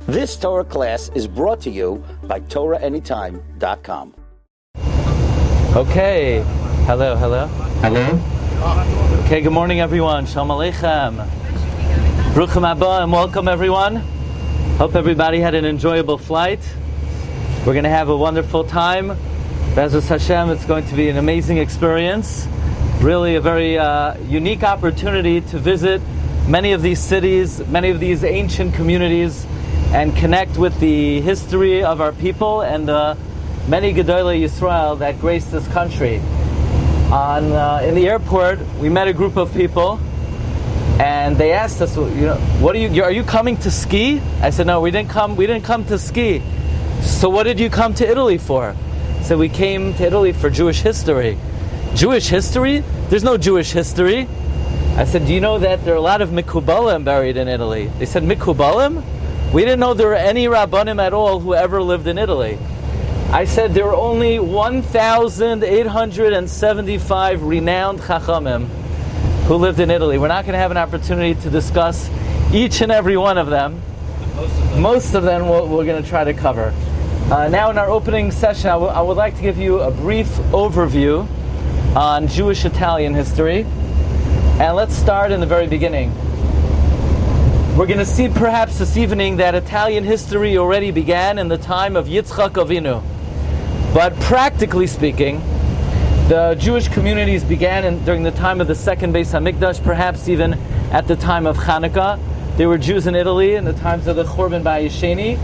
This Torah class is brought to you by TorahAnytime.com. Okay, hello. Okay, good morning everyone. Shalom Aleichem. Bruchim Haba and welcome everyone. Hope everybody had an enjoyable flight. We're going to have a wonderful time. B'ezras Hashem, it's going to be an amazing experience. Really a very unique opportunity to visit many of these cities, many of these ancient communities, and connect with the history of our people and the many Gedolei Yisrael that grace this country. In the airport, we met a group of people, and they asked us, "What are you coming to ski?" I said, "No, we didn't come to ski." "So what did you come to Italy for?" I said, "We came to Italy for Jewish history." "Jewish history? There's no Jewish history." I said, "Do you know that there are a lot of Mikubalim buried in Italy?" They said, "Mikubalim? We didn't know there were any Rabbanim at all who ever lived in Italy." I said, "There were only 1,875 renowned Chachamim who lived in Italy." We're not going to have an opportunity to discuss each and every one of them. Most of them we're going to try to cover. Now in our opening session, I would like to give you a brief overview on Jewish Italian history. And let's start in the very beginning. We're going to see perhaps this evening that Italian history already began in the time of Yitzchak Avinu. But practically speaking, the Jewish communities began during the time of the second Beis HaMikdash, perhaps even at the time of Hanukkah. There were Jews in Italy in the times of the Churban Bayesheni,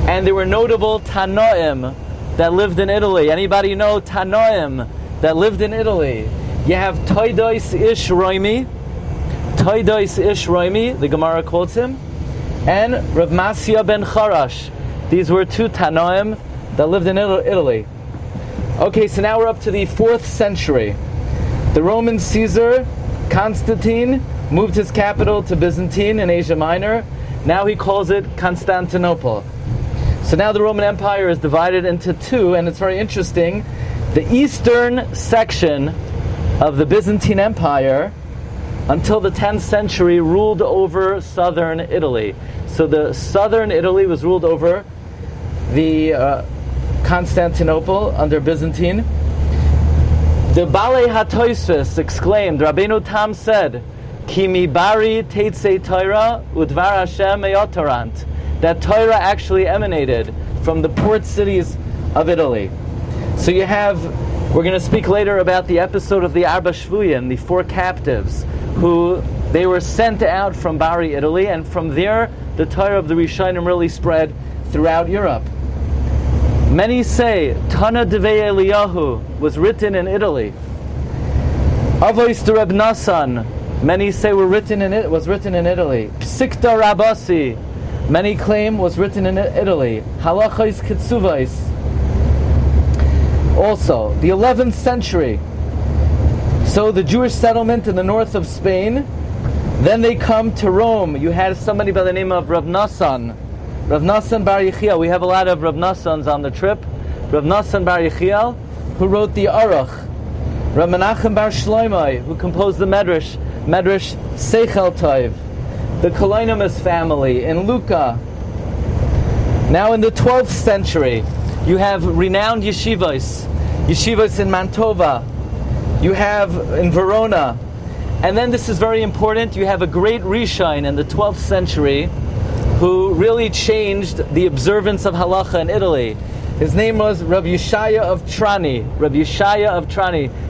and there were notable Tanoim that lived in Italy. Anybody know Tanoim that lived in Italy? You have Toidos Ish Roimi, the Gemara quotes him, and Rav Masya ben Charash. These were two Tanoim that lived in Italy. Okay, so now we're up to the 4th century. The Roman Caesar, Constantine, moved his capital to Byzantine in Asia Minor. Now he calls it Constantinople. So now the Roman Empire is divided into two, and it's very interesting. The eastern section of the Byzantine Empire, until the 10th century, ruled over southern Italy. So the southern Italy was ruled over the Constantinople under Byzantine. The Balei HaTosfos exclaimed, Rabbeinu Tam said, Ki mi bari teitzei Torah udvar Hashem meyotarant. That Torah actually emanated from the port cities of Italy. So we're going to speak later about the episode of the Arba Shvuyim, the 4 captives, who they were sent out from Bari, Italy, and from there the Torah of the Rishonim really spread throughout Europe. Many say Tana Devei Eliyahu was written in Italy. Avos de Reb Nassan, many say was written in Italy. Psikta Rabasi, many claim was written in Italy. Halachos Kitsuvos. Also, the 11th century. So the Jewish settlement in the north of Spain. Then they come to Rome. You had somebody by the name of Rav Nassan Bar Yechiel. We have a lot of Rav Nassans on the trip. Rav Nassan Bar Yechiel, who wrote the Aruch. Rav Menachem Bar Shloimeh, who composed the Medrash Seichel Tov. The Kalonimus family in Lucca. Now in the 12th century, you have renowned yeshivos in Mantova. You have in Verona. And then this is very important, you have a great Rishon in the 12th century who really changed the observance of halacha in Italy. His name was Rabbi Yeshaya of Trani.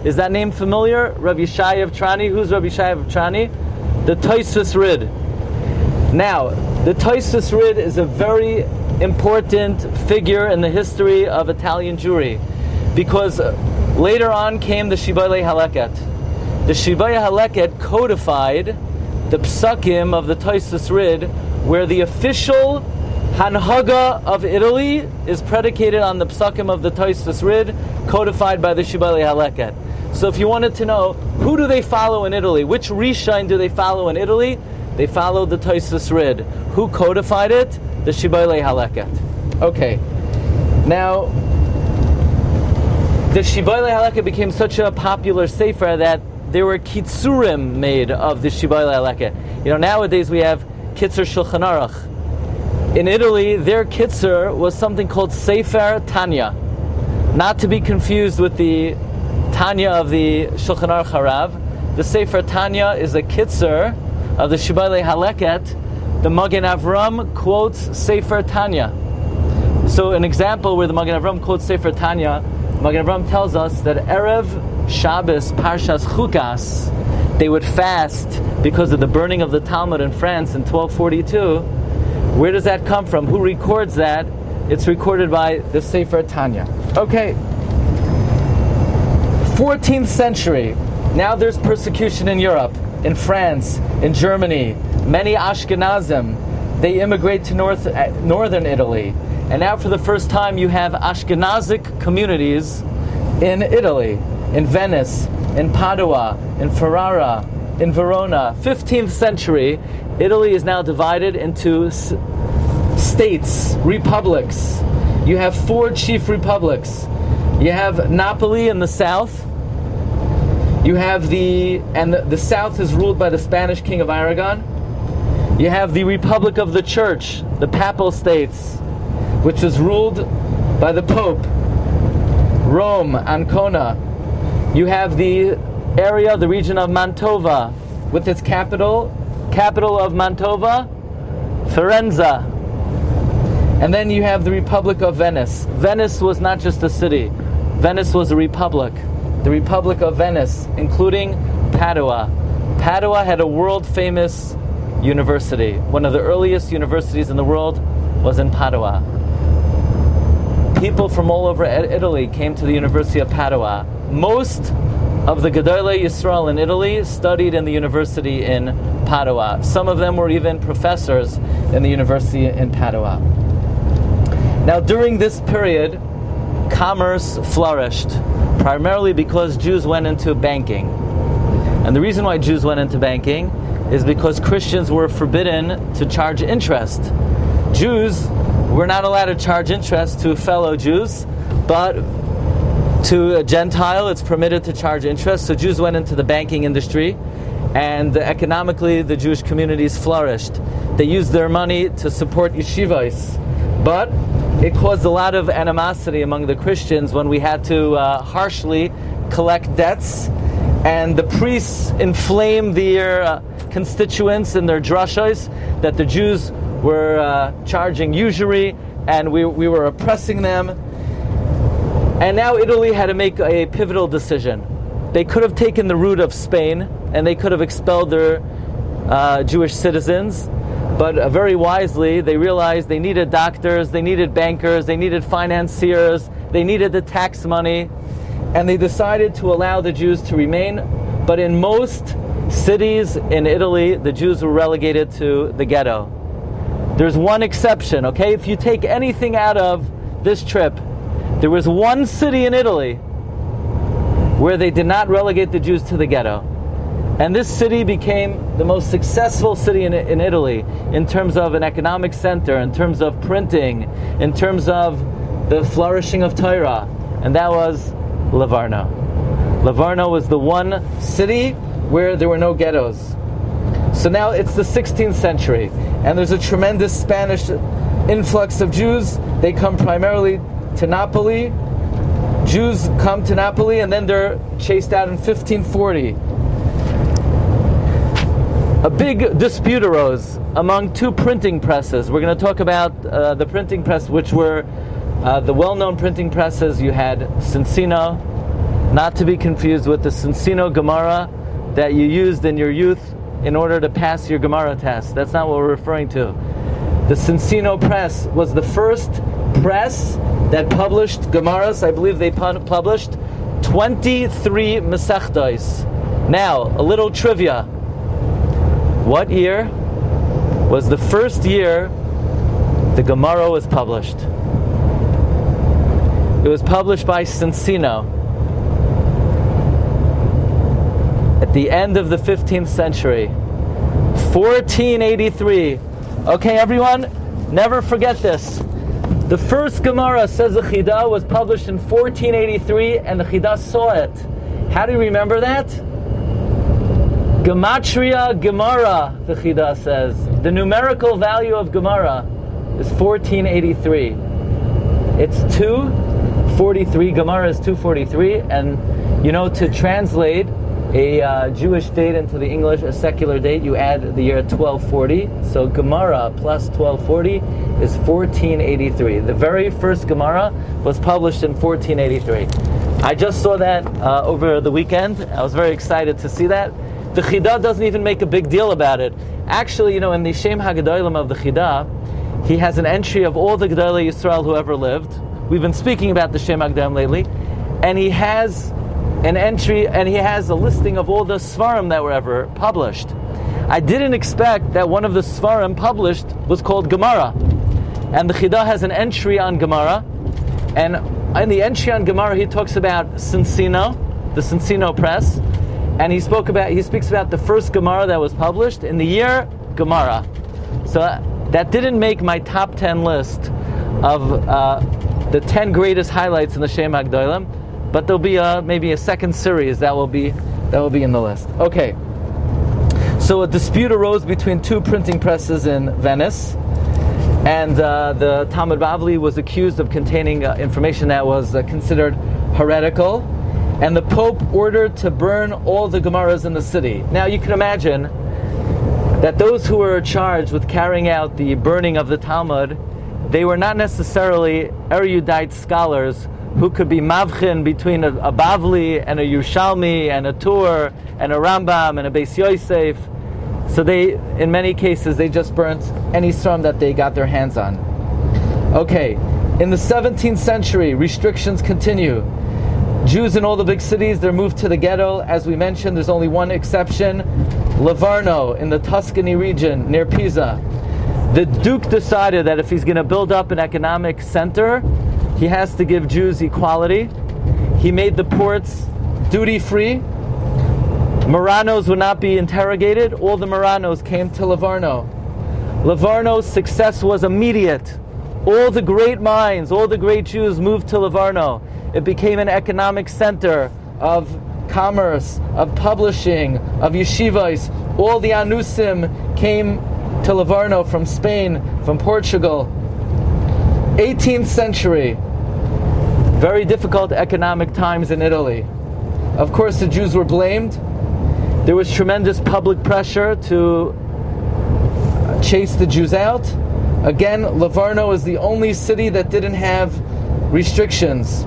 Is that name familiar? Rabbi Yeshaya of Trani. Who's Rabbi Yeshaya of Trani? The Tosfos Rid. Now, the Tosfos Rid is a very important figure in the history of Italian Jewry, because later on came the Shibolei Haleket. The Shibolei Haleket codified the psukim of the Tosfos Rid, where the official Hanhaga of Italy is predicated on the psukim of the Tosfos Rid, codified by the Shibolei Haleket. So if you wanted to know, who do they follow in Italy? Which Rishon do they follow in Italy? They follow the Tosfos Rid. Who codified it? The Shibolei Haleket. Okay. Now, the Shibolei Haleket became such a popular sefer that there were kitzurim made of the Shibolei Haleket. Nowadays we have Kitzur Shulchan Aruch. In Italy, their kitzur was something called Sefer Tanya, not to be confused with the Tanya of the Shulchan Aruch Harav. The Sefer Tanya is a kitzur of the Shibalei Haleket. The Magen Avram quotes Sefer Tanya. So an example where the Magen Avram quotes Sefer Tanya, Magen Avram tells us that Erev Shabbos Parshas Chukas, they would fast because of the burning of the Talmud in France in 1242. Where does that come from? Who records that? It's recorded by the Sefer Tanya. Okay. 14th century. Now there's persecution in Europe, in France, in Germany. Many Ashkenazim, they immigrate to northern Italy. And now for the first time you have Ashkenazic communities in Italy, in Venice, in Padua, in Ferrara, in Verona. 15th century, Italy is now divided into states, republics. You have 4 chief republics. You have Napoli in the south. You have the south is ruled by the Spanish king of Aragon. You have the Republic of the Church, the Papal States, which is ruled by the Pope, Rome, Ancona. You have the area, the region of Mantova, with its capital of Mantova, Firenze. And then you have the Republic of Venice. Venice was not just a city. Venice was a republic. The Republic of Venice, including Padua. Padua had a world-famous university. One of the earliest universities in the world was in Padua. People from all over Italy came to the University of Padua. Most of the Gedolei Yisrael in Italy studied in the university in Padua. Some of them were even professors in the university in Padua. Now, during this period, commerce flourished, primarily because Jews went into banking. And the reason why Jews went into banking is because Christians were forbidden to charge interest. Jews were not allowed to charge interest to fellow Jews, but to a Gentile it's permitted to charge interest. So Jews went into the banking industry, and economically the Jewish communities flourished. They used their money to support yeshivos, but it caused a lot of animosity among the Christians when we had to harshly collect debts, and the priests inflamed their constituents and their drashos that the Jews were charging usury, and we were oppressing them. And now Italy had to make a pivotal decision. They could have taken the route of Spain, and they could have expelled their Jewish citizens, but very wisely they realized they needed doctors, they needed bankers, they needed financiers, they needed the tax money, and they decided to allow the Jews to remain. But in most cities in Italy, the Jews were relegated to the ghetto. There's one exception, okay? If you take anything out of this trip, there was one city in Italy where they did not relegate the Jews to the ghetto. And this city became the most successful city in Italy in terms of an economic center, in terms of printing, in terms of the flourishing of Torah. And that was Livorno. Livorno was the one city where there were no ghettos. So now it's the 16th century, and there's a tremendous Spanish influx of Jews. They come primarily to Napoli. Jews come to Napoli, and then they're chased out in 1540. A big dispute arose among 2 printing presses. We're going to talk about the printing press, which were the well-known printing presses. You had Cincino, not to be confused with the Cincino Gemara that you used in your youth in order to pass your Gemara test. That's not what we're referring to. The Cincino press was the first press that published Gemaras. I believe they published 23 Masechtos. Now, a little trivia. What year was the first year the Gemara was published? It was published by Cincino at the end of the 15th century, 1483. Okay, everyone, never forget this. The first Gemara, says the Chida, was published in 1483, and the Chida saw it. How do you remember that? Gematria Gemara, the Chida says. The numerical value of Gemara is 1483. It's 243. Gemara is 243, and to translate a Jewish date into the English, a secular date, you add the year 1240. So Gemara plus 1240 is 1483. The very first Gemara was published in 1483. I just saw that over the weekend. I was very excited to see that. The Chida doesn't even make a big deal about it. Actually, in the Shem HaGedolim of the Chida, he has an entry of all the Gedolei Yisrael who ever lived. We've been speaking about the Shem HaGedolim lately. And he has an entry, and he has a listing of all the Svarim that were ever published. I didn't expect that one of the Svarim published was called Gemara. And the Chida has an entry on Gemara. And in the entry on Gemara, he talks about Cincino, the Cincino press. And he speaks about the first Gemara that was published in the year Gemara. So that didn't make my top 10 list of the 10 greatest highlights in the Shem HaGedolim, but there'll be maybe a second series that will be in the list. Okay. So a dispute arose between two printing presses in Venice, and the Talmud Bavli was accused of containing information that was considered heretical. And the Pope ordered to burn all the Gemaras in the city. Now you can imagine that those who were charged with carrying out the burning of the Talmud, they were not necessarily erudite scholars who could be mavchin between a Bavli and a Yerushalmi and a Tur and a Rambam and a Beis Yosef. So they, in many cases, they just burnt any Sram that they got their hands on. Okay, in the 17th century, restrictions continue. Jews in all the big cities, they're moved to the ghetto. As we mentioned, there's only one exception, Livorno in the Tuscany region near Pisa. The Duke decided that if he's going to build up an economic center, he has to give Jews equality. He made the ports duty-free. Marranos would not be interrogated. All the Marranos came to Livorno. Livorno's success was immediate. All the great minds, all the great Jews moved to Livorno. It became an economic center of commerce, of publishing, of yeshivas. All the Anusim came to Livorno from Spain, from Portugal. 18th century, very difficult economic times in Italy. Of course, the Jews were blamed. There was tremendous public pressure to chase the Jews out. Again, Livorno is the only city that didn't have restrictions.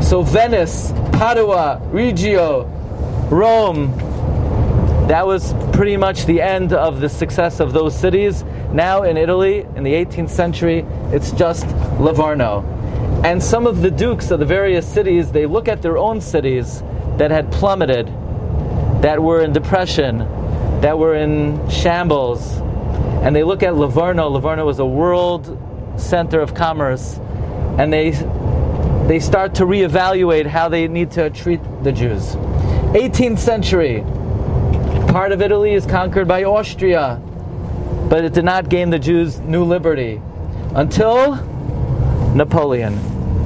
So Venice, Padua, Reggio, Rome, that was pretty much the end of the success of those cities. Now in Italy, in the 18th century, it's just Livorno. And some of the dukes of the various cities, they look at their own cities that had plummeted, that were in depression, that were in shambles, and they look at Livorno. Livorno was a world center of commerce, and they start to reevaluate how they need to treat the Jews. 18th century, part of Italy is conquered by Austria, but it did not gain the Jews new liberty until Napoleon.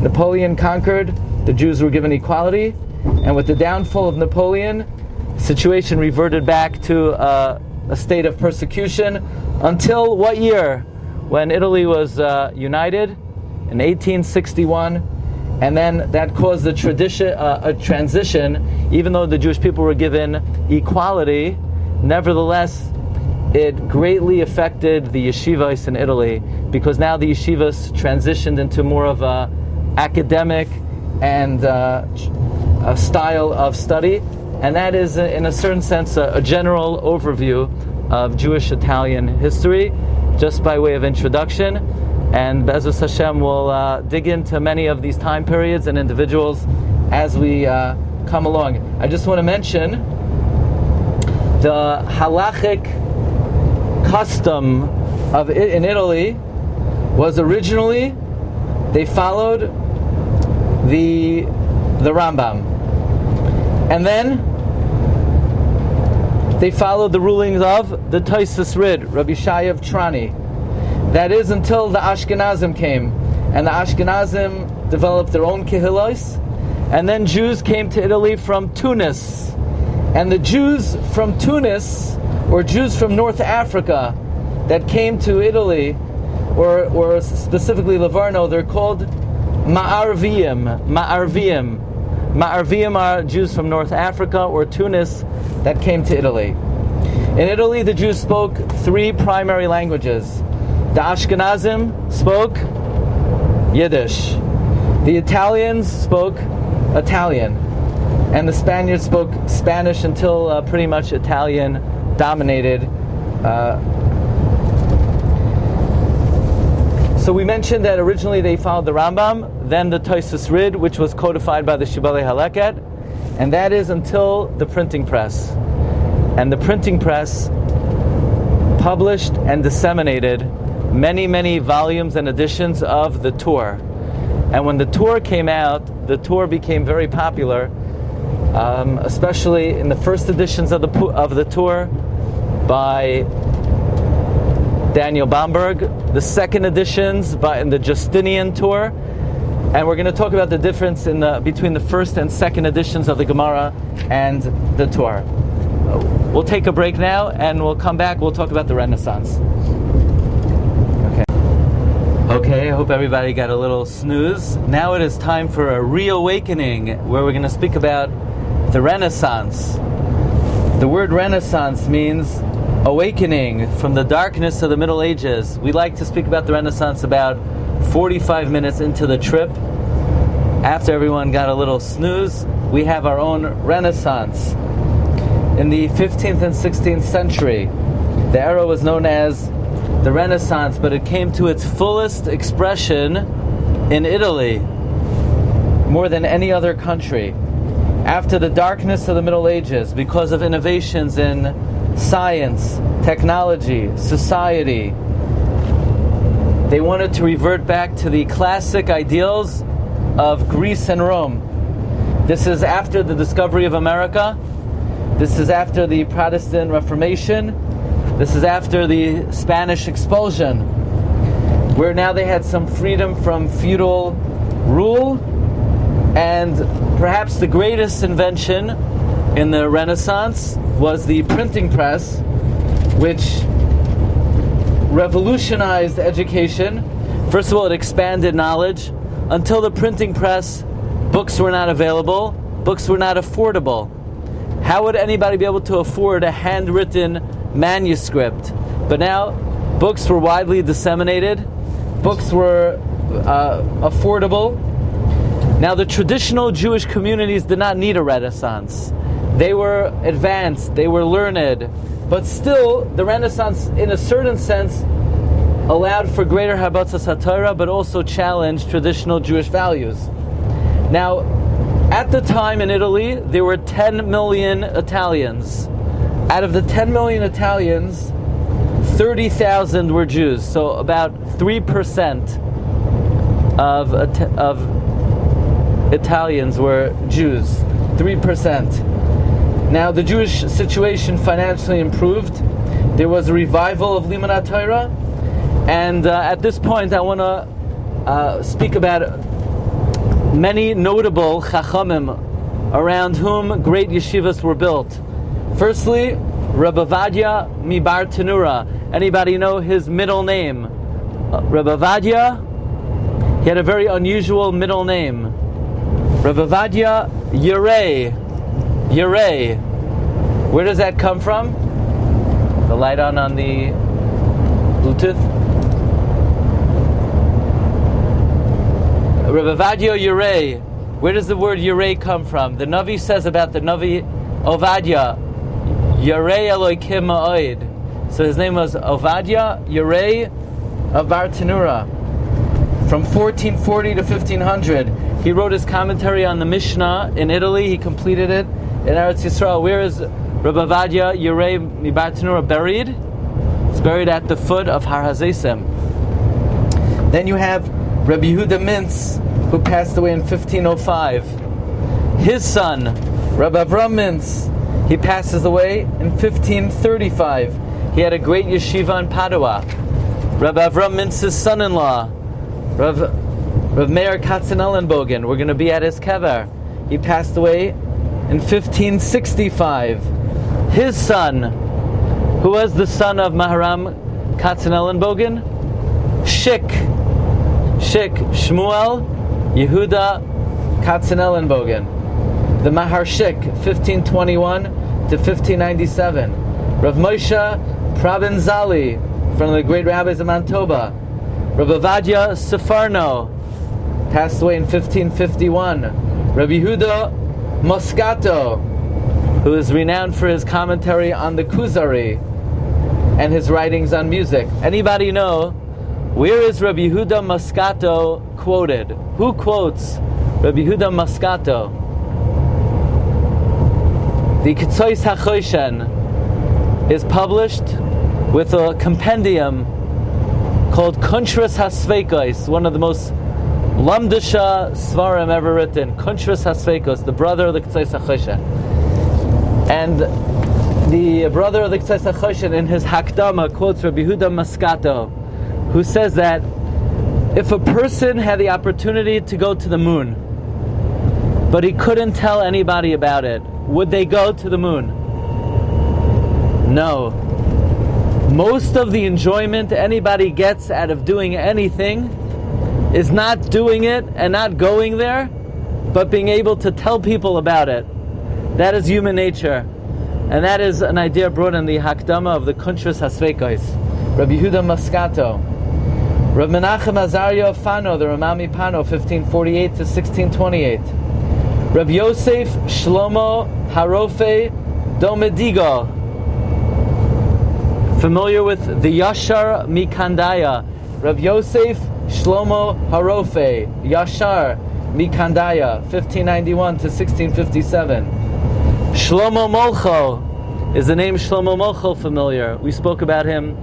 Napoleon conquered, the Jews were given equality, and with the downfall of Napoleon, the situation reverted back to a state of persecution until what year? When Italy was united in 1861. And then that caused a transition. Even though the Jewish people were given equality, nevertheless, it greatly affected the yeshivas in Italy, because now the yeshivas transitioned into more of a academic and a style of study. And that is, in a certain sense, a general overview of Jewish Italian history, just by way of introduction. And Be'ezus Hashem will dig into many of these time periods and individuals as we come along. I just want to mention the halachic custom of in Italy was originally they followed the Rambam, and then they followed the rulings of the Tosfos Rid, Rabbi Shai of Trani. That is until the Ashkenazim came, and the Ashkenazim developed their own kehillos, and then Jews came to Italy from Tunis, and the Jews from Tunis, or Jews from North Africa, that came to Italy, or specifically Livorno, they're called Ma'arviyim. Ma'arviyim are Jews from North Africa or Tunis that came to Italy. In Italy, the Jews spoke three primary languages. The Ashkenazim spoke Yiddish. The Italians spoke Italian. And the Spaniards spoke Spanish until pretty much Italian dominated. So we mentioned that originally they followed the Rambam, then the Tosfos Rid, which was codified by the Shibalei Haleket, and that is until the printing press. And the printing press published and disseminated many, many volumes and editions of the Torah. And when the Torah came out, the Torah became very popular, especially in the first editions of the Torah by Daniel Bomberg, the second editions in the Justinian Torah, and we're going to talk about the difference between the first and second editions of the Gemara and the Torah. We'll take a break now, and we'll come back. We'll talk about the Renaissance. Okay, I hope everybody got a little snooze. Now it is time for a reawakening, where we're going to speak about the Renaissance. The word Renaissance means awakening from the darkness of the Middle Ages. We like to speak about the Renaissance about 45 minutes into the trip. After everyone got a little snooze, we have our own Renaissance. In the 15th and 16th century, the era was known as the Renaissance, but it came to its fullest expression in Italy, more than any other country. After the darkness of the Middle Ages, because of innovations in science, technology, society, they wanted to revert back to the classic ideals of Greece and Rome. This is after the discovery of America. This is after the Protestant Reformation. This is after the Spanish expulsion, where now they had some freedom from feudal rule. And perhaps the greatest invention in the Renaissance was the printing press, which revolutionized education. First of all, it expanded knowledge. Until the printing press, books were not available, books were not affordable. How would anybody be able to afford a handwritten manuscript? But now, books were widely disseminated, books were affordable. Now, the traditional Jewish communities did not need a Renaissance. They were advanced, they were learned, but still, the Renaissance, in a certain sense, allowed for greater Habatzas HaTorah, but also challenged traditional Jewish values. Now, at the time in Italy, there were 10 million Italians. Out of the 10 million Italians, 30,000 were Jews, so about 3% of Italians were Jews. 3%. Now, the Jewish situation financially improved. There was a revival of Limud Torah, and at this point, I want to speak about many notable Chachamim around whom great yeshivas were built. Firstly, Rabbi Ovadia Mibar Tenura. Anybody know his middle name? Rabbi Ovadia, he had a very unusual middle name. Rabbi Ovadia Yerei. Yerei. Where does that come from? The light on the Bluetooth? Rabbi Ovadia Yerei. Where does the word Yerei come from? The Navi says about the Navi Ovadia, Yerei Elokim Ma'od. So his name was Ovadia Yerei of Bar Tenura. From 1440 to 1500, he wrote his commentary on the Mishnah in Italy. He completed it in Eretz Yisrael. Where is Rabbi Ovadia Yerei Mibar Tenura buried? It's buried at the foot of Har HaZeisim. Then you have Rabbi Yehuda Mintz, who passed away in 1505. His son, Rabbi Avram Mintz, he passes away in 1535. He had a great yeshiva in Padua. Rabbi Avram Mintz's son-in-law, Rav Meir Katzenellenbogen, we're going to be at his kever. He passed away in 1565. His son, who was the son of Maharam Katzenellenbogen? Shmuel Yehuda Katzenellenbogen. The Maharshik, 1521 to 1597. Rav Moshe Provenzali, from the great rabbis of Mantova. Rav Ovadia Sefarno, passed away in 1551. Rabbi Yehuda Moscato, who is renowned for his commentary on the Kuzari and his writings on music. Anybody know, where is Rabbi Yehuda Moscato quoted? Who quotes Rabbi Yehuda Moscato? The Ketzois HaChoshen is published with a compendium called Kuntras HaSveikos, one of the most Lamdisha Svarim ever written. Kuntras HaSveikos, the brother of the Ketzois HaChoshen. And the brother of the Ketzois HaChoshen in his Hakdama quotes Rabbi Yehuda Moscato, who says that if a person had the opportunity to go to the moon, but he couldn't tell anybody about it, would they go to the moon? No. Most of the enjoyment anybody gets out of doing anything is not doing it and not going there, but being able to tell people about it. That is human nature. And that is an idea brought in the Hakdama of the Kuntras HaSveikos. Rabbi Yehuda Moscato. Rav Menachem Azaria Fano, the Ramami Pano, 1548 to 1628. Rav Yosef Shlomo Harofe Domedigo, familiar with the Yashar Mikandaya. Rav Yosef Shlomo Harofe, Yashar Mikandaya, 1591 to 1657. Shlomo Molcho, is the name Shlomo Molcho familiar? We spoke about him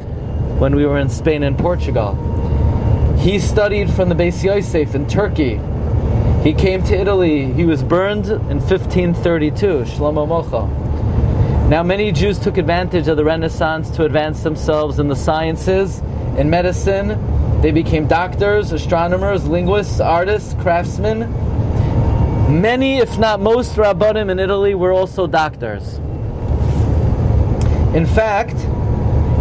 when we were in Spain and Portugal. He studied from the Beis Yosef in Turkey. He came to Italy. He was burned in 1532, Shlomo Molcho. Now, many Jews took advantage of the Renaissance to advance themselves in the sciences, in medicine. They became doctors, astronomers, linguists, artists, craftsmen. Many, if not most, Rabbanim in Italy were also doctors. In fact,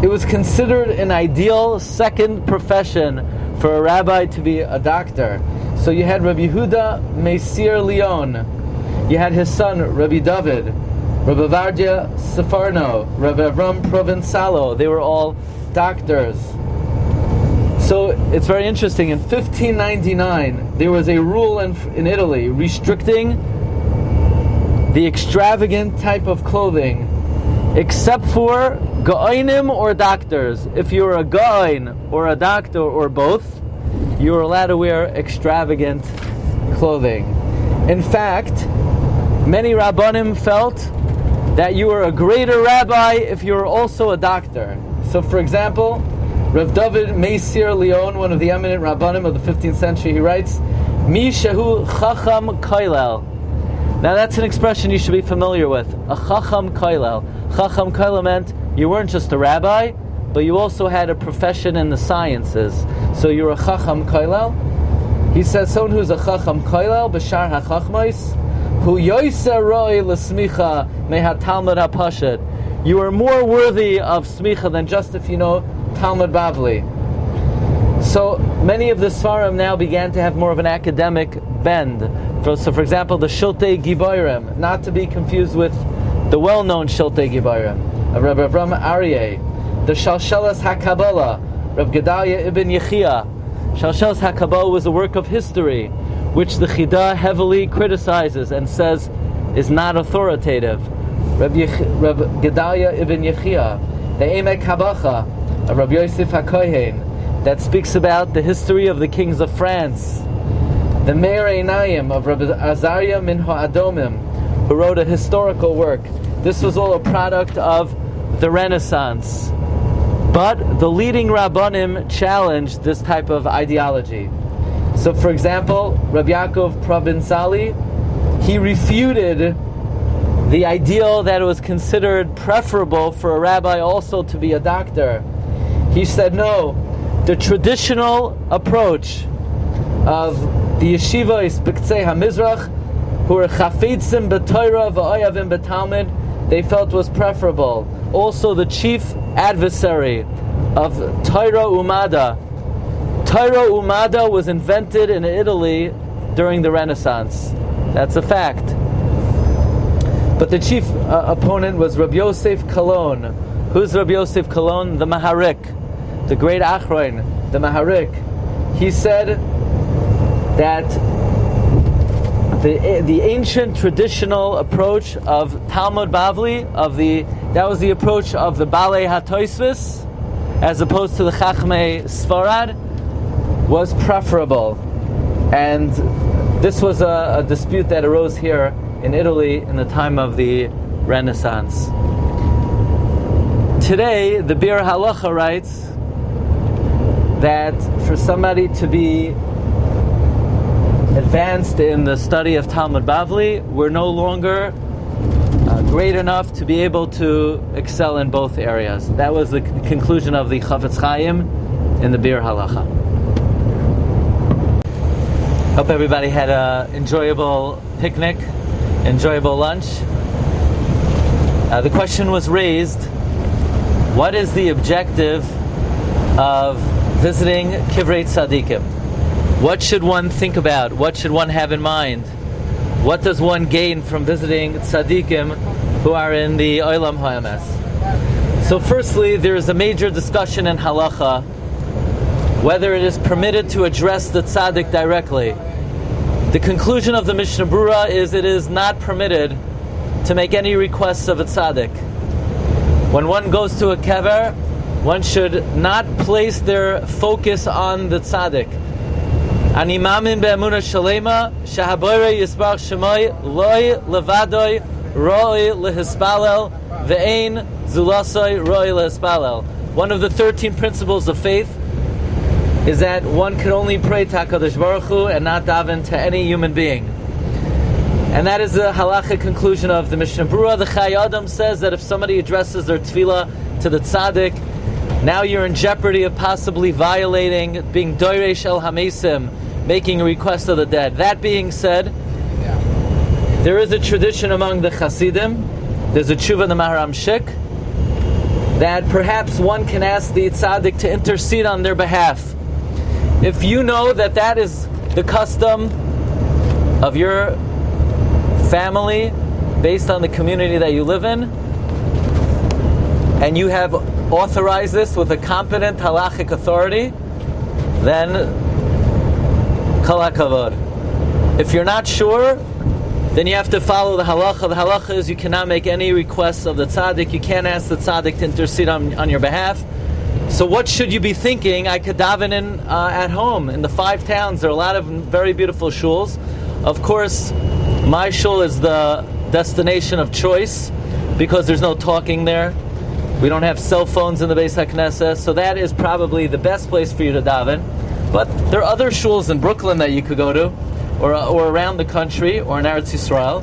it was considered an ideal second profession for a rabbi to be a doctor. So you had Rabbi Yehuda Meisir Leon, you had his son Rabbi David, Rabbi Vardia Sefarno, Rabbi Avram Provenzalo. They were all doctors. So it's very interesting. In 1599, there was a rule in Italy restricting the extravagant type of clothing, except for Ga'onim or doctors. If you were a Ga'on or a doctor or both, you were allowed to wear extravagant clothing. In fact, many Rabbanim felt that you were a greater rabbi if you were also a doctor. So, for example, Rav David Meisir Leon, one of the eminent Rabbanim of the 15th century, he writes, Mi shehu chacham koilel. Now that's an expression you should be familiar with. A chacham koilel. Chacham koilel meant you weren't just a rabbi, but you also had a profession in the sciences. So you're a chacham koilel. He says, someone who's a chacham koilel, b'shar hachachmais, hu yoyser roi l'smicha meha talmud hapashat. You are more worthy of smicha than just if you know Talmud Bavli. So many of the Svarim now began to have more of an academic bend. So for example, the Shiltei Giborim, not to be confused with the well-known Shiltei Giborim of Rabbi Avram Aryeh, the Shalshelas HaKabbalah, Rabbi Gedalia ibn Yechia. Shalshelas HaKabbalah was a work of history, which the Chida heavily criticizes and says is not authoritative. Rabbi Gedalia ibn Yechia, the Emek Habacha of Rabbi Yosef HaKohen, that speaks about the history of the kings of France. The Meir Einayim of Rabbi Azariah min Ha'adomim, who wrote a historical work. This was all a product of the Renaissance. But the leading Rabbanim challenged this type of ideology. So for example, Rabbi Yaakov Provenzali, he refuted the ideal that it was considered preferable for a rabbi also to be a doctor. He said, no, the traditional approach of the yeshivos b'ktzei hamizrach, who were chafetzim b'Torah v'oyavim b'Talmud, they felt was preferable. Also the chief adversary of Torah Umada Torah Umada was invented in Italy during the Renaissance. That's a fact. But the chief opponent was Rabbi Yosef Kalon. Who's Rabbi Yosef Kalon? The Maharik, the great Achroin, the Maharik. He said that the ancient traditional approach of Talmud Bavli, that was the approach of the Balei HaTosfos, as opposed to the Chachmei Sfarad, was preferable. And this was a dispute that arose here in Italy in the time of the Renaissance. Today, the Bir Halacha writes that for somebody to be advanced in the study of Talmud Bavli, we're no longer great enough to be able to excel in both areas. That was the conclusion of the Chafetz Chaim in the Bir Halacha. Hope everybody had an enjoyable picnic, enjoyable lunch. The question was raised, what is the objective of visiting Kivrei Tzadikim? What should one think about? What should one have in mind? What does one gain from visiting Tzadikim who are in the Olam HaEmes? So firstly, there is a major discussion in Halacha whether it is permitted to address the Tzadik directly. The conclusion of the Mishnah Brura is it is not permitted to make any requests of a Tzadik. When one goes to a kever, one should not place their focus on the Tzadik. Ani mamin be'emunah shalema shahaboire yisbarach shemai loy levadoi roi lehispalel ve'ein zulasoi roi lehispalel. One of the 13 principles of faith is that one can only pray to HaKadosh Baruch Hu and not daven to any human being. And that is the halachic conclusion of the Mishnah Brura. The Chai Adam says that if somebody addresses their tefillah to the tzaddik, now you're in jeopardy of possibly violating, being doiresh el hamesim, making a request of the dead. That being said, there is a tradition among the Hasidim, there's a tshuva in the Maharam Shik, that perhaps one can ask the tzaddik to intercede on their behalf. If you know that that is the custom of your family, based on the community that you live in, and you have authorized this with a competent halachic authority, then kol hakavod. If you're not sure, then you have to follow the halacha. The halacha is you cannot make any requests of the tzaddik. You can't ask the tzaddik to intercede on your behalf. So what should you be thinking? I could daven in at home in the 5 towns. There are a lot of very beautiful shuls. Of course, my shul is the destination of choice because there's no talking there. We don't have cell phones in the Beis HaKnesset, so that is probably the best place for you to daven. But there are other shuls in Brooklyn that you could go to, or around the country, or in Eretz Yisrael.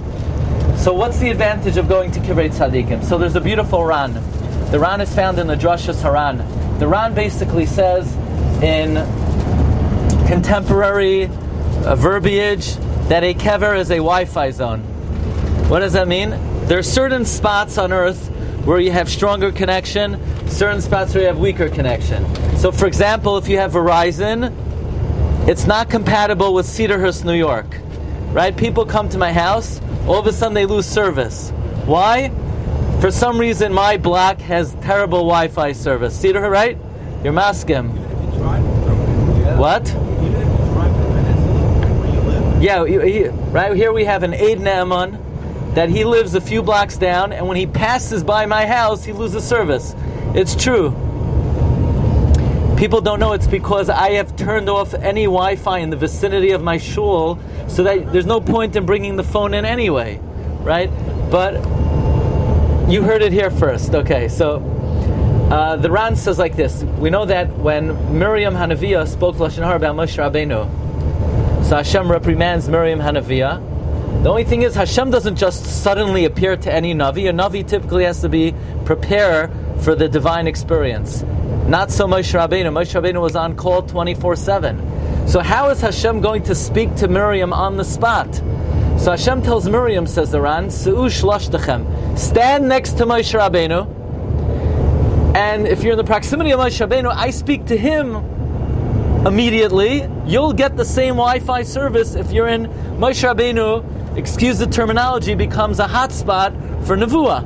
So what's the advantage of going to Kivrei Tzadikim? So there's a beautiful Ran. The Ran is found in the Drashas Haran. The Ran basically says in contemporary verbiage that a kever is a Wi-Fi zone. What does that mean? There are certain spots on earth where you have stronger connection, certain spots where you have weaker connection. So for example, if you have Verizon, it's not compatible with Cedarhurst, New York. Right? People come to my house, all of a sudden they lose service. Why? For some reason my block has terrible Wi-Fi service. Cedarhurst, right? You're maskim. What? Yeah, right here we have an Eid Naaman that he lives a few blocks down, and when he passes by my house, he loses service. It's true. People don't know it's because I have turned off any Wi-Fi in the vicinity of my shul, so that there's no point in bringing the phone in anyway, right? But you heard it here first. Okay, so the Ran says like this. We know that when Miriam Hanaviah spoke Lashon Hara about Moshe Rabbeinu, so Hashem reprimands Miriam Hanaviah. The only thing is, Hashem doesn't just suddenly appear to any Navi. A Navi typically has to be prepared for the divine experience. Not so Moshe Rabbeinu. Moshe Rabbeinu was on call 24/7. So how is Hashem going to speak to Miriam on the spot? So Hashem tells Miriam, says the Ran, Se'u shlashtechem, stand next to Moshe Rabbeinu, and if you're in the proximity of Moshe Rabbeinu, I speak to him immediately, you'll get the same Wi-Fi service if you're in Moshe Rabbeinu, excuse the terminology, becomes a hotspot for Nevuah.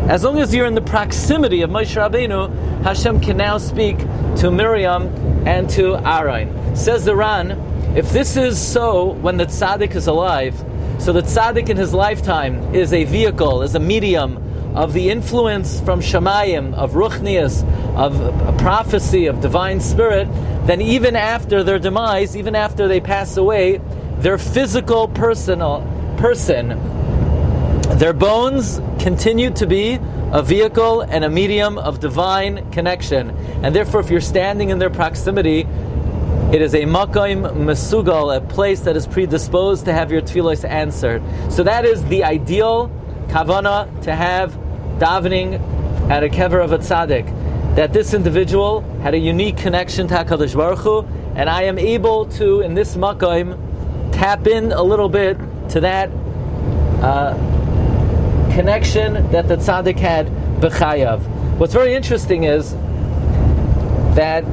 As long as you're in the proximity of Moshe Rabbeinu, Hashem can now speak to Miriam and to Aaron. Says the Ran, if this is so when the tzaddik is alive, so the tzaddik in his lifetime is a vehicle, is a medium of the influence from Shamayim, of Ruchnias, of prophecy, of divine spirit, then even after their demise, even after they pass away, their physical person, their bones continue to be a vehicle and a medium of divine connection. And therefore, if you're standing in their proximity, it is a makom mesugal, a place that is predisposed to have your tefillos answered. So that is the ideal kavana, to have davening at a kever of a tzaddik, that this individual had a unique connection to HaKadosh Baruch Hu, and I am able to, in this makom, tap in a little bit to that connection that the tzaddik had b'chayav. What's very interesting is that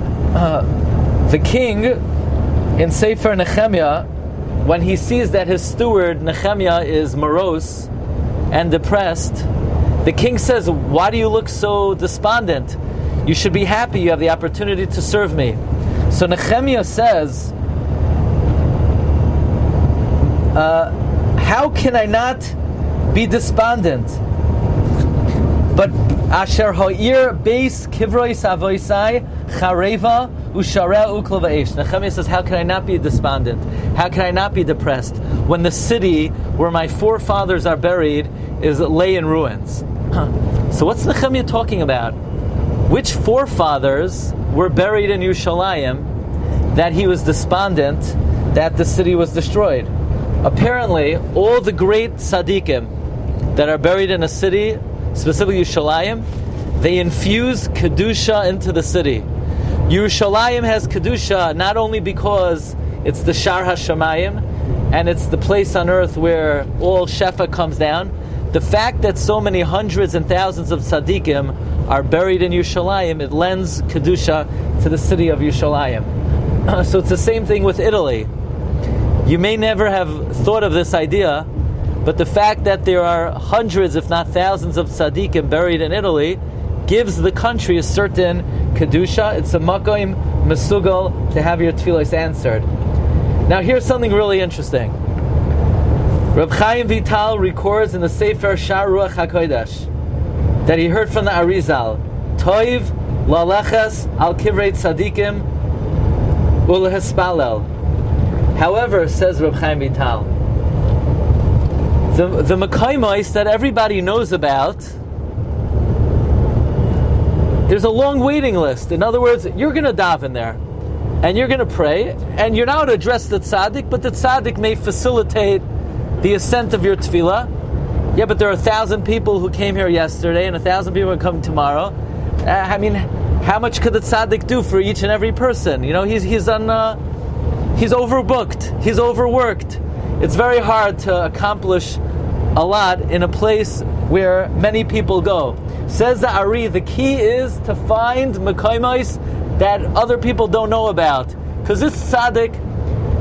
the king in Sefer Nehemiah, when he sees that his steward Nehemiah is morose and depressed, the king says, why do you look so despondent? You should be happy you have the opportunity to serve me. So Nehemiah says, how can I not be despondent? But Asher ha'ir beis kivrois avoisai chareva ushara ukla v'esh. Nehemiah says, how can I not be despondent? How can I not be depressed when the city where my forefathers are buried lay in ruins? So what's Nehemiah talking about? Which forefathers were buried in Yerushalayim that he was despondent that the city was destroyed? Apparently, all the great tzaddikim that are buried in a city, specifically Yerushalayim, they infuse Kedusha into the city. Yerushalayim has Kedusha not only because it's the Shar HaShamayim and it's the place on earth where all Shefa comes down. The fact that so many hundreds and thousands of tzaddikim are buried in Yerushalayim, it lends Kedusha to the city of Yerushalayim. So it's the same thing with Italy. You may never have thought of this idea, but the fact that there are hundreds, if not thousands, of tzaddikim buried in Italy gives the country a certain kedusha. It's a makom mesugal to have your tefillos answered. Now here's something really interesting. Reb Chaim Vital records in the Sefer Shar Ruach HaKodesh that he heard from the Arizal, Toiv laleches al kivrei tzaddikim ulehespalel. However, says Reb Chaim Vital, the Mekayimos that everybody knows about, there's a long waiting list. In other words, you're going to daven there, and you're going to pray, and you're not to address the tzaddik, but the tzaddik may facilitate the ascent of your tefillah. Yeah, but there are 1,000 people who came here yesterday, and 1,000 people are coming tomorrow. I mean, how much could the tzaddik do for each and every person? You know, he's overbooked, he's overworked. It's very hard to accomplish a lot in a place where many people go. Says the Ari, the key is to find mekayimos that other people don't know about. Because this tzaddik,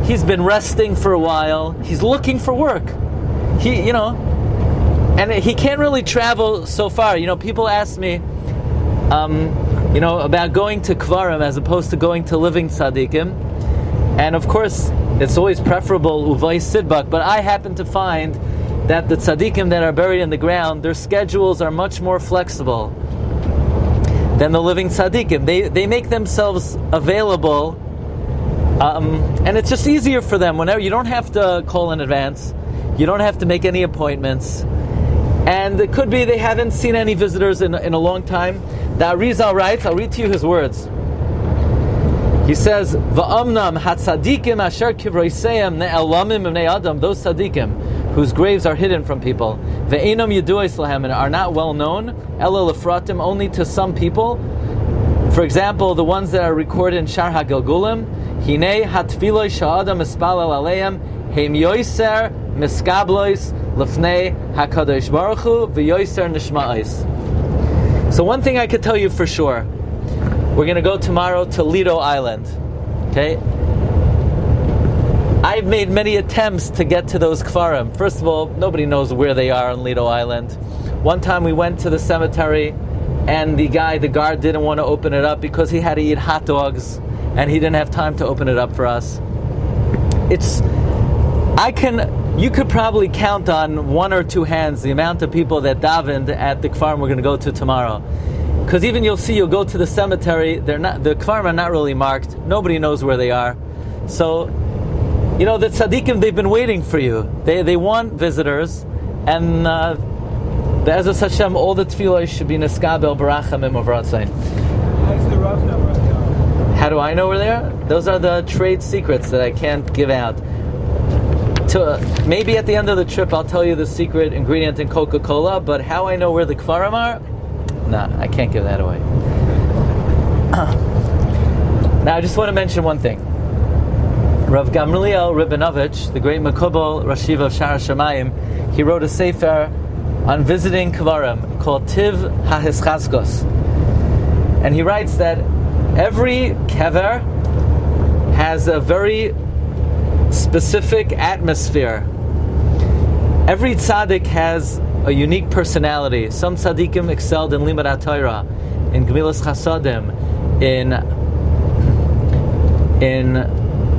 he's been resting for a while, he's looking for work. And he can't really travel so far. You know, people ask me, about going to Kvarim as opposed to going to living tzaddikim. And of course, it's always preferable uvay sidbak, but I happen to find that the tzaddikim that are buried in the ground, their schedules are much more flexible than the living tzaddikim. They make themselves available, and it's just easier for them. Whenever you don't have to call in advance, you don't have to make any appointments, and it could be they haven't seen any visitors in a long time. The Arizal writes, I'll read to you his words. He says, "Va'amnam hatzadikim asher kivroiseim ne'elamim b'nei adam." Those tzadikim whose graves are hidden from people, ve'enam yeduos lahem, and are not well known, ela lefratim, only to some people. For example, the ones that are recorded in Shar HaGilgulim, hinei hatfiloi sha'adam espalel aleim heim yoiser miskablois lefnei hakadosh baruch hu v'yoiser nishma'os. So one thing I could tell you for sure. We're going to go tomorrow to Lido Island. Okay? I've made many attempts to get to those kfarim. First of all, nobody knows where they are on Lido Island. One time we went to the cemetery, and the guard didn't want to open it up because he had to eat hot dogs, and he didn't have time to open it up for us. You could probably count on one or two hands the amount of people that davened at the kfarim we're going to go to tomorrow. Because even you'll go to the cemetery, the kfarim are not really marked. Nobody knows where they are. So, the tzaddikim, they've been waiting for you. They want visitors, and Be'ezus Hashem, all the tefillah should be neskabel barachamim of Ratzain. How's the rough number? How do I know where they are? Those are the trade secrets that I can't give out. Maybe at the end of the trip I'll tell you the secret ingredient in Coca-Cola, but how I know where the kfarim are? Nah, I can't give that away. Now I just want to mention one thing. Rav Gamliel Rabinovich, the great Makubal Rashiv of Shar Shamayim, he wrote a sefer on visiting kvarim called Tiv HaHischaskos. And he writes that every kever has a very specific atmosphere. Every tzaddik has a unique personality. Some tzaddikim excelled in Limud HaTorah, in Gemilas Chasadim, in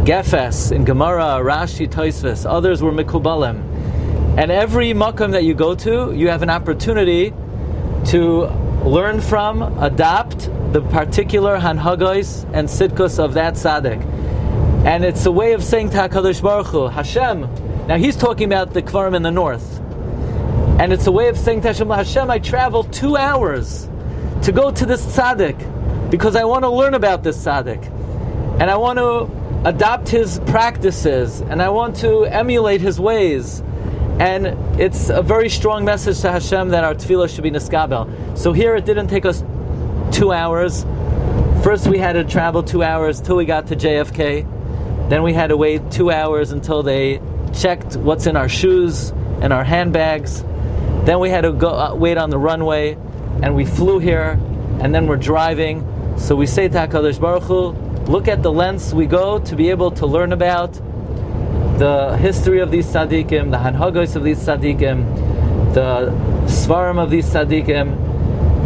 Gefes, in Gemara, Rashi, Tosfos. Others were Mikubalim. And every makom that you go to, you have an opportunity to learn from, adopt the particular hanhagos and sitkos of that tzaddik. And it's a way of saying to HaKadosh Baruch Hu, Hashem. Now he's talking about the kvarim in the north. And it's a way of saying to Hashem, I traveled 2 hours to go to this tzaddik because I want to learn about this tzaddik. And I want to adopt his practices. And I want to emulate his ways. And it's a very strong message to Hashem that our tefillah should be neskabel. So here it didn't take us 2 hours. First we had to travel 2 hours till we got to JFK. Then we had to wait 2 hours until they checked what's in our shoes and our handbags. Then we had to go wait on the runway, and we flew here, and then we're driving. So we say to HaKadosh Baruch Hu, look at the lengths we go to be able to learn about the history of these tzaddikim, the hanhagos of these tzaddikim, the svarim of these tzaddikim,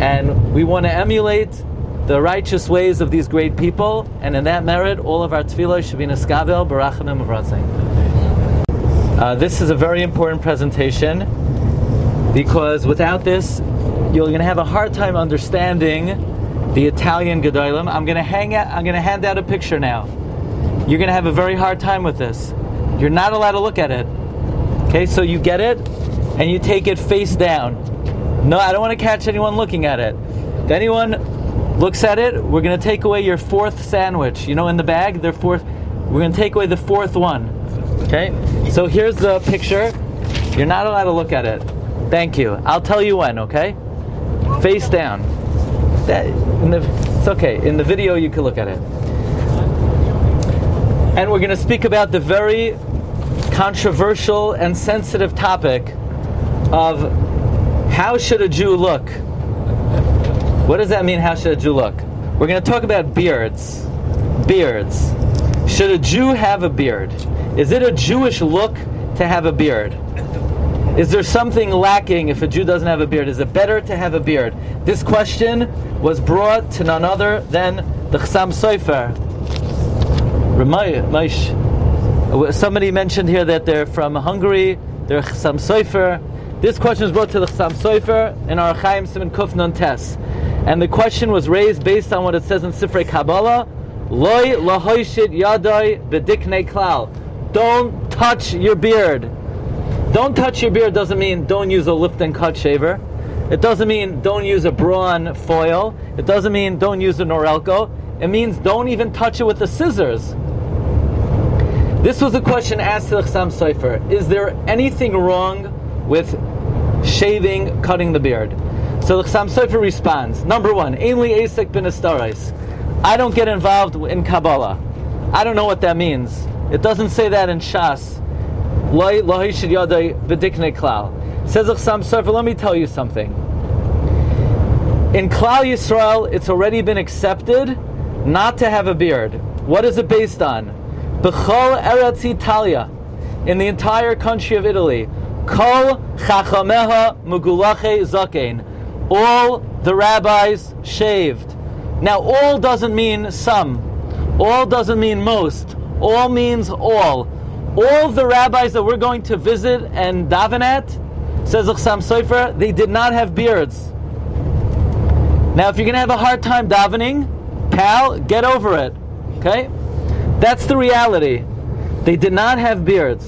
and we want to emulate the righteous ways of these great people, and in that merit, all of our tefillah should be neskabel barachamim of Ratzain. This is a very important presentation, because without this, you're going to have a hard time understanding the Italian Gedolim. I'm going to hand out a picture now. You're going to have a very hard time with this. You're not allowed to look at it. Okay, so you get it, and you take it face down. No, I don't want to catch anyone looking at it. If anyone looks at it, we're going to take away your fourth sandwich. In the bag, we're going to take away the fourth one. Okay? So here's the picture. You're not allowed to look at it. Thank you. I'll tell you when, okay? Face down. It's okay. In the video, you can look at it. And we're going to speak about the very controversial and sensitive topic of how should a Jew look? What does that mean, how should a Jew look? We're going to talk about beards. Beards. Should a Jew have a beard? Is it a Jewish look to have a beard? Is there something lacking if a Jew doesn't have a beard? Is it better to have a beard? This question was brought to none other than the Chassam Sofer. Somebody mentioned here that they're from Hungary, they're Chassam Sofer. This question was brought to the Chassam Sofer in our Chaim Siman Kuf Nun Tes. And the question was raised based on what it says in Sifrei Kabbalah, Loi lahoishit yadai b'diknei klal. Don't touch your beard. Don't touch your beard doesn't mean don't use a lift and cut shaver. It doesn't mean don't use a brawn foil. It doesn't mean don't use a Norelco. It means don't even touch it with the scissors. This was a question asked to the Chassam Sofer. Is there anything wrong with shaving, cutting the beard? So the Chassam Sofer responds, number one, Einli Esek bin Estarais. I don't get involved in Kabbalah. I don't know what that means. It doesn't say that in Shas. Says the Chassam Sofer, let me tell you something. In Klal Yisrael, it's already been accepted not to have a beard. What is it based on? B'chol Eretz Italia, in the entire country of Italy, Kol Chachameha Mugulache Zakein, all the rabbis shaved. Now, all doesn't mean some. All doesn't mean most. All means all. All of the rabbis that we're going to visit and daven at, says Chassam Sofer, they did not have beards. Now, if you're going to have a hard time davening, pal, get over it. Okay? That's the reality. They did not have beards.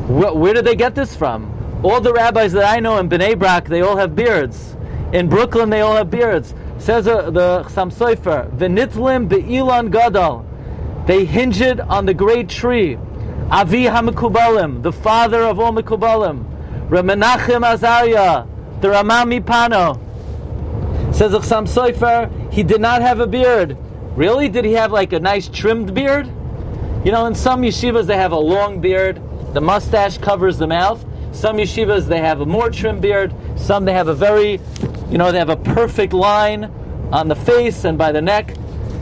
Where did they get this from? All the rabbis that I know in Bnei Brak, they all have beards. In Brooklyn, they all have beards. Says the Chassam Sofer, V'nitlim be'ilan gadol. They hinged on the great tree. Avi HaMekubalim, the father of all Mekubalim. Menachem Azariah, the Rama Mipano. Says the Chassam Sofer, he did not have a beard. Really? Did he have like a nice trimmed beard? You know, in some yeshivas they have a long beard. The mustache covers the mouth. Some yeshivas they have a more trimmed beard. Some they have a very, they have a perfect line on the face and by the neck.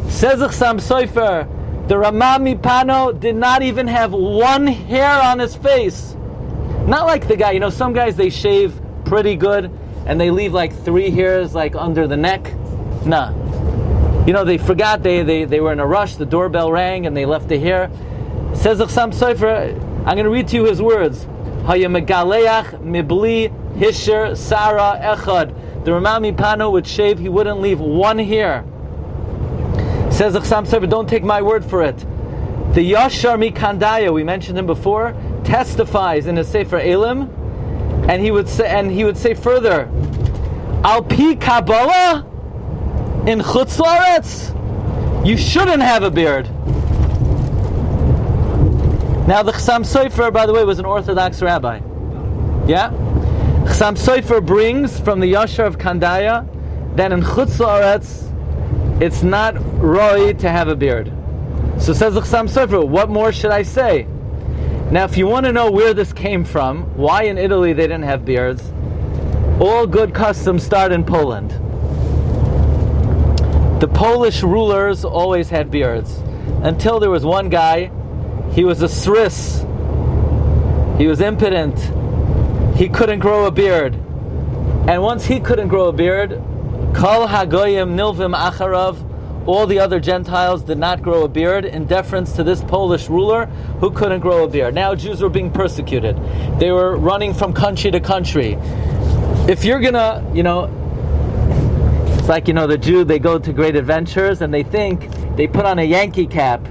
Says the Chassam Sofer, the Rama Mipano did not even have one hair on his face. Not like the guy, some guys they shave pretty good and they leave like 3 hairs like under the neck. Nah. They forgot, they were in a rush, the doorbell rang and they left the hair. Says the Chassam Sofer, I'm going to read to you his words. Hayamegaleach mibli hisher sara echad. The Rama Mipano would shave, he wouldn't leave one hair. Says the Chassam Sofer, don't take my word for it. The Yashar Mikandaya, we mentioned him before, testifies in his Sefer Elim, and he would say further, Al pi Kabbalah in Chutz La'aretz, you shouldn't have a beard. Now the Chassam Sofer, by the way, was an Orthodox rabbi. Yeah? Chassam Sofer brings from the Yashar of Kandaya that in Chutz La'aretz it's not roi to have a beard. So says the Chassam Sofer, what more should I say? Now if you want to know where this came from, why in Italy they didn't have beards, all good customs start in Poland. The Polish rulers always had beards. Until there was one guy, he was a sris. He was impotent. He couldn't grow a beard. And once he couldn't grow a beard, Kol Hagoyim Nilvim Acharav, all the other Gentiles did not grow a beard in deference to this Polish ruler who couldn't grow a beard. Now Jews were being persecuted. They were running from country to country. If you're gonna, it's like, the Jew, they go to great adventures and they think they put on a Yankee cap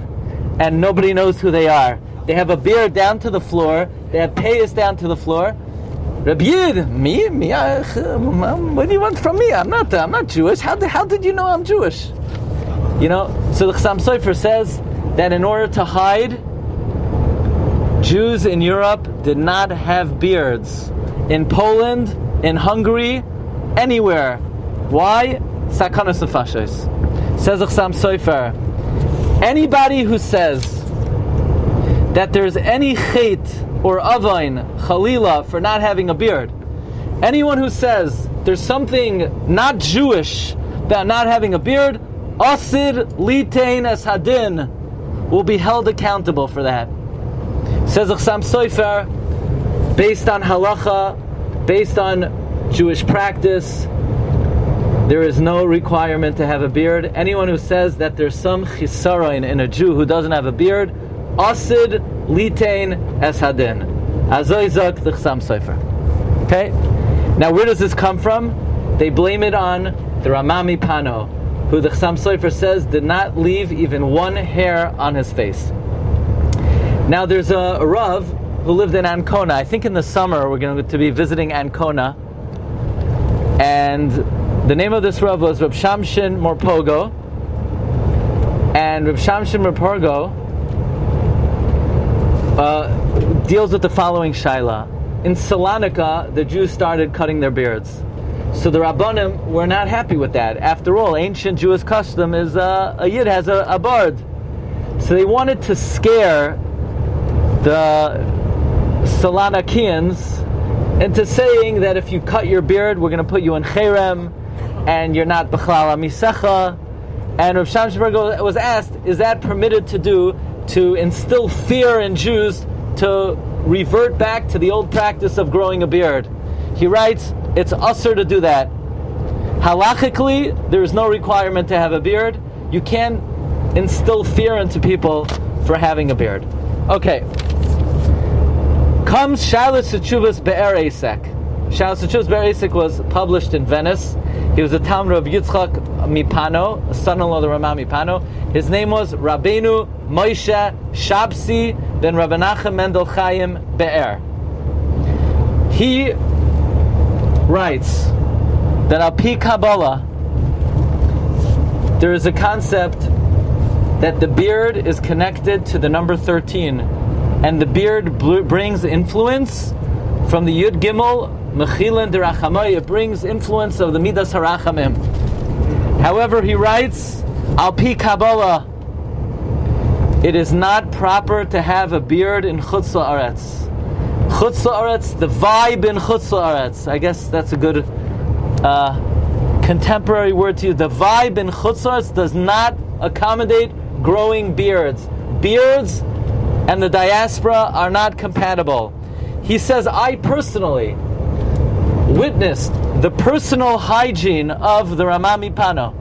and nobody knows who they are. They have a beard down to the floor, they have payas down to the floor. Rabbi Yid, me? What do you want from me? I'm not Jewish. How did you know I'm Jewish? So the Chassam Sofer says that in order to hide, Jews in Europe did not have beards. In Poland, in Hungary, anywhere. Why? Sakanas nefashos. Says the Chassam Sofer, anybody who says that there's any chait or avain, chalila, for not having a beard, anyone who says there's something not Jewish about not having a beard, asid litain es hadin, will be held accountable for that. Says the Chassam Sofer, based on halacha, based on Jewish practice, there is no requirement to have a beard. Anyone who says that there's some chisaron in a Jew who doesn't have a beard, asid litain es hadin. Azoizak the Chassam Sofer. Okay? Now where does this come from? They blame it on the Rama Mipano, who the Chassam Sofer says did not leave even one hair on his face. Now there's a Rav who lived in Ancona. I think in the summer we're going to be visiting Ancona. And the name of this Rav was Reb Shamshin Morpogo. And Reb Shamshin Morpogo deals with the following shaila. In Salonika, the Jews started cutting their beards. So the Rabbanim were not happy with that. After all, ancient Jewish custom is a Yid has a bard. So they wanted to scare the Salonikians into saying that if you cut your beard, we're going to put you in cherem, and you're not b'chlal amisecha, And Rav Shamsberg was asked, is that permitted to do to instill fear in Jews to revert back to the old practice of growing a beard? He writes, it's usher to do that. Halachically, there is no requirement to have a beard. You can instill fear into people for having a beard. Okay. Comes Shalas Teshuvas Be'er Esek. Shalas Teshuvas Be'er Esek was published in Venice. He was a Talmud of Yitzchak Mipano, a son-in-law of the Ramah Mipano. His name was Rabbeinu Moshe Shabsi ben Rabbi Nachum Mendel Chaim Be'er. He writes that al pi Kabbalah, there is a concept that the beard is connected to the number 13, and the beard brings influence from the Yud Gimel Mechilin Derachamay. It brings influence of the Midas Harachamim. However, he writes, al pi Kabbalah, it is not proper to have a beard in Chutz La'aretz. Chutz La'aretz, the vibe in Chutz La'aretz. I guess that's a good contemporary word to use. The vibe in Chutz La'aretz does not accommodate growing beards. Beards and the diaspora are not compatible. He says, I personally witnessed the personal hygiene of the Ramah Mipano.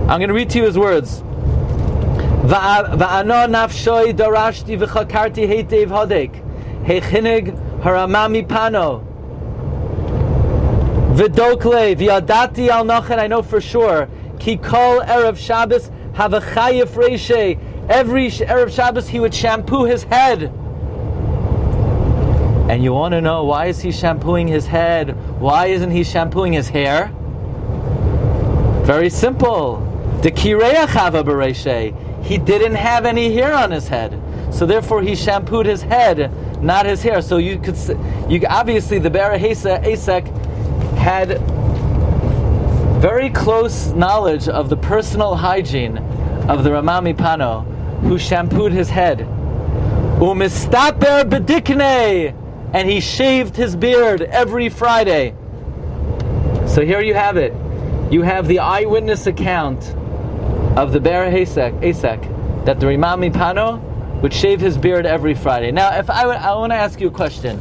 I'm going to read to you his words. Va'ano nafshoi darashti v'chakarti heitev hodek hechinig haramah mipano v'dokle v'yadati al nochen. I know for sure ki kol erev Shabbos have a chayef reishe. Every erev Shabbos he would shampoo his head. And you want to know, why is he shampooing his head? Why isn't he shampooing his hair? Very simple. The kireach hava bereishe. He didn't have any hair on his head, so therefore he shampooed his head, not his hair. So you obviously the Be'er Esek had very close knowledge of the personal hygiene of the Ramah Mipano, who shampooed his head. Umistaper bediknei, and he shaved his beard every Friday. So here you have it. You have the eyewitness account of the Be'er Esek that the Ramah Mipano would shave his beard every Friday. Now, if I want to ask you a question.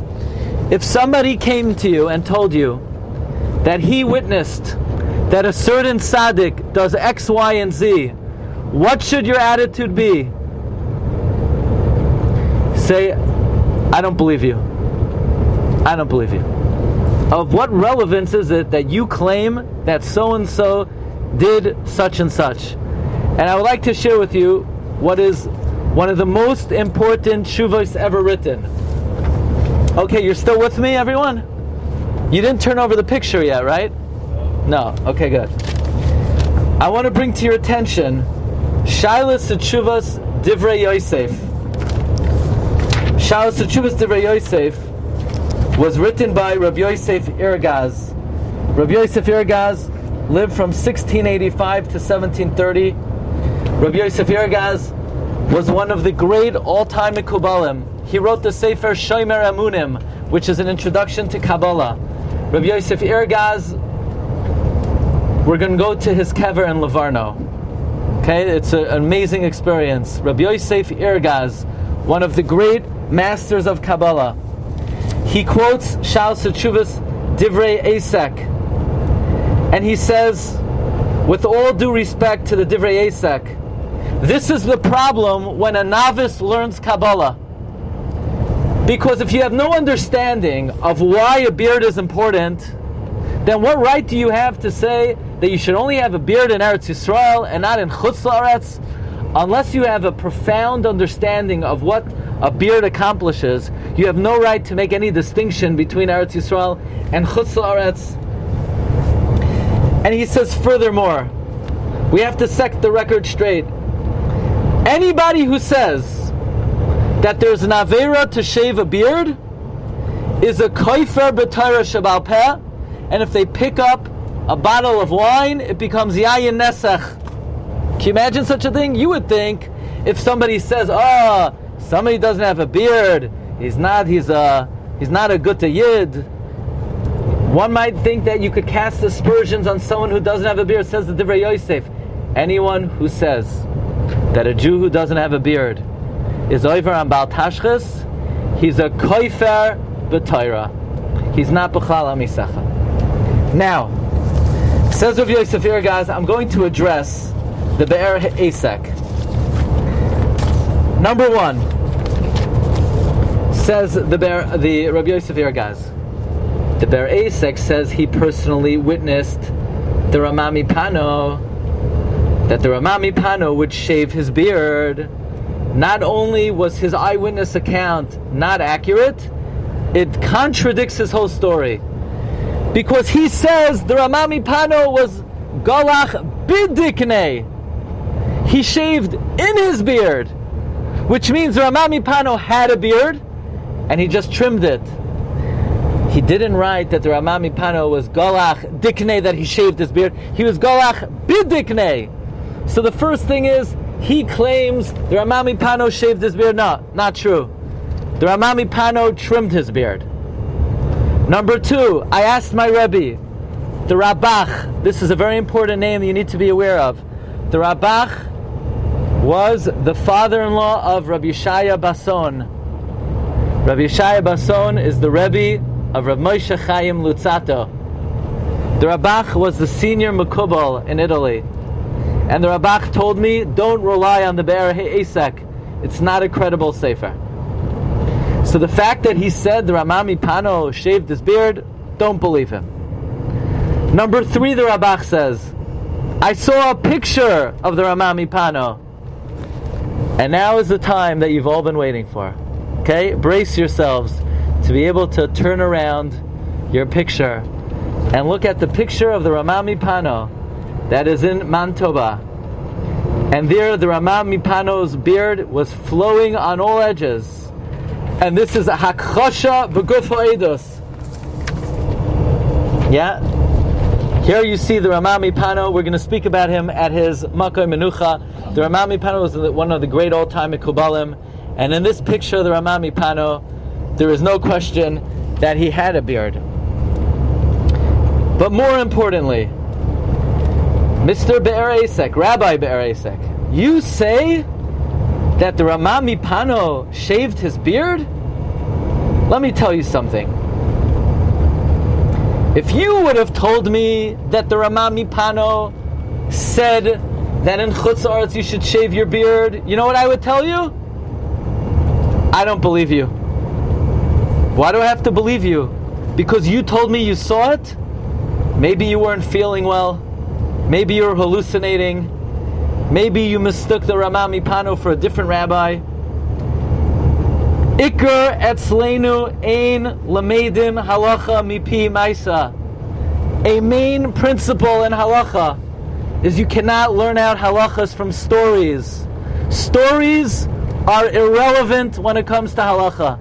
If somebody came to you and told you that he witnessed that a certain tzaddik does X, Y, and Z, what should your attitude be? Say, I don't believe you. I don't believe you. Of what relevance is it that you claim that so-and-so did such and such? And I would like to share with you what is one of the most important shuvos ever written. Okay, you're still with me, everyone? You didn't turn over the picture yet, right? No. Okay, good. I want to bring to your attention Shailas Teshuvas Divrei Yosef. Shailas Teshuvas Divrei Yosef was written by Rabbi Yosef Irgaz. Rabbi Yosef Irgaz lived from 1685 to 1730. Rabbi Yosef Irgaz was one of the great all-time Mekubalim. He wrote the Sefer Shomer Amunim, which is an introduction to Kabbalah. Rabbi Yosef Irgaz, we're going to go to his kever in Livorno. Okay, it's an amazing experience. Rabbi Yosef Irgaz, one of the great masters of Kabbalah. He quotes Shalas Teshuvas Divrei Esek, and he says, with all due respect to the Divrei Esek, this is the problem when a novice learns Kabbalah. Because if you have no understanding of why a beard is important, then what right do you have to say that you should only have a beard in Eretz Yisrael and not in Chutz La'aretz? Unless you have a profound understanding of what a beard accomplishes, you have no right to make any distinction between Eretz Yisrael and Chutz La'aretz. And he says furthermore, we have to set the record straight. Anybody who says that there's an avera to shave a beard is a koifer b'Torah shebal peh, and if they pick up a bottle of wine, it becomes yayin nesach. Can you imagine such a thing? You would think if somebody says, somebody doesn't have a beard, he's not a good yid, one might think that you could cast aspersions on someone who doesn't have a beard. Says the Divrei Yosef, anyone who says that a Jew who doesn't have a beard is over on Baal Tashchis, he's a koifer b'Torah. He's not b'chlal amisecha. Now, says Rav Yosef here, guys, I'm going to address the Be'er Ha'esek. Number one, says the Rabbi Yosef here, guys, the Be'er Ha'esek says he personally witnessed the Ramami Pano, that the Ramami Pano would shave his beard. Not only was his eyewitness account not accurate, it contradicts his whole story. Because he says the Ramami Pano was Galach Bidikne. He shaved in his beard, which means the Ramami Pano had a beard and he just trimmed it. He didn't write that the Ramami Pano was Galach Dikne, that he shaved his beard. He was Galach Bidikne. So the first thing is, he claims the Ramami Pano shaved his beard. No, not true. The Ramami Pano trimmed his beard. Number two, I asked my Rebbe, the Rabach, this is a very important name you need to be aware of. The Rabach was the father-in-law of Rabbi Yeshaya Bason. Rabbi Yeshaya Bason is the Rebbe of Rav Moshe Chaim Lutzato. The Rabach was the senior Mekubal in Italy. And the Rabach told me, don't rely on the Be'er Ha'esek. It's not a credible sefer. So the fact that he said the Ramami Pano shaved his beard, don't believe him. Number three, the Rabach says, I saw a picture of the Ramami Pano. And now is the time that you've all been waiting for. Okay? Brace yourselves to be able to turn around your picture and look at the picture of the Ramami Pano that is in Mantova. And there the Ramami Pano's beard was flowing on all edges. And this is a Hakchosha B'Gufo Eidos. Yeah? Here you see the Ramami Pano. We're going to speak about him at his Makoy Menucha. The Ramami Pano was one of the great old-time Mekubalim. And in this picture of the Ramami Pano, there is no question that he had a beard. But more importantly, Mr. Be'er Ha'esek, Rabbi Be'er Ha'esek, you say that the Ramami Pano shaved his beard? Let me tell you something. If you would have told me that the Ramami Pano said that in Chutz Aretz you should shave your beard, you know what I would tell you? I don't believe you. Why do I have to believe you? Because you told me you saw it? Maybe you weren't feeling well. Maybe you were hallucinating. Maybe you mistook the Ramami Pano for a different rabbi. Iker etzleinu ein lameidim halacha mipi maisa. A main principle in halacha is you cannot learn out halachas from stories. Stories are irrelevant when it comes to halacha.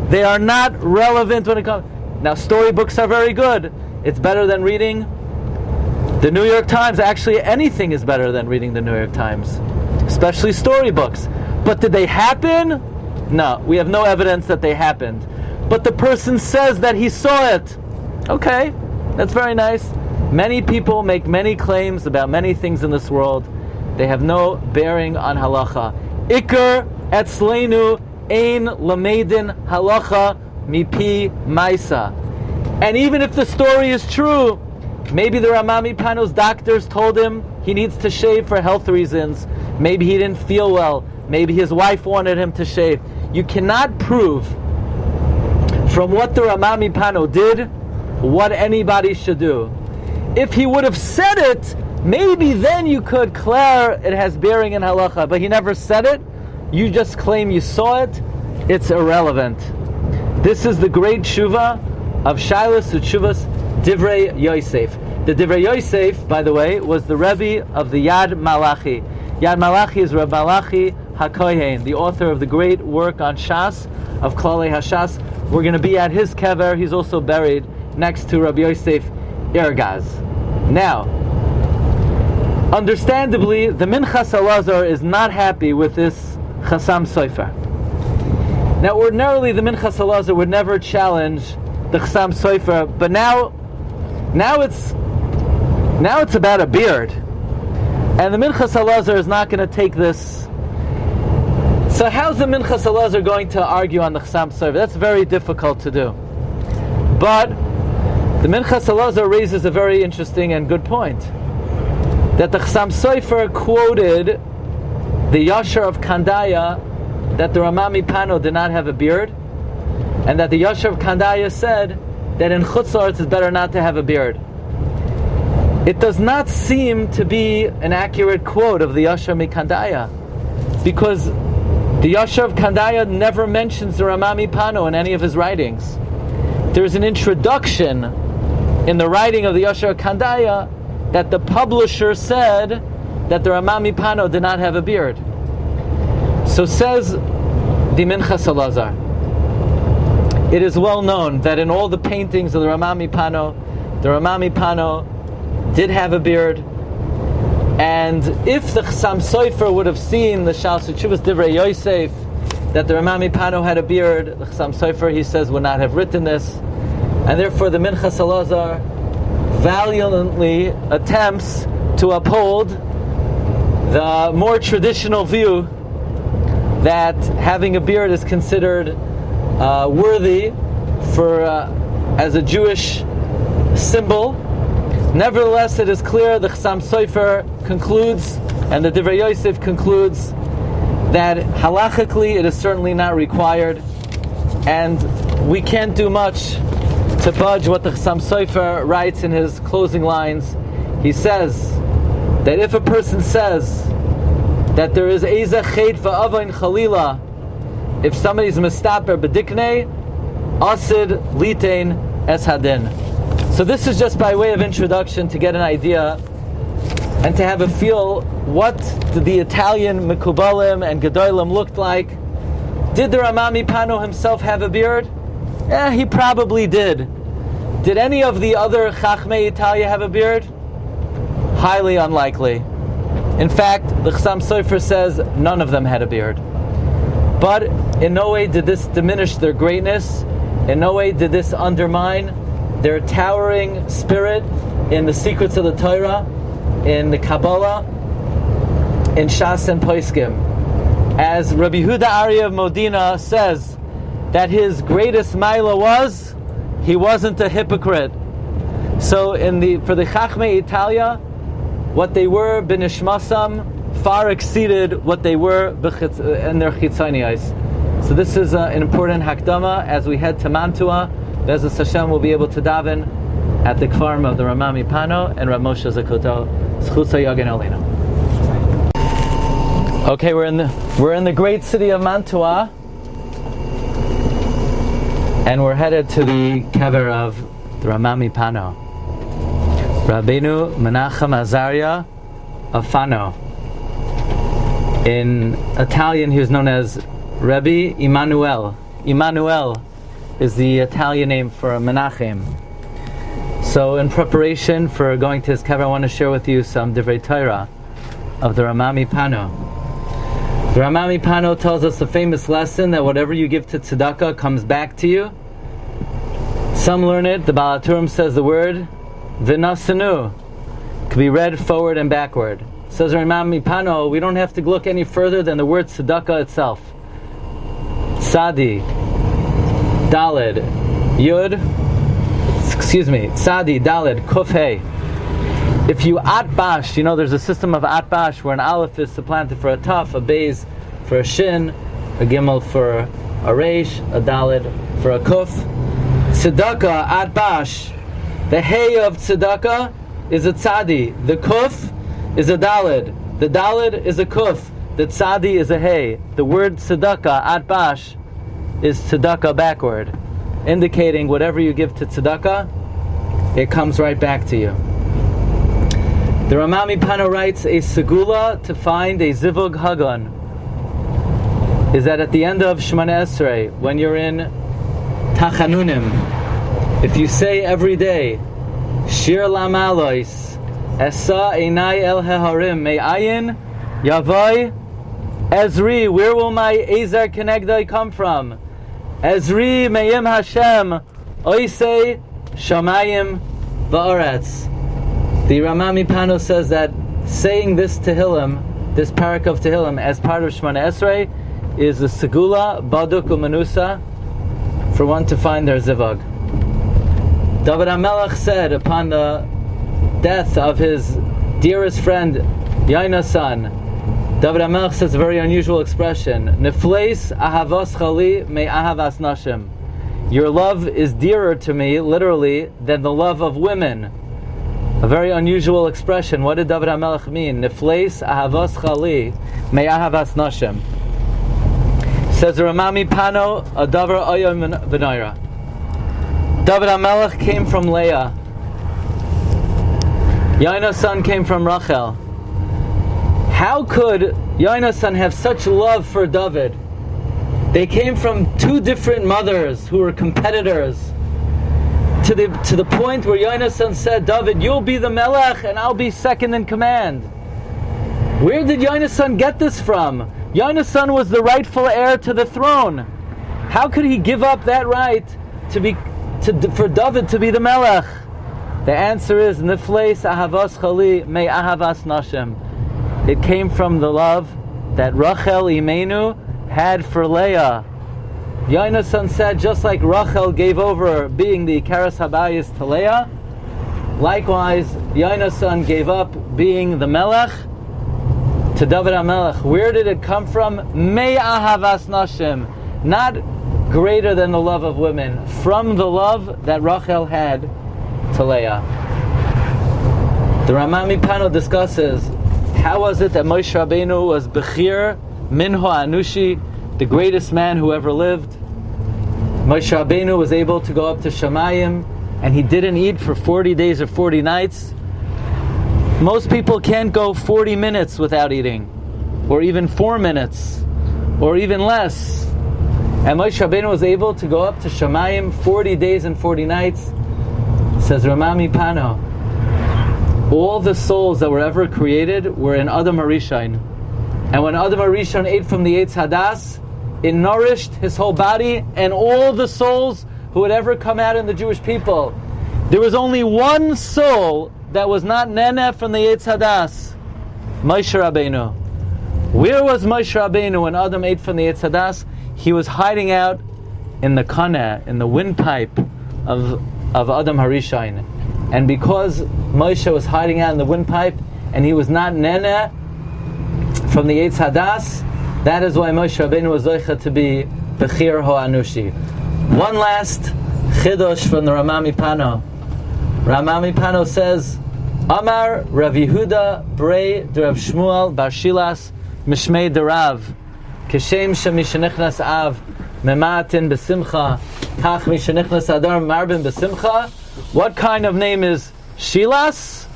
They are not relevant when it comes... Now, storybooks are very good. It's better than reading the New York Times. Actually, anything is better than reading the New York Times, especially storybooks. But did they happen? No, we have no evidence that they happened. But the person says that he saw it. Okay, that's very nice. Many people make many claims about many things in this world. They have no bearing on halacha. Iker etzleinu ein lameidin halacha mipi maisa. And even if the story is true, maybe the Ramami Pano's doctors told him he needs to shave for health reasons. Maybe he didn't feel well. Maybe his wife wanted him to shave. You cannot prove from what the Ramami Pano did what anybody should do. If he would have said it, maybe then you could declare it has bearing in halacha. But he never said it. You just claim you saw it. It's irrelevant. This is the great tshuva of Shailas Utshuvas Divrei Yosef. The Divrei Yosef, by the way, was the Rebbe of the Yad Malachi. Yad Malachi is Rabbi Malachi HaKohen, the author of the great work on Shas, of Klalei HaShas. We're going to be at his kever. He's also buried next to Rabbi Yosef Irgaz. Now, understandably, the Minchas Elazar is not happy with this Chasam Sofer. Now, ordinarily, the Minchas Elazar would never challenge the Chasam Sofer, but now it's about a beard. And the Minchas Elazar is not going to take this. So how's the Minchas Elazar going to argue on the Chassam Sofer? That's very difficult to do. But the Minchas Elazar raises a very interesting and good point. That the Chassam Sofer quoted the Yashar of Kandaya, that the Ramami Pano did not have a beard, and that the Yashar of Kandaya said that in Chutz La'aretz it's better not to have a beard. It does not seem to be an accurate quote of the Yashar Mikandaya, because the Yashar of Kandaya never mentions the Ramami Pano in any of his writings. There's an introduction in the writing of the Yashar of Kandaya that the publisher said that the Ramami Pano did not have a beard. So says the Minchas Elazar, it is well known that in all the paintings of the Ramami Pano did have a beard, and if the Chassam Sofer would have seen the Shalsei Teshuvos Divrei Yosef that the Ramami Pano had a beard, the Chassam Sofer, he says, would not have written this, and therefore the Minchas Elazar valiantly attempts to uphold the more traditional view that having a beard is considered worthy for as a Jewish symbol. Nevertheless, it is clear the Chassam Sofer concludes, and the Divrei Yosef concludes, that halachically it is certainly not required, and we can't do much to budge what the Chassam Sofer writes in his closing lines. He says that if a person says that there is Eiza Chet Va'avain Chalila, if somebody's mistaper b'diknei, asid litein es hadin. So this is just by way of introduction to get an idea and to have a feel what the Italian Mekubalim and Gedolim looked like. Did the Ramami Pano himself have a beard? He probably did. Did any of the other Chachmei Italia have a beard? Highly unlikely. In fact, the Chassam Sofer says none of them had a beard. But in no way did this diminish their greatness. In no way did this undermine their towering spirit in the secrets of the Torah, in the Kabbalah, in Shas and Poskim. As Rabbi Huda Arya of Modena says, that his greatest maila was, he wasn't a hypocrite. So for the Chachmei Italia, what they were b'nishmasam far exceeded what they were in their chitzoniyos. So this is an important hakdama as we head to Mantova. Be'ezus Hashem will be able to daven at the kfarim of the Ramami Pano and Rav Moshe Zakuto. Zchus HaYagen Aleinu. Okay, we're in the great city of Mantova, and we're headed to the kever of the Ramami Pano, Rabbeinu Menachem Azaria of Fano. In Italian, he was known as Rabbi Immanuel. Immanuel is the Italian name for Menachem. So in preparation for going to his kever, I want to share with you some Divrei Torah of the Ramami Pano. The Ramami Pano tells us a famous lesson that whatever you give to tzedakah comes back to you. Some learn it, the Baal HaTurim says the word V'nasanu can be read forward and backward. Says Ramami Pano, we don't have to look any further than the word tzedakah itself. Tzadi, Daled, Tzadi, Daled, Kuf Hey. If you atbash, there's a system of atbash where an aleph is supplanted for a taf, a beis for a shin, a gimel for a reish, a daled for a kuf. Tzedakah, atbash, the hey of tzedakah is a tzadi, the kuf is a daled, the daled is a kuf, the tzadi is a hey. The word tzedakah, atbash, is tzedakah backward, indicating whatever you give to tzedakah, it comes right back to you. The Ramami Pano writes, a segula to find a zivug hagan is that at the end of Shemana Esrei, when you're in Tachanunim, if you say every day, Shir Lamalois, Esa Einai El Heharim, Me'ayin, Yavai, Ezri, where will my Ezer Kenegdai come from? Ezri Me'im Hashem, Oisei Shamayim Va'aretz. The Ramami Pano says that saying this Tehillim, this parak of Tehillim, as part of Shemona Esrei, is the Segula, Baduk, Umanusa, for one to find their Zivag. David HaMelech said upon the death of his dearest friend, Yaina's son, David HaMelech says a very unusual expression, Nifleis ahavas chali me ahavas nashim. Your love is dearer to me, literally, than the love of women. A very unusual expression. What did David HaMelech mean? Nifleis ahavas chali me ahavas nashim. Says Ramami Pano, a davar oyom v'naira. David HaMelech came from Leah. Yaina's son came from Rachel. How could Yaina's son have such love for David? They came from two different mothers who were competitors. To the point where Yaina's son said, David, you'll be the Melech and I'll be second in command. Where did Yaina's son get this from? Yaina's son was the rightful heir to the throne. How could he give up that right for David to be the Melech? The answer is Nifleis ahavas chali me ahavas nashim. It came from the love that Rachel Imenu had for Leah. Yaina's son said, just like Rachel gave over being the Ikaras Habayis to Leah, likewise Yaina's son gave up being the Melech to David HaMelech. Where did it come from? Me ahavas nashim. Not greater than the love of women, from the love that Rachel had to Leah. The Ramami Pano discusses, how was it that Moshe Rabbeinu was Bechir Minho Anushi, the greatest man who ever lived? Moshe Rabbeinu was able to go up to Shamayim, and he didn't eat for 40 days or 40 nights. Most people can't go 40 minutes without eating, or even 4 minutes, or even less. And Moshe Rabbeinu was able to go up to Shamayim 40 days and 40 nights. Says Ramami Pano, all the souls that were ever created were in Adam HaRishon. And when Adam HaRishon ate from the Eitz Hadas, it nourished his whole body and all the souls who would ever come out in the Jewish people. There was only one soul that was not Nene from the Eitz Hadas, Moshe Rabbeinu. Where was Moshe Rabbeinu when Adam ate from the Eitz Hadas? He was hiding out in the Kaneh, in the windpipe of Adam HaRishon. And because Moshe was hiding out in the windpipe and he was not Nene from the Eitz Hadas, that is why Moshe Rabbeinu was Zoicha to be Bechir Ho Anushi. One last Chidosh from the Ramami Pano. Ramami Pano says, Amar Rav Yehuda Brei de Rav Shmuel Bar Shilas Mishmei de Rav Kishem Shemishenichnas Av Mematin Besimcha Kach Mishenichnas Adar Marbin Besimcha. What kind of name is Shilas?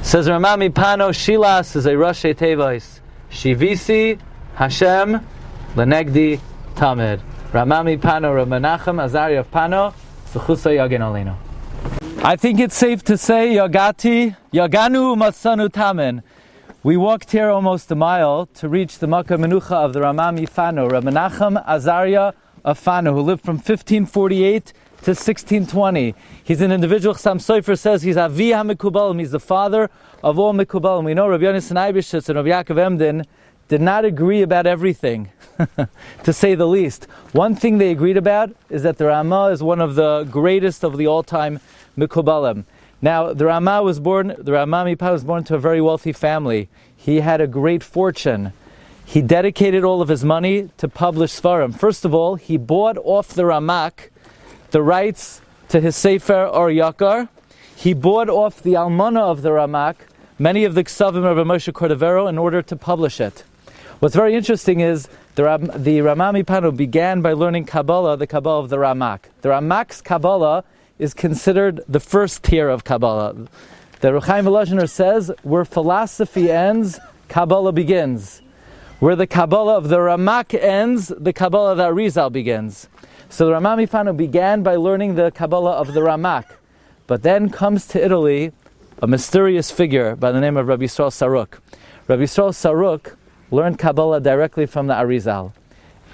Says Ramami Pano, Shilas is a Rashi Tevis. Shivisi Hashem Lenegdi Tamid. Ramami Pano, Rav Menachem Azariah of Pano, Zechusa Yagin Alino. I think it's safe to say Yaganu Matsanu Tamin. We walked here almost a mile to reach the Makkah Menucha of the Ramami Fano, Rav Menachem Azariah of Fano, who lived from 1548 to 1620. He's an individual. Chassam Sofer says he's Avi HaMekubalim. He's the father of all Mekubalim. We know Rabbi Yonasan Eibishitz and Rabbi Yaakov Emden did not agree about everything, to say the least. One thing they agreed about is that the Ramah is one of the greatest of the all-time Mekubalim. Now, the Ramami was born to a very wealthy family. He had a great fortune. He dedicated all of his money to publish Svarim. First of all, he bought off the Ramak the rights to his Sefer Or Yakar. He bought off the Almana of the Ramak many of the Ksavim of Moshe Cordovero in order to publish it. What's very interesting is the Ramami Pano began by learning Kabbalah, the Kabbalah of the Ramak. The Ramak's Kabbalah is considered the first tier of Kabbalah. The Ruchaim Volozhiner says, where philosophy ends, Kabbalah begins. Where the Kabbalah of the Ramak ends, the Kabbalah of the Arizal begins. So the Ramami Pano began by learning the Kabbalah of the Ramak. But then comes to Italy a mysterious figure by the name of Rabbi Yisrael Saruk. Rabbi Yisrael Saruk learned Kabbalah directly from the Arizal.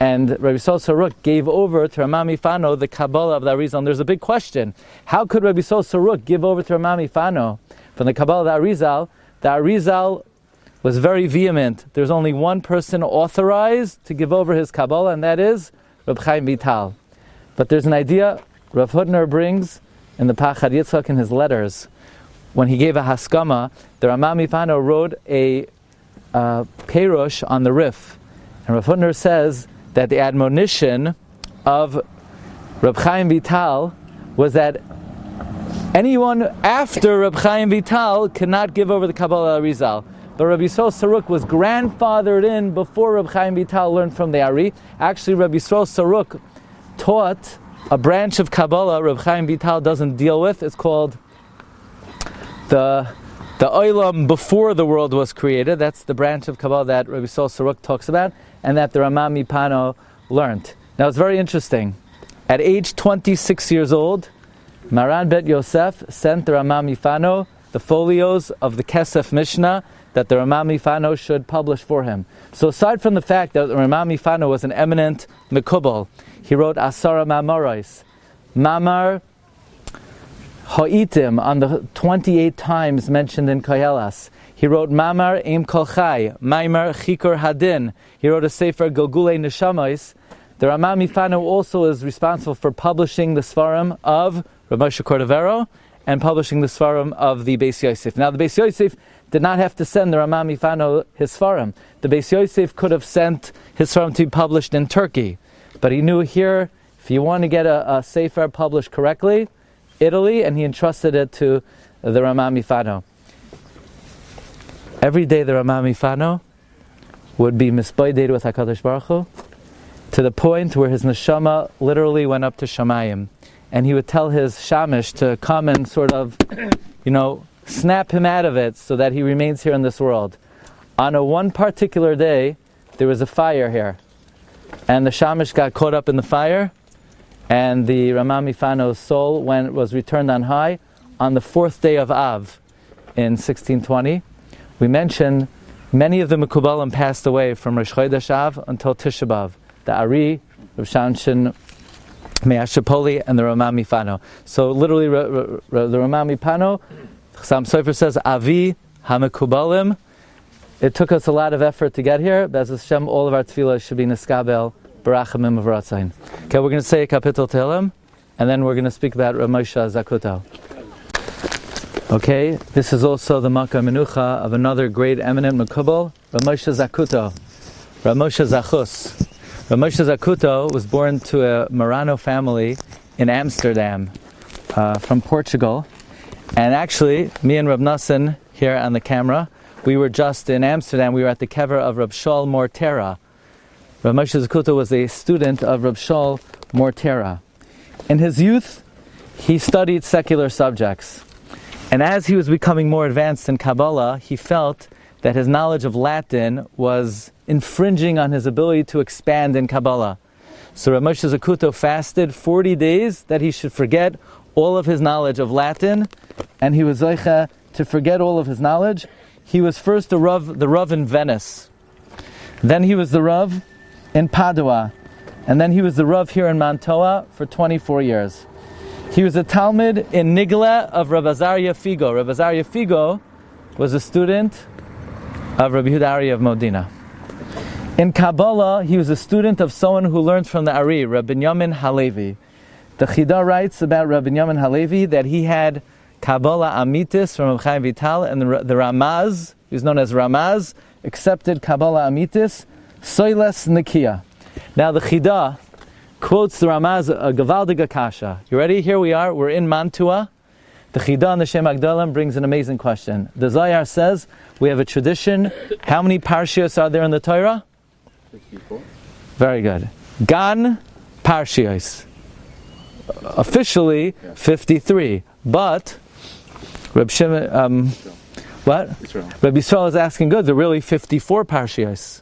And Rabbi Yisrael Saruk gave over to Ramami Fano the Kabbalah of the Arizal. And there's a big question. How could Rabbi Yisrael Saruk give over to Ramami Fano from the Kabbalah of the Arizal the Arizal was very vehement. There's only one person authorized to give over his Kabbalah, and that is Reb Chaim Vital. But there's an idea Rav Hutner brings in the Pachad Yitzchak in his letters. When he gave a Haskama, the Rama Mifano wrote a Kerush on the Rif. And Rav Hutner says that the admonition of Reb Chaim Vital was that anyone after Reb Chaim Vital cannot give over the Kabbalah Arizal. But Rabbi Yisrael Saruk was grandfathered in before Reb Chaim Vital learned from the Ari. Actually, Rabbi Yisrael Saruk taught a branch of Kabbalah Reb Chaim Vital doesn't deal with. It's called the Olam before the world was created. That's the branch of Kabbalah that Rabbi Yisrael Saruk talks about, and that the Rama Mipano learned. Now it's very interesting. At age 26 years old, Maran Bet Yosef sent the Rama Mifano the folios of the Kesef Mishnah that the Rama Mifano should publish for him. So aside from the fact that the Rama Mifano was an eminent Mekubal, he wrote Asara Mamorais, Mamar Ha'itim on the 28 times mentioned in Kohelas. He wrote Mamar Eim Kol Chai, Maimar Chikor Hadin. He wrote a Sefer Gogulei Neshamos. The Rama Mifano also is responsible for publishing the Svarim of Rav Moshe Cordovero and publishing the Svarim of the Beis Yosef. Now the Beis Yosef did not have to send the Rama Mifano his Svarim. The Beis Yosef could have sent his Svarim to be published in Turkey. But he knew here, if you want to get a Sefer published correctly, Italy, and he entrusted it to the Rama Mifano. Every day the Rama Mifano would be misboided with HaKadosh Baruch Hu, to the point where his neshama literally went up to Shamayim. And he would tell his shamish to come and sort of, snap him out of it so that he remains here in this world. On one particular day, there was a fire here. And the shamish got caught up in the fire, and the Rama Mifano's soul was returned on high on the 4th day of Av in 1620. We mentioned many of the Mekubalim passed away from Rosh Chodesh Av until Tisha B'Av. The Ari, Rav Shanshin, Me'ashapoli, and the Rama Mifano. So literally, the Rama Mifano, Chassam Sofer says, Avi HaMekubalim. It took us a lot of effort to get here. Be'ez Hashem, all of our tefillah should be Niskabel, Barachamim of Ratzain. Okay, we're going to say a Kapitel Tehillim, and then we're going to speak about Rav Moshe Zakuto. Okay, this is also the Makkah Menucha of another great eminent Mekubal, Rav Moshe Zakuto, Rav Moshe Zachus. Rav Moshe Zakuto was born to a Marano family in Amsterdam, from Portugal. And actually, me and Rav Nassan here on the camera, we were just in Amsterdam. We were at the kever of Rav Shaul Mortera. Rav Moshe Zakuto was a student of Rav Shaul Mortera. In his youth, he studied secular subjects. And as he was becoming more advanced in Kabbalah, he felt that his knowledge of Latin was infringing on his ability to expand in Kabbalah. So Rav Moshe Zakuto fasted 40 days that he should forget all of his knowledge of Latin, and he was zoicha to forget all of his knowledge. He was first the Rav in Venice. Then he was the Rav in Padua. And then he was the Rav here in Mantova for 24 years. He was a Talmud in Nigla of Rabbi Azariah Figo. Rabbi Azariah Figo was a student of Rabbi Yehuda Ari of Modena. In Kabbalah, he was a student of someone who learned from the Ari, Rabbi Binyamin Halevi. The Chida writes about Rabbi Binyamin Halevi that he had Kabbalah Amitis from Rabbi Chaim Vital, and the Ramaz, who's known as Ramaz, accepted Kabbalah Amitis, Soiles Nikia. Now the Chida quotes the Ramaz, a Gavaldiga Kasha. You ready? Here we are, we're in Mantua. The Chida and the Shem Agdalim brings an amazing question. The Zayar says, we have a tradition. How many Parshios are there in the Torah? 54. Very good. Gan Parshios. Officially, 53. But, Reb Shimon, what? Israel. Rabbi Yisrael is asking, good, there are really 54 Parshios.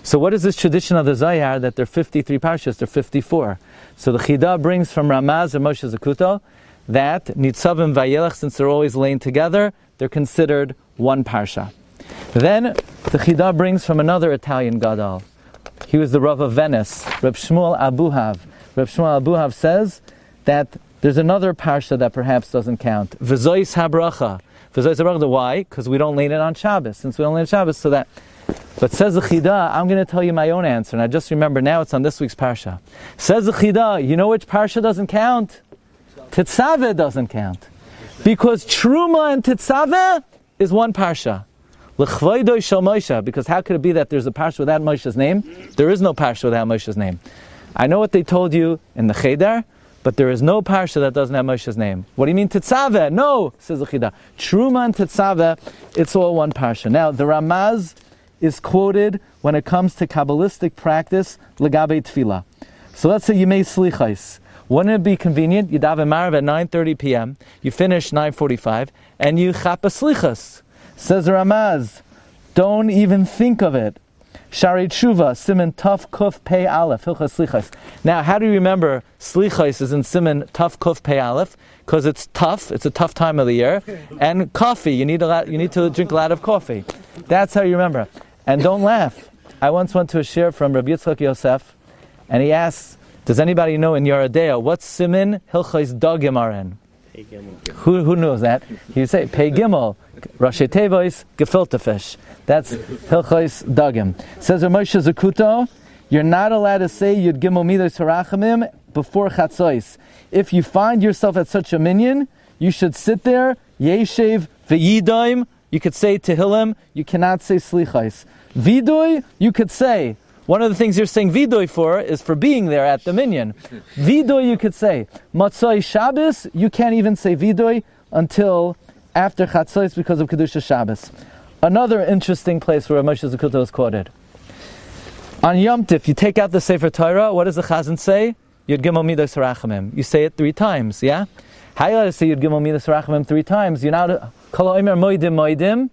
So what is this tradition of the Zayar that there are 53 Parshios, there are 54? So the Chida brings from Ramaz and Moshe Zakuto that Nitzavim Vayelech, since they're always laying together, they're considered one Parsha. Then the Chida brings from another Italian Gadol. He was the Rav of Venice, Reb Shmuel Abuhav. Reb Shmuel Abuhav says that there's another Parsha that perhaps doesn't count. V'zois HaBracha. Why? Because we don't lean it on Shabbos. Since we don't lean it on Shabbos, so that. But says the Chida, I'm going to tell you my own answer, and I just remember now it's on this week's Parsha. Says the Chida, you know which Parsha doesn't count? Tetzaveh doesn't count. Because Truma and Tetzaveh is one Parsha. L'chvoidoi shel Moshe, because how could it be that there's a Parsha without Moshe's name? There is no Parsha without Moshe's name. I know what they told you in the Cheder, but there is no Parsha that doesn't have Moshe's name. What do you mean Tetzaveh? No, says the Chida. Truma and Tetzaveh, it's all one Parsha. Now, the Ramaz is quoted when it comes to Kabbalistic practice, Legabe Tefillah. So let's say you made Slichais. Wouldn't it be convenient? You daven Marav at 9:30 p.m., you finish 9:45, and you chapa Slichas. Says the Ramaz, don't even think of it. Shari Tshuva, Siman Taf Kuf Pei Aleph, Hilchas Slichais. Now, how do you remember Slichais is in Siman Taf Kuf Pei Aleph? Because it's tough, it's a tough time of the year, and coffee, you need to drink a lot of coffee. That's how you remember. And don't laugh. I once went to a shir from Rabbi Yitzchak Yosef, and he asked, does anybody know in Yeridea what Siman Hilchais Dagim are in? Who knows that? He would say, Pei Gimel, Rashi Tevois, Gefilte fish. That's Hilchais Dagim. Says Moshe Zakuto, you're not allowed to say Yud Gimel Midos Harachamim before Chatzos. If you find yourself at such a minyan, you should sit there, Yeshev V'yidaim. You could say Tehillim, you cannot say Slichais. Vidoy, you could say. One of the things you're saying Vidoy for is for being there at the minyan. Vidoy, you could say. Matzai Shabbos, you can't even say Vidoy until after Chatzos because of Kedusha Shabbos. Another interesting place where Moshe Zakuto is quoted. On Yom Tif, you take out the Sefer Torah, what does the Chazan say? Yud Gimel Midos Harachamim. You say it 3 times, yeah? How you allowed to say Yud Gimel Midos Harachamim 3 times? You're not Kol Omer Moedim Moedim,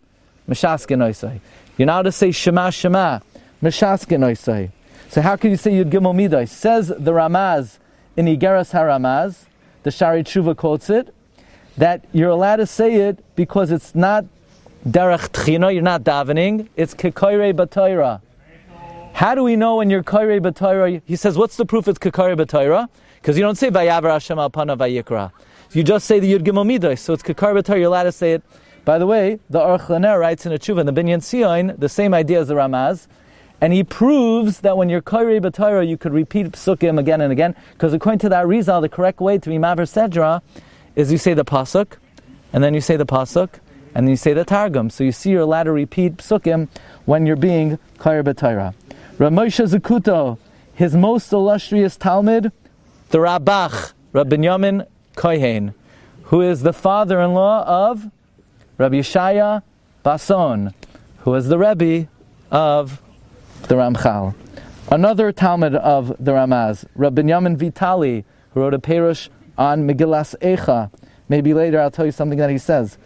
Meshasken Oisai. You're not to say Shema Shema, Meshasken Oisai. So how can you say Yud Gimel Midos? Says the Ramaz in Igeras HaRamaz, the Shari Tshuva quotes it, that you're allowed to say it because it's not Derech Tchina, you're not davening, it's Kekoirei B'Torah. How do we know when you're Koirei B'Torah? He says, what's the proof it's Kekoirei B'Torah? Because you don't say Vayavar Hashem al Panav Vayikra. You just say the Yud Gimel Midos, so it's Kekoirei B'Torah, you're allowed to say it. By the way, the Aruch LaNer writes in a Tshuva, in the Binyan Sion, the same idea as the Ramaz, and he proves that when you're Koirei B'Torah, you could repeat Psukim again and again, because according to the Arizal, the correct way to be Maver Sedra is you say the Pasuk, and then you say the Pasuk, and then you say the Targum. So you see you're allowed to repeat Psukim when you're being Koirei B'Torah. Rav Moshe Zakuto, his most illustrious Talmud, the Rabach, Rabbi Binyamin Kohen, who is the father-in-law of Rabbi Yeshaya Bason, who is the Rebbe of the Ramchal. Another Talmud of the Ramaz, Rabbi Binyamin Vitali, who wrote a Perush on Megillas Eicha. Maybe later I'll tell you something that he says.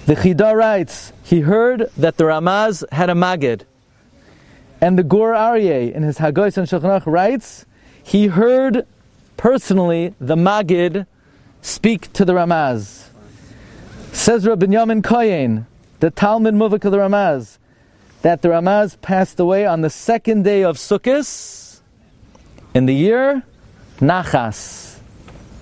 The Chida writes, he heard that the Ramaz had a Magid. And the Gur Aryeh, in his Hagoyos and Shulchan Aruch, writes, he heard personally the Magid speak to the Ramaz. Says Rabbi Binyamin Kohen, the Talmud Muvak of the Ramaz, that the Ramaz passed away on the 2nd day of Sukkot in the year Nachas.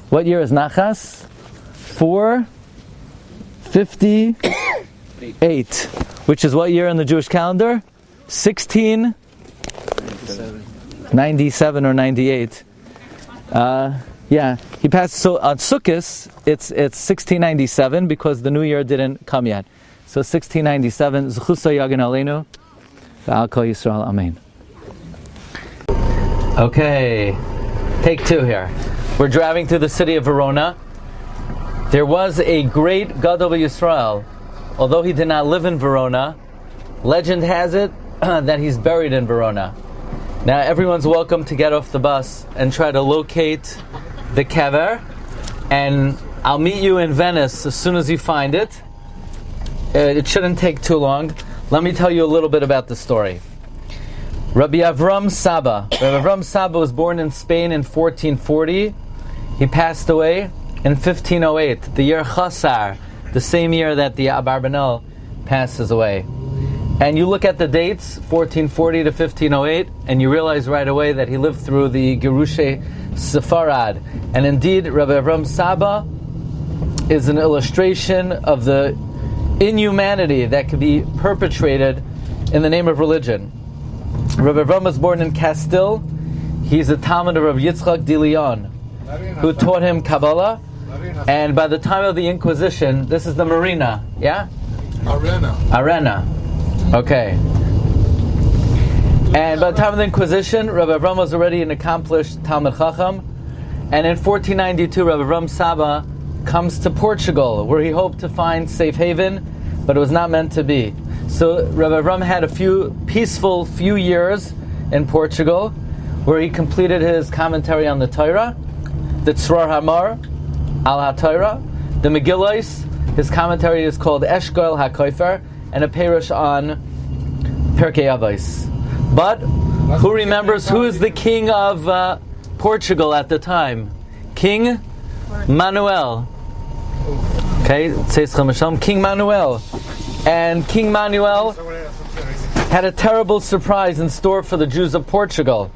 What year is Nachas? 458. Which is what year in the Jewish calendar? 1697 or 98. He passed. So on Sukkot, it's 1697 because the new year didn't come yet. So 1697. Zchusa Yagen Aleinu, V'al Kol Yisrael. Amen. Okay, take 2 here. We're driving through the city of Verona. There was a great Gadol Yisrael. Although he did not live in Verona, legend has it that he's buried in Verona. Now everyone's welcome to get off the bus and try to locate the kever, and I'll meet you in Venice as soon as you find it. It shouldn't take too long. Let me tell you a little bit about the story. Rabbi Avram Saba. Rabbi Avram Saba was born in Spain in 1440. He passed away in 1508, the year Chasar, the same year that the Abarbanel passes away. And you look at the dates, 1440 to 1508, and you realize right away that he lived through the Gerushe Sepharad. And indeed, Rabbi Avram Saba is an illustration of the inhumanity that could be perpetrated in the name of religion. Rabbi Avram was born in Castile. He's a Talmud of Rabbi Yitzchak de Leon, who taught him Kabbalah. And by the time of the Inquisition, this is the Marina, yeah? Arena. Okay. And by the time of the Inquisition, Rabbi Avram was already an accomplished Talmud Chacham. And in 1492, Rabbi Avram Saba comes to Portugal, where he hoped to find safe haven, but it was not meant to be. So Rabbi Avram had a peaceful few years in Portugal, where he completed his commentary on the Torah, the Tzror Hamar al HaTorah, the Megillos. His commentary is called Eshkol HaKofer, and a perush on Pirkei Avos. But who remembers who is the king of Portugal at the time? King Manuel. Okay, King Manuel. And King Manuel had a terrible surprise in store for the Jews of Portugal.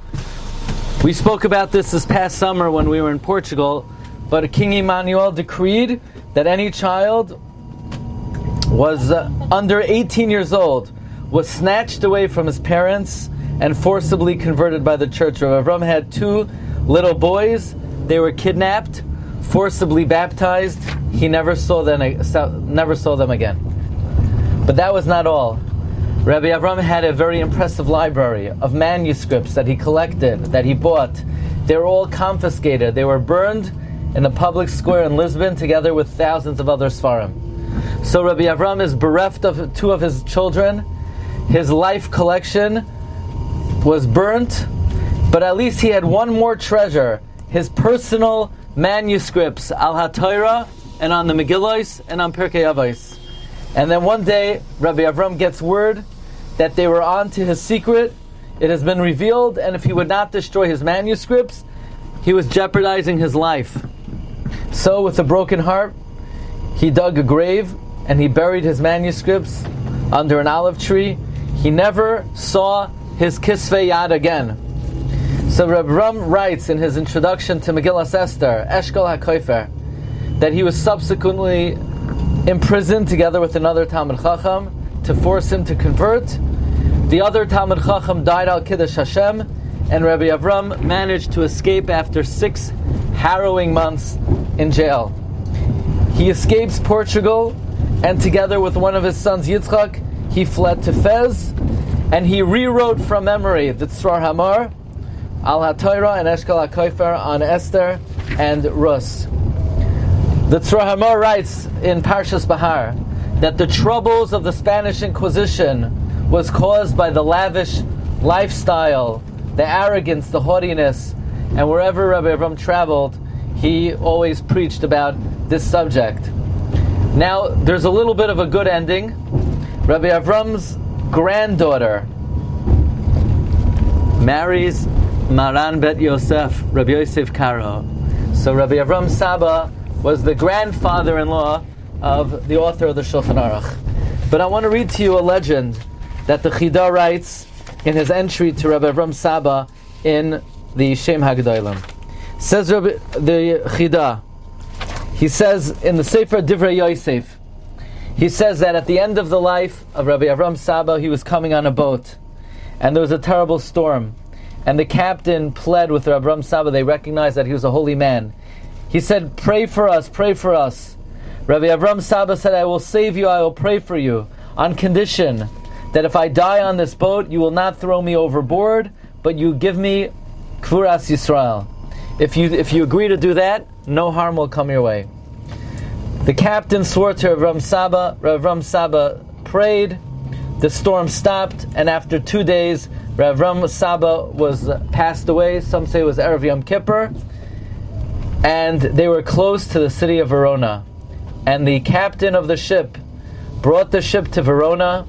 We spoke about this past summer when we were in Portugal, but King Emmanuel decreed that any child was under 18 years old was snatched away from his parents and forcibly converted by the church. Rabbi Avram had 2 little boys. They were kidnapped, forcibly baptized. He never saw them again. But that was not all. Rabbi Avram had a very impressive library of manuscripts that he collected, that he bought. They were all confiscated. They were burned in the public square in Lisbon together with thousands of other Sfarim. So Rabbi Avram is bereft of 2 of his children. His life collection was burnt, but at least he had one more treasure, his personal manuscripts al HaTorah and on the Megillos and on Pirkei Avos. And then one day, Rabbi Avram gets word that they were on to his secret. It has been revealed, and if he would not destroy his manuscripts, he was jeopardizing his life. So, with a broken heart, he dug a grave and he buried his manuscripts under an olive tree. He never saw his Kisvei Yad again. So Rabbi Avram writes in his introduction to Megillas Esther, Eshkol HaKofer, that he was subsequently imprisoned together with another Talmud Chacham to force him to convert. The other Talmud Chacham died al Kiddush Hashem, and Rabbi Avram managed to escape after 6 harrowing months in jail. He escapes Portugal, and together with one of his sons Yitzchak, he fled to Fez, and he rewrote from memory the Tzror Hamar, Al HaTorah, and Eshkol HaKofer on Esther and Rus. The Tzror Hamar writes in Parshas Bahar that the troubles of the Spanish Inquisition was caused by the lavish lifestyle, the arrogance, the haughtiness, and wherever Rabbi Avram traveled, he always preached about this subject. Now, there's a little bit of a good ending. Rabbi Avram's granddaughter marries Maran Bet Yosef, Rabbi Yosef Karo. So Rabbi Avram Saba was the grandfather-in-law of the author of the Shulchan Aruch. But I want to read to you a legend that the Chida writes in his entry to Rabbi Avram Saba in the Shem HaGedolim. Says the Chida, he says in the Sefer Divrei Yosef, he says that at the end of the life of Rabbi Avram Saba, he was coming on a boat, and there was a terrible storm, and the captain pled with Rabbi Avram Saba. They recognized that he was a holy man. He said, pray for us, pray for us. Rabbi Avram Saba said, I will save you, I will pray for you, on condition that if I die on this boat, you will not throw me overboard, but you give me Kvuras Yisrael. If you agree to do that, no harm will come your way. The captain swore to Rabbi Avram Saba. Rabbi Avram Saba prayed. The storm stopped, and after 2 days, Rabbi Avram Saba was passed away. Some say it was Erev Yom Kippur, and they were close to the city of Verona. And the captain of the ship brought the ship to Verona,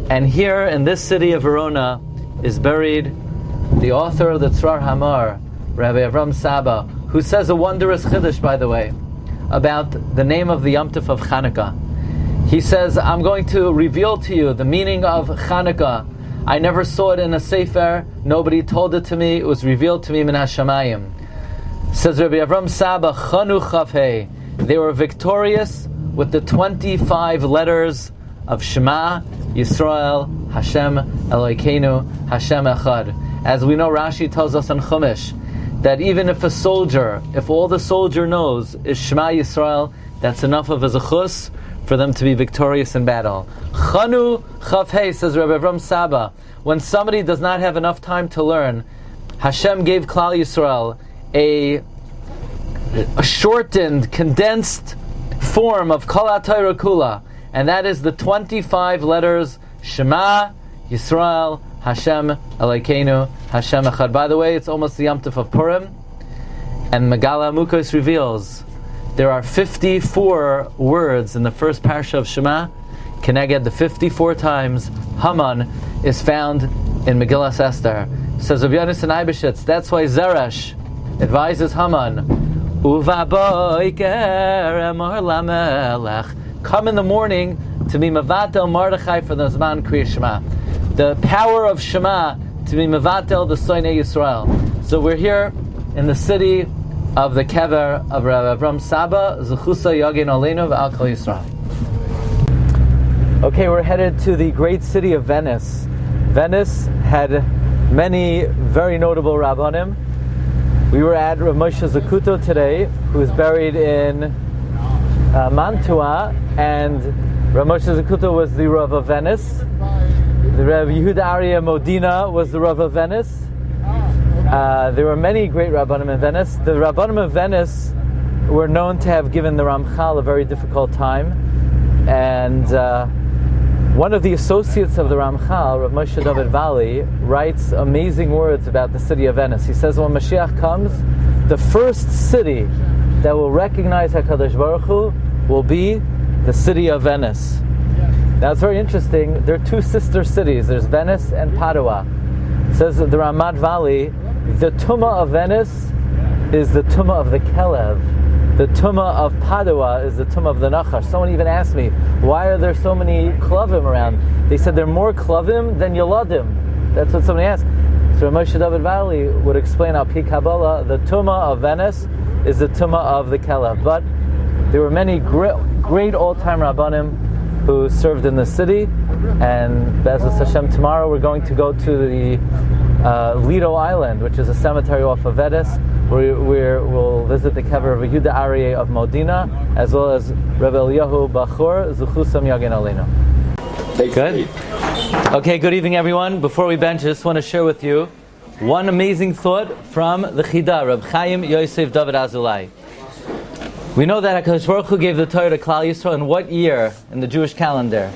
and here in this city of Verona is buried the author of the Tzror Hamar, Rabbi Avram Saba, who says a wondrous chiddush, by the way, about the name of the Yom Tov of Chanukah. He says, I'm going to reveal to you the meaning of Chanukah. I never saw it in a sefer. Nobody told it to me. It was revealed to me min hashamayim. Says Rabbi Avram Saba, Chanu Chavhei, they were victorious with the 25 letters of Shema Yisrael Hashem Elokeinu Hashem Echad. As we know, Rashi tells us in Chumash that even if all the soldier knows is Shema Yisrael, that's enough of a zechus for them to be victorious in battle. Chanu Chavhei, says Rabbi Avram Saba, when somebody does not have enough time to learn, Hashem gave Klal Yisrael a shortened, condensed form of Kol HaTorah Kula, and that is the 25 letters Shema Yisrael Hashem Elokeinu Hashem Echad. By the way, it's almost the Yom Tov of Purim, and Megala Amukos reveals there are 54 words in the first parsha of Shema. Keneged the 54 times Haman is found in Megillas Esther. Says Rabbi Yonasan Eibeshitz, that's why Zeresh advises Haman, Uva boiker emor lamelech, come in the morning to be mevatel Mordechai for the Zman Kriya Shema. The power of Shema to be mevatel the Soinei Yisrael. So we're here in the city of the kever of Rabbi Avram Saba, Zechusa Yagin Aleinu v'al Kol Yisrael. Okay, we're headed to the great city of Venice. Venice had many very notable Rabbanim. We were at Rav Moshe Zakuto today, who is buried in Mantova, and Rav Moshe Zakuto was the Rav of Venice. The Rav Yehuda Aryeh Modena was the Rav of Venice. There were many great Rabbanim in Venice. The Rabbanim of Venice were known to have given the Ramchal a very difficult time, and one of the associates of the Ramchal, Rav Moshe David Valley, writes amazing words about the city of Venice. He says when Mashiach comes, the first city that will recognize HaKadosh Baruch Hu will be the city of Venice. Now it's very interesting, there are two sister cities, there's Venice and Padua. It says that the Ramat Valley, the Tumah of Venice is the Tumah of the Kelev. The Tumah of Padua is the Tumah of the Nachash. Someone even asked me, why are there so many Klavim around? They said there are more Klavim than Yoladim. That's what somebody asked. So Moshe David Valley would explain how Pi Kabbalah, the Tumah of Venice is the Tumah of the Kelev. But there were many great old-time Rabbanim who served in the city, and Be'ezus Hashem, tomorrow we're going to go to the Lido Island, which is a cemetery off of Venice, where we'll visit the kever of Yehuda Aryeh of Modena, as well as Rebbe Eliyahu Bachor, Zuchusam Yagin Aleinu. Good? Okay, good evening everyone. Before we bench, I just want to share with you one amazing thought from the Chida, Reb Chaim Yosef David Azulai. We know that HaKadosh Baruch Hu gave the Torah to Klal Yisrael in what year in the Jewish calendar?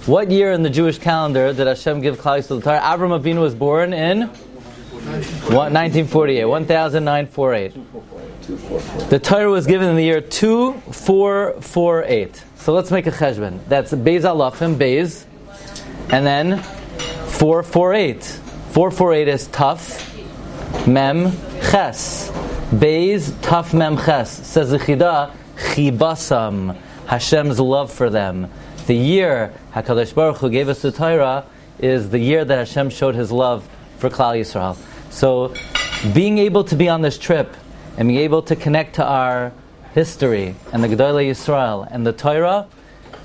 What year in the Jewish calendar did Hashem give Klal Yisrael the Torah? Avram Avinu was born in 1948, 1948. The Torah was given in the year 2448. So let's make a cheshbon. That's Beis Alafim, Beis, and then 448. 448 is Taf, Mem, Ches. Beis Taf Mem Ches. Says the Chida, Chibasam, Hashem's love for them. The year HaKadosh Baruch Hu gave us the Torah is the year that Hashem showed His love for Klal Yisrael. So, being able to be on this trip and being able to connect to our history and the Gedolei Yisrael and the Torah,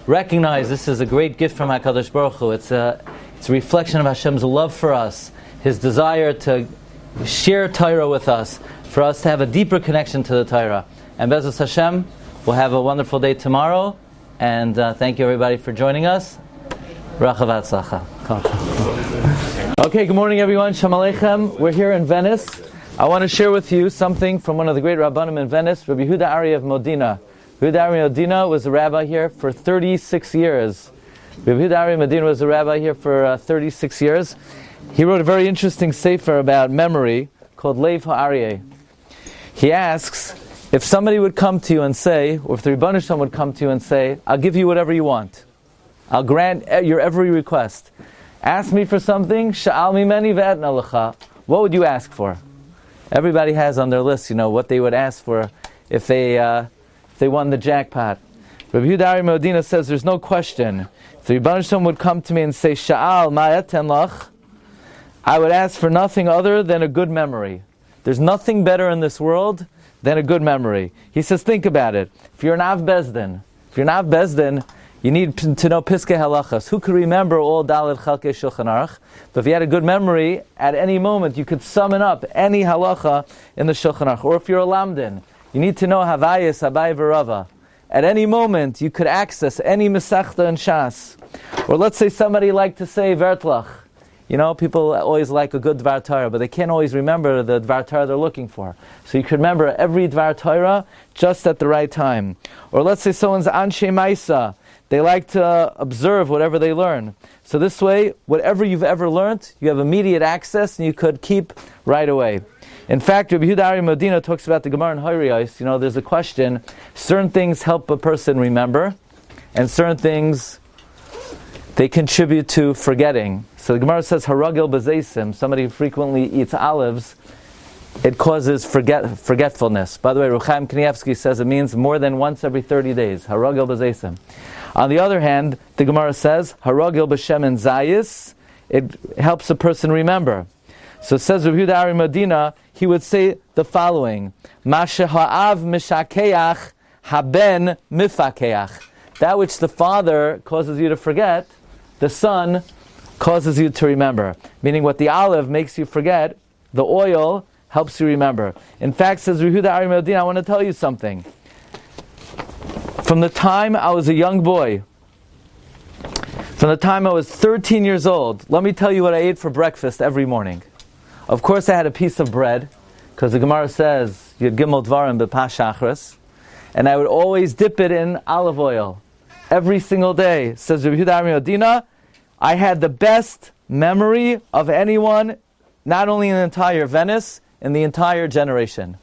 recognize this is a great gift from HaKadosh Baruch Hu. It's a reflection of Hashem's love for us, His desire to share Torah with us, for us to have a deeper connection to the Torah. And Be'ezus Hashem, we'll have a wonderful day tomorrow. And thank you everybody for joining us. Rachav Atzlacha. Okay, good morning everyone. Shalom Aleichem. We're here in Venice. I want to share with you something from one of the great Rabbanim in Venice, Rabbi Yehuda Aryeh of Modena. Yehuda Aryeh of Modena was a rabbi here for 36 years. Rabbi Yehuda Aryeh of Modena was a rabbi here for 36 years. He wrote a very interesting sefer about memory called Leiv HaAryeh. He asks, if somebody would come to you and say, or if the Rebbeinu Shalom would come to you and say, I'll give you whatever you want. I'll grant your every request. Ask me for something, sha'al mimeni ve'etna lecha. What would you ask for? Everybody has on their list, what they would ask for if they won the jackpot. Rabbi Yehuda Aryeh Modena says there's no question. If the Rebbeinu Shalom would come to me and say, sha'al ma'eten lach, I would ask for nothing other than a good memory. There's nothing better in this world than a good memory. He says, think about it. If you're an Av Bezdin, you need to know Piskei Halachas. Who could remember all Dalet Chalkei Shulchan Aruch? But if you had a good memory, at any moment you could summon up any halacha in the Shulchan Aruch. Or if you're a Lamdin, you need to know Havayis, Abai V'Rava. At any moment you could access any Masechta and Shas. Or let's say somebody liked to say Vertlach. You know, people always like a good Dvar Torah, but they can't always remember the Dvar Torah they're looking for. So you can remember every Dvar Torah just at the right time. Or let's say someone's Anshe Maisa. They like to observe whatever they learn. So this way, whatever you've ever learned, you have immediate access and you could keep right away. In fact, Rabbi Yehuda Ari Modina talks about the Gemara in Hoyriyos. You know, there's a question, certain things help a person remember, and certain things they contribute to forgetting. So the Gemara says, Haragil B'Zeisim, somebody who frequently eats olives, it causes forgetfulness. By the way, Ruchaim Kanievsky says it means more than once every 30 days. Haragil B'Zeisim. On the other hand, the Gemara says, Haragil B'Shemen Zayis, it helps a person remember. So it says Rabbi Yehuda Ari Medina, he would say the following, Masha ha'av mishakeach, haben mifakeach. That which the father causes you to forget, the son causes you to remember. Meaning what the olive makes you forget, the oil helps you remember. In fact, says Rabbi Yehuda Ari Medina, I want to tell you something. From the time I was a young boy, from the time I was 13 years old, let me tell you what I ate for breakfast every morning. Of course I had a piece of bread, because the Gemara says, Yud Gimel Dvarim B'Pas Shachris, and I would always dip it in olive oil. Every single day. Says Rabbi Yehuda Ari Medina, I had the best memory of anyone, not only in the entire Venice, in the entire generation,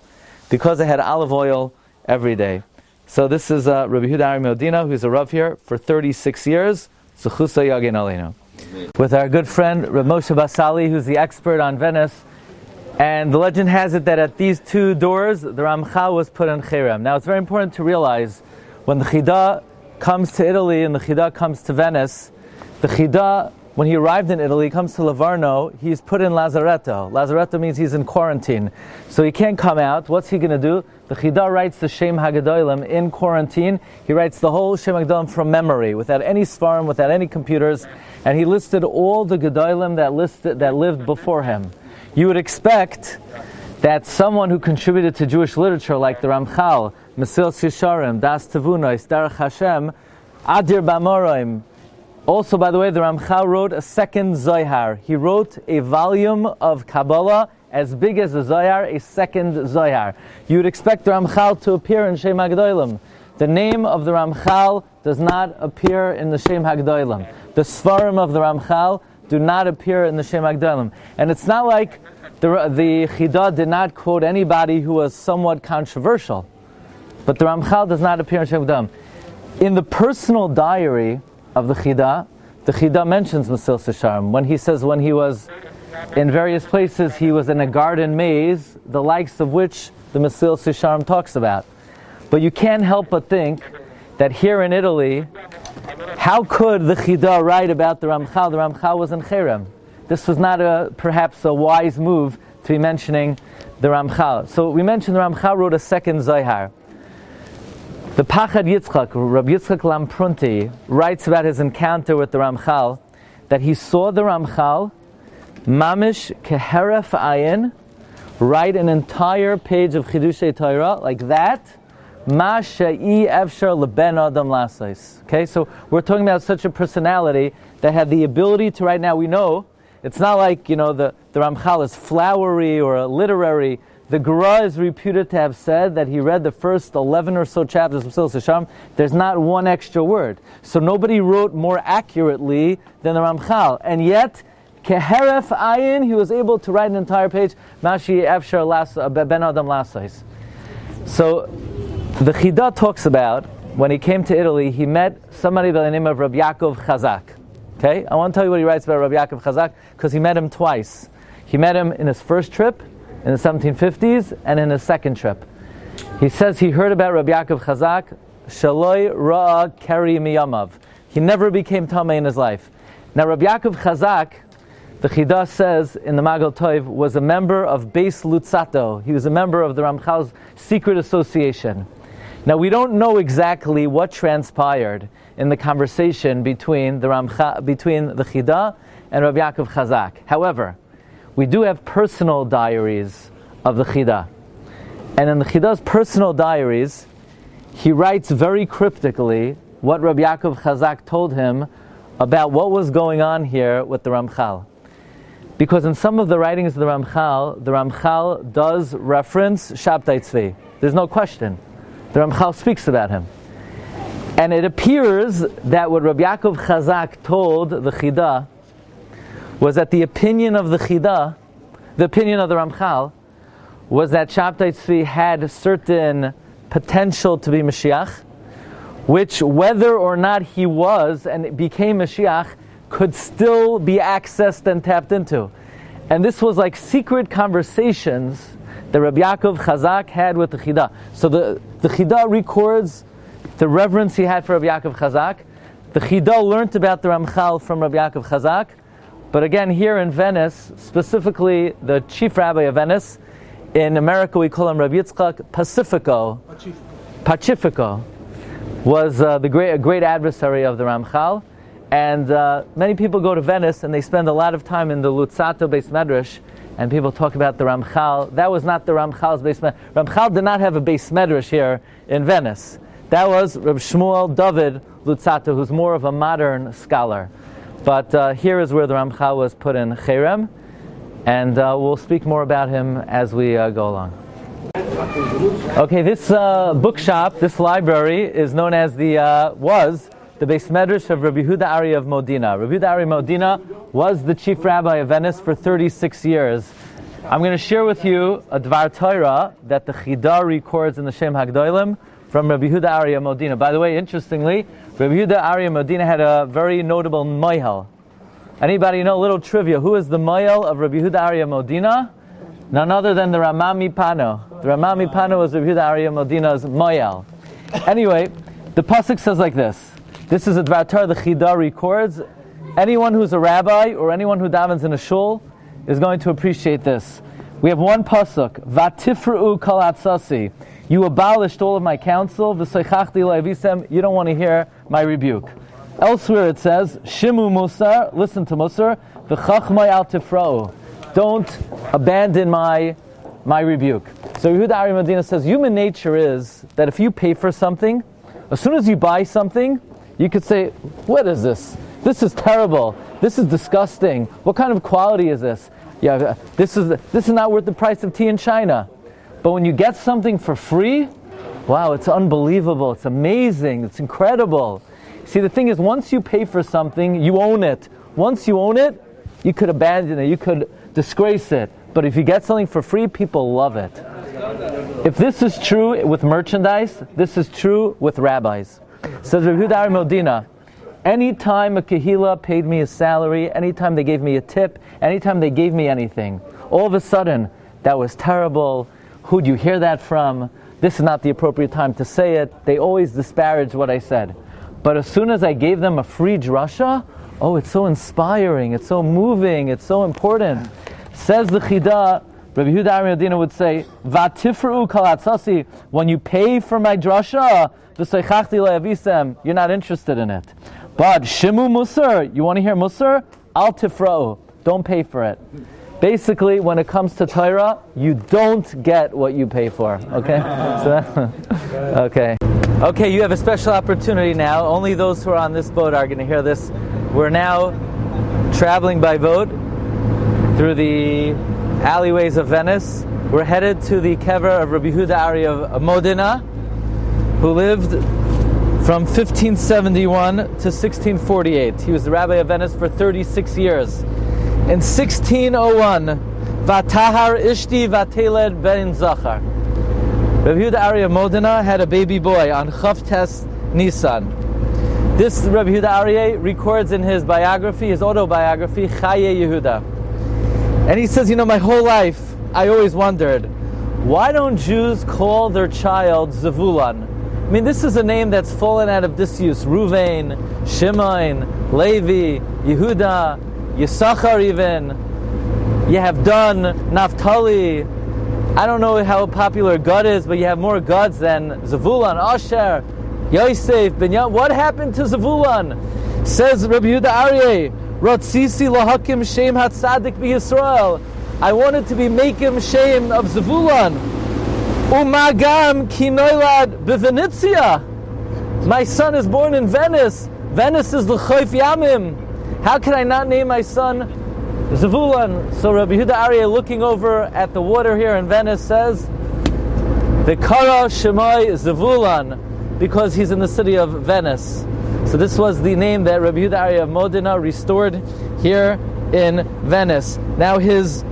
because I had olive oil every day. So this is Rabbi Yehuda Ari Medina, who's a Rav here for 36 years. Zechusa Yagin Aleinu. With our good friend Rav Moshe Basali, who's the expert on Venice. And the legend has it that at these two doors, the Ramchal was put in Cherem. Now it's very important to realize, when the Chida comes to Italy and the Chida comes to Venice, the Chida, when he arrived in Italy, comes to Livorno, he's put in Lazaretto. Lazaretto means he's in quarantine. So he can't come out. What's he going to do? The Chida writes the Shem HaGadolim in quarantine. He writes the whole Shem HaGadolim from memory, without any svarim, without any computers. And he listed all the Gedolim that lived before him. You would expect that someone who contributed to Jewish literature, like the Ramchal, Mesilas Yesharim, Das Tevunos, Derech Hashem, Adir B'Amoraim. Also, by the way, the Ramchal wrote a second Zohar. He wrote a volume of Kabbalah as big as the Zohar, a second Zohar. You would expect the Ramchal to appear in Shem HaGadolim. The name of the Ramchal does not appear in the Shem HaGadolim. The Svarim of the Ramchal do not appear in the Shem HaGadolim. And it's not like the Chida did not quote anybody who was somewhat controversial. But the Ramchal does not appear in Shem HaGadolim. In the personal diary of the Chida mentions Mesilas Yesharim. When he says when he was in various places, he was in a garden maze, the likes of which the Mesilas Yesharim talks about. But you can't help but think that here in Italy, how could the Chida write about the Ramchal? The Ramchal was in Cherem. This was not perhaps a wise move to be mentioning the Ramchal. So we mentioned the Ramchal wrote a second Zohar. The Pachad Yitzchak, Rabbi Yitzchak Lamprunti, writes about his encounter with the Ramchal, that he saw the Ramchal, mamish keheref ayin, write an entire page of Chidushei Torah, like that, ma she'i efshar leben adam lasais. Okay, so we're talking about such a personality that had the ability to, right now we know, it's not like, the Ramchal is flowery or literary. The Gra is reputed to have said that he read the first 11 or so chapters of Mesilas Yesharim. There's not one extra word. So nobody wrote more accurately than the Ramchal. And yet, keheref ayin, he was able to write an entire page, mashi efshar ben adam lasais. So the Chida talks about, when he came to Italy, he met somebody by the name of Rabbi Yaakov Chazak. Okay? I want to tell you what he writes about Rabbi Yaakov Chazak, because he met him twice. He met him in his first trip, in the 1750s, and in his second trip. He says he heard about Rabbi Yaakov Chazak, Shaloi Ra'a Keri Miyamav. He never became Tameh in his life. Now Rabbi Yaakov Chazak the Chida says in the Magal Tov, was a member of Beis Lutzato. He was a member of the Ramchal's secret association. Now we don't know exactly what transpired in the conversation between the Chida and Rabbi Yaakov Chazak. However, we do have personal diaries of the Chida. And in the Chida's personal diaries, he writes very cryptically what Rabbi Yaakov Chazak told him about what was going on here with the Ramchal. Because in some of the writings of the Ramchal does reference Shabtai Tzvi. There's no question. The Ramchal speaks about him. And it appears that what Rabbi Yaakov Chazak told the Chida was that the opinion of the Chida, the opinion of the Ramchal, was that Shabtai Tzvi had certain potential to be Mashiach, which whether or not he was and it became Mashiach could still be accessed and tapped into. And this was like secret conversations that Rabbi Yaakov Chazak had with the Chida. So the Chida records the reverence he had for Rabbi Yaakov Chazak. The Chida learned about the Ramchal from Rabbi Yaakov Chazak. But again, here in Venice, specifically the chief rabbi of Venice, in America we call him Rabbi Yitzchak Pacifico, was a great adversary of the Ramchal. And many people go to Venice and they spend a lot of time in the Lutzato Beis Medrash, and people talk about the Ramchal. That was not the Ramchal's Beis Medrash. Ramchal did not have a Beis Medrash here in Venice. That was Reb Shmuel David Lutzato, who's more of a modern scholar. But here is where the Ramchal was put in Cherem, and we'll speak more about him as we go along. Okay, this bookshop, this library, is known as was the Beis Medrash of Rabbi Yehuda Ari of Modena. Rabbi Yehuda Ari of Modena was the chief rabbi of Venice for 36 years. I'm going to share with you a Dvar Torah that the Chida records in the Shem HaGdolim from Rabbi Yehuda Ari of Modena. By the way, interestingly, Rabbi Yehuda Ari of Modena had a very notable moihel. Anybody know a little trivia? Who is the moihel of Rabbi Yehuda Ari of Modena? None other than the Rama Mipano. The Rama Mipano was Rabbi Yehuda Ari of Modena's moihel. Anyway, the pasuk says like this. This is a Dvar Torah the Chida records. Anyone who's a rabbi or anyone who davens in a shul is going to appreciate this. We have one pasuk, Vatifru kol atzasi. You abolished all of my counsel. V'soichachti le'avisem. You don't want to hear my rebuke. Elsewhere it says, Shimu musar. Listen to musar. V'chachmai al tifra'u. Don't abandon my rebuke. So Yehuda Ari Medina says, human nature is that if you pay for something, as soon as you buy something, you could say, what is this? This is terrible. This is disgusting. What kind of quality is this? Yeah, this is not worth the price of tea in China. But when you get something for free, wow, it's unbelievable. It's amazing. It's incredible. See, the thing is, once you pay for something, you own it. Once you own it, you could abandon it. You could disgrace it. But if you get something for free, people love it. If this is true with merchandise, this is true with rabbis. Says Rabbi Yehuda Ari Modena, anytime a kahila paid me a salary, anytime they gave me a tip, anytime they gave me anything, all of a sudden, that was terrible. Who'd you hear that from? This is not the appropriate time to say it. They always disparaged what I said. But as soon as I gave them a free drasha, oh, it's so inspiring, it's so moving, it's so important. Says the Chida, Rabbi Yehuda Ari Medina would say, Vatifru kol atzasi. When you pay for my drasha, v'soichachti le'avisem, you're not interested in it. But shimu musar, you want to hear musar? Al tifra'u, don't pay for it. Basically, when it comes to Torah, you don't get what you pay for. Okay? Okay, you have a special opportunity now. Only those who are on this boat are going to hear this. We're now traveling by boat through the alleyways of Venice. We're headed to the kever of Rabbi Yehuda Ari of Modena, who lived from 1571 to 1648. He was the rabbi of Venice for 36 years. In 1601, Vatahar Ishti Vateled Ben Zachar. Rabbi Yehuda Ari of Modena had a baby boy on Chav Tes Nisan. This Rabbi Yehuda Ari records in his biography, his autobiography, Chaye Yehuda. And he says, my whole life, I always wondered, why don't Jews call their child Zevulun? I mean, this is a name that's fallen out of disuse. Ruvain, Shimon, Levi, Yehuda. Yisachar even. You have Dan, Naphtali. I don't know how popular Gad is, but you have more Gads than Zavulun, Asher, Yosef, Binyamin. What happened to Zavulun? Says Rabbi Yehuda Aryeh, Ratzisi lahakim shem hatzadik b'Yisrael. I wanted to be making shame of Zavulun. Umagam kinoilad b'Venezia. My son is born in Venice. Venice is l'choif yamim. How can I not name my son Zavulun? So Rabbi Yehuda Aryeh, looking over at the water here in Venice, says, V'kara shemai Zavulun, because he's in the city of Venice. So this was the name that Rabbi Yehuda Aryeh of Modena restored here in Venice. Now his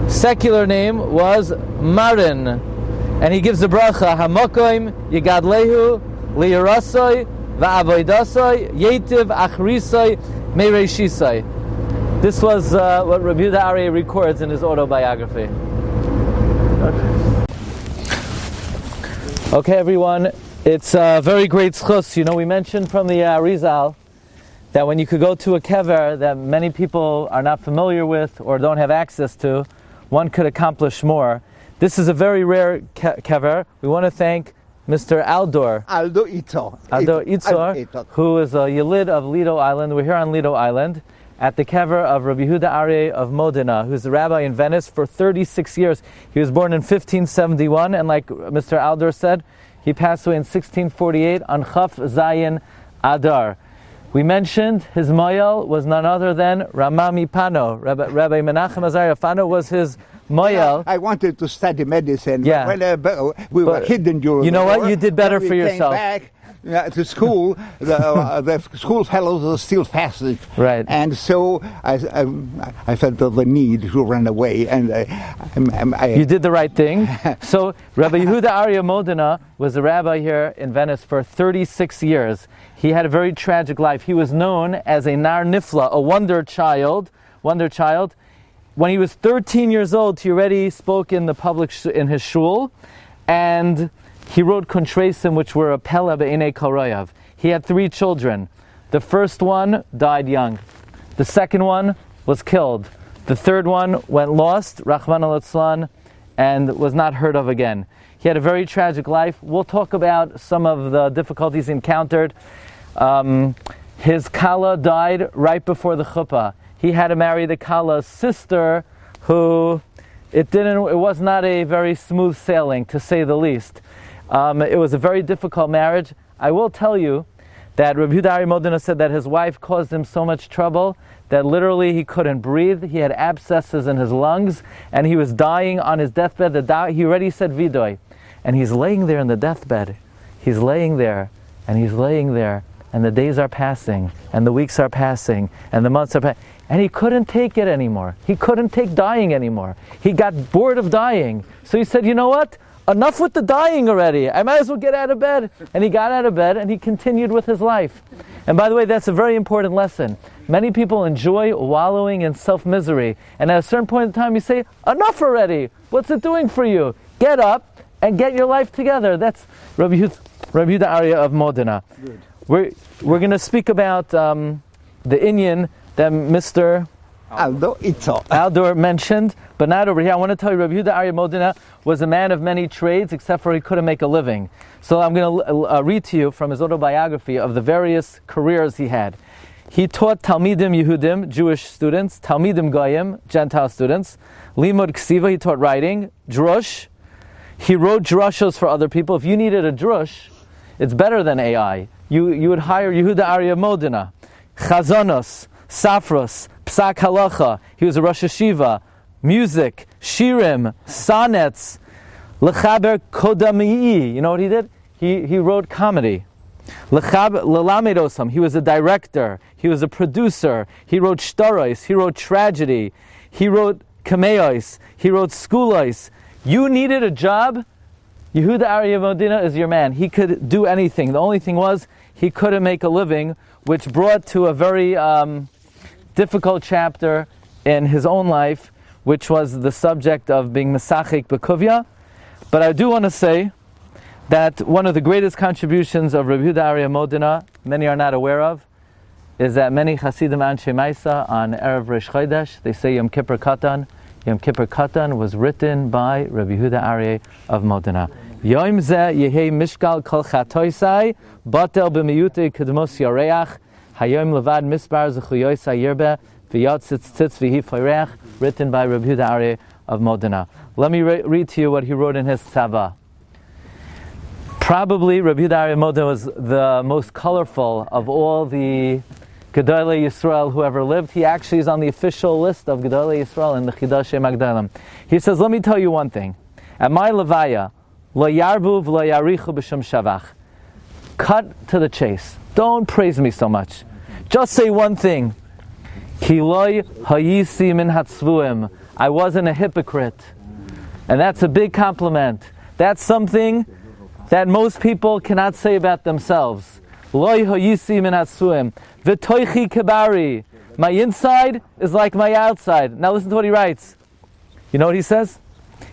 secular name was Marin, and he gives the bracha, Hamokoim Yigadlehu Liyarasoi Va'avoidasoi Yetiv Achrisoi Mereishisoi. This was what Rabbi Yehuda Aryeh records in his autobiography. Okay, everyone, it's a very great schus. You know, we mentioned from the Arizal that when you could go to a kever that many people are not familiar with or don't have access to, one could accomplish more. This is a very rare kever. We want to thank Mr. Aldo Itzor, who is a Yelid of Lido Island. We're here on Lido Island at the kever of Rabbi Yehuda Aryeh of Modena, who's a rabbi in Venice for 36 years. He was born in 1571, and like Mr. Aldo said, he passed away in 1648 on Chaf Zayin Adar. We mentioned his moyel was none other than Ramami Pano. Rabbi Menachem Azariah Pano was his moyel. I wanted to study medicine. Yeah. Well, we were hidden during the war. You know what? You did better when for yourself. Came back to school, the school fellows were still fasting. Right. And so I felt the need to run away. And you did the right thing. So Rabbi Yehuda Aryeh Modena was a rabbi here in Venice for 36 years. He had a very tragic life. He was known as a nar nifla, a wonder child. When he was 13 years old, he already spoke in the public in his shul, and he wrote kontresim, which were a pella be'enei kol royav. He had 3 children. The first one died young. The second one was killed. The third one went lost, Rachmana litzlan, and was not heard of again. He had a very tragic life. We'll talk about some of the difficulties he encountered. His kala died right before the chuppah. He had to marry the kala's sister, who it was not a very smooth sailing, to say the least. It was a very difficult marriage. I will tell you that Rabbi Yehuda Aryeh Modena said that his wife caused him so much trouble that literally he couldn't breathe. He had abscesses in his lungs, and he was dying on his deathbed. He already said vidoy, and he's laying there in the deathbed. He's laying there, and he's laying there, and the days are passing, and the weeks are passing, and the months are passing, and he couldn't take it anymore. He couldn't take dying anymore. He got bored of dying. So he said, you know what? Enough with the dying already. I might as well get out of bed. And he got out of bed and he continued with his life. And by the way, that's a very important lesson. Many people enjoy wallowing in self-misery. And at a certain point in time you say, enough already. What's it doing for you? Get up and get your life together. That's Rabbi Yehuda Aryeh of Modena. Good. We're going to speak about the inyan that Mr. Aldo mentioned, but not over here. I want to tell you, Rabbi Yehuda Aryeh Modena was a man of many trades, except for he couldn't make a living. So I'm going to read to you from his autobiography of the various careers he had. He taught Talmidim Yehudim, Jewish students, Talmidim Goyim, Gentile students, Limud Ksiva, he taught writing, Drush. He wrote drushos for other people. If you needed a drush, it's better than AI. You would hire Yehuda Aryeh Modena. Chazonos, Safros, Psak Halacha, he was a Rosh Hashiva, music, Shiurim, sonnets, Lechaber Kodamii. You know what he did? He wrote comedy. Lelamedosam, he was a director, he was a producer, he wrote shtaros, he wrote tragedy, he wrote kameos, he wrote skulos. You needed a job, Yehuda Aryeh Modena is your man. He could do anything. The only thing was, he couldn't make a living, which brought to a very difficult chapter in his own life, which was the subject of being Mesachik B'Kuvya. But I do want to say that one of the greatest contributions of Rabbi Yehuda Aryeh Modena, many are not aware of, is that many Hasidim Anshe Maisa on Erev Rosh Chodesh, they say Yom Kippur Katan. Yom Kippur Katan was written by Rabbi Yehuda Aryeh of Modena. Yom Zeh Yehei Mishkal Kol Chatoisai Batel B'miyutei Kedmos Yoreach Hayom Levad Misbar Zechuyoisai Yirbe V'yotzitz Tzitz V'hi Foireach, written by Rabbi Yehuda Aryeh of Modena. Let me read to you what he wrote in his tzava. Probably Rabbi Yehuda Aryeh of Modena was the most colorful of all the Gedolei Yisrael who ever lived. He actually is on the official list of Gedolei Yisrael in the Chidashei Magdalim. He says, let me tell you one thing. At my levaya, lo yarbu v'lo yarichu b'shum shavach. Cut to the chase. Don't praise me so much. Just say one thing. Ki loy hayisi min hatzvuim. I wasn't a hypocrite. And that's a big compliment. That's something that most people cannot say about themselves. Loy hayisi min hatzvuim. V'toichi kibari. My inside is like my outside. Now listen to what he writes. You know what he says?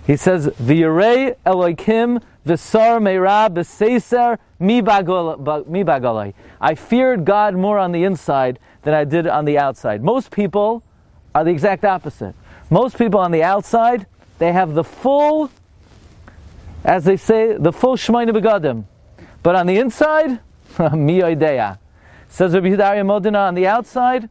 He says, V'yirei Elokim v'sar meira b'seiser mi bagalai. I feared God more on the inside than I did on the outside. Most people are the exact opposite. Most people on the outside, they have the full, as they say, the full shmeina begadim. But on the inside, mi oideya. Says Rabbi Yehuda Aryeh Modena, on the outside,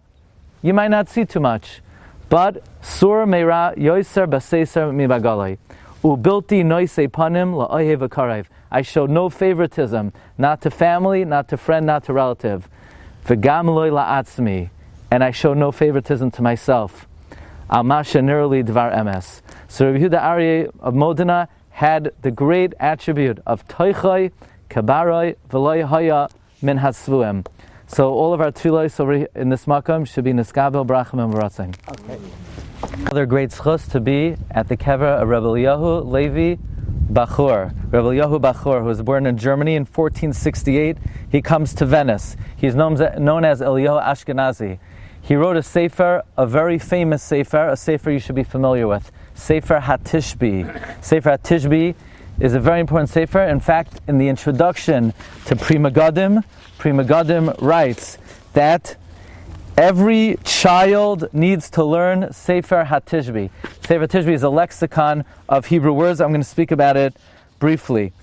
you might not see too much. But sur meira yoiser baseiser mi bagalai. Ubilti noisei panim la'ohev v'karev. I show no favoritism, not to family, not to friend, not to relative. V'gam loy la'atzmi. And I show no favoritism to myself. Al masha nirli dvar emes. So Rabbi Yehuda Aryeh of Modena had the great attribute of toichai, kabaroi, v'loy haya min hasvuim. So all of our tefillos over in this makam should be niskabel, brachim, and v'ratzim. Okay. Another great schus to be at the kever of Rabbi Eliyahu Levi Bachur. Rabbi Eliyahu Bachur, who was born in Germany in 1468, he comes to Venice. He's known as Eliyahu Ashkenazi. He wrote a sefer, a very famous sefer, a sefer you should be familiar with, Sefer HaTishbi. Sefer HaTishbi is a very important sefer. In fact, in the introduction to Pri Megadim writes that every child needs to learn Sefer HaTishbi. Sefer HaTishbi is a lexicon of Hebrew words. I'm going to speak about it briefly.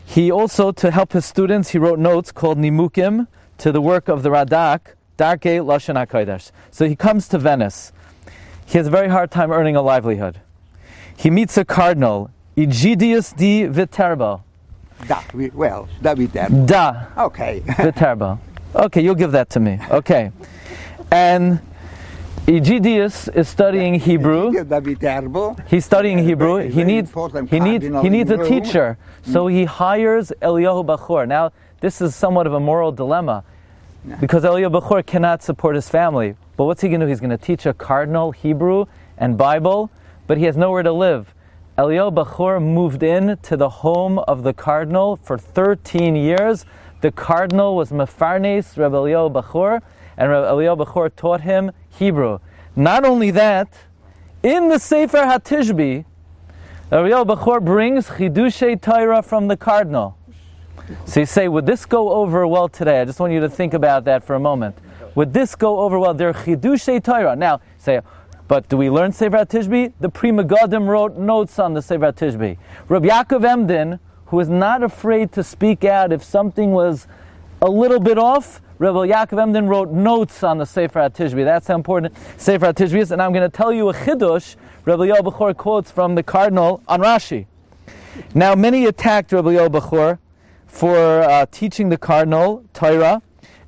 He also, to help his students, he wrote notes called Nimukim to the work of the Radak, Darkei Lashon HaKodesh. So he comes to Venice. He has a very hard time earning a livelihood. He meets a cardinal, Egidius di Viterbo. Da Viterbo. Da. Okay. Viterbo. Okay, you'll give that to me. Okay. And Egidius is studying Hebrew. He's studying Hebrew. He needs a teacher. So he hires Eliyahu Bachur. Now, this is somewhat of a moral dilemma because Eliyahu Bachur cannot support his family. But what's he going to do? He's going to teach a cardinal Hebrew and Bible, but he has nowhere to live. Eliyahu Bachur moved in to the home of the cardinal for 13 years. The cardinal was Mefarnes Rabbi Eliyahu Bachur, and Rabbi Eliyahu Bachur taught him Hebrew. Not only that, in the Sefer HaTishbi, Rabbi Eliyahu Bachur brings Chidushei Torah from the cardinal. So you say, would this go over well today? I just want you to think about that for a moment. Would this go over well? They're Chidushei Torah. Now, say, but do we learn Sefer HaTishbi? The Pri Megadim wrote notes on the Sefer HaTishbi. Rabbi Yaakov Emden, who is not afraid to speak out if something was a little bit off, Rabbi Yaakov Emden wrote notes on the Sefer HaTishbi. That's how important Sefer HaTishbi is. And I'm going to tell you a chidush. Rabbi Eliyahu Bachur quotes from the cardinal on Rashi. Now, many attacked Rabbi Eliyahu Bachur for teaching the cardinal Torah,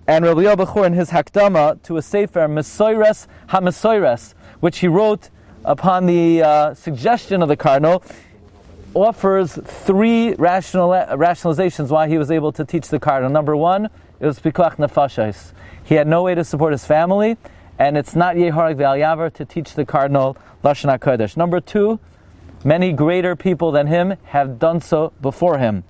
and Rabbi Eliyahu Bachur in his Hakdama to a Sefer Mesoires HaMesoires, which he wrote upon the suggestion of the cardinal, offers three rationalizations why he was able to teach the cardinal. Number one, it was pikuach nefashos. He had no way to support his family, and it's not yeharag ve'al yaver to teach the cardinal Lashon HaKodesh. Number two, many greater people than him have done so before him.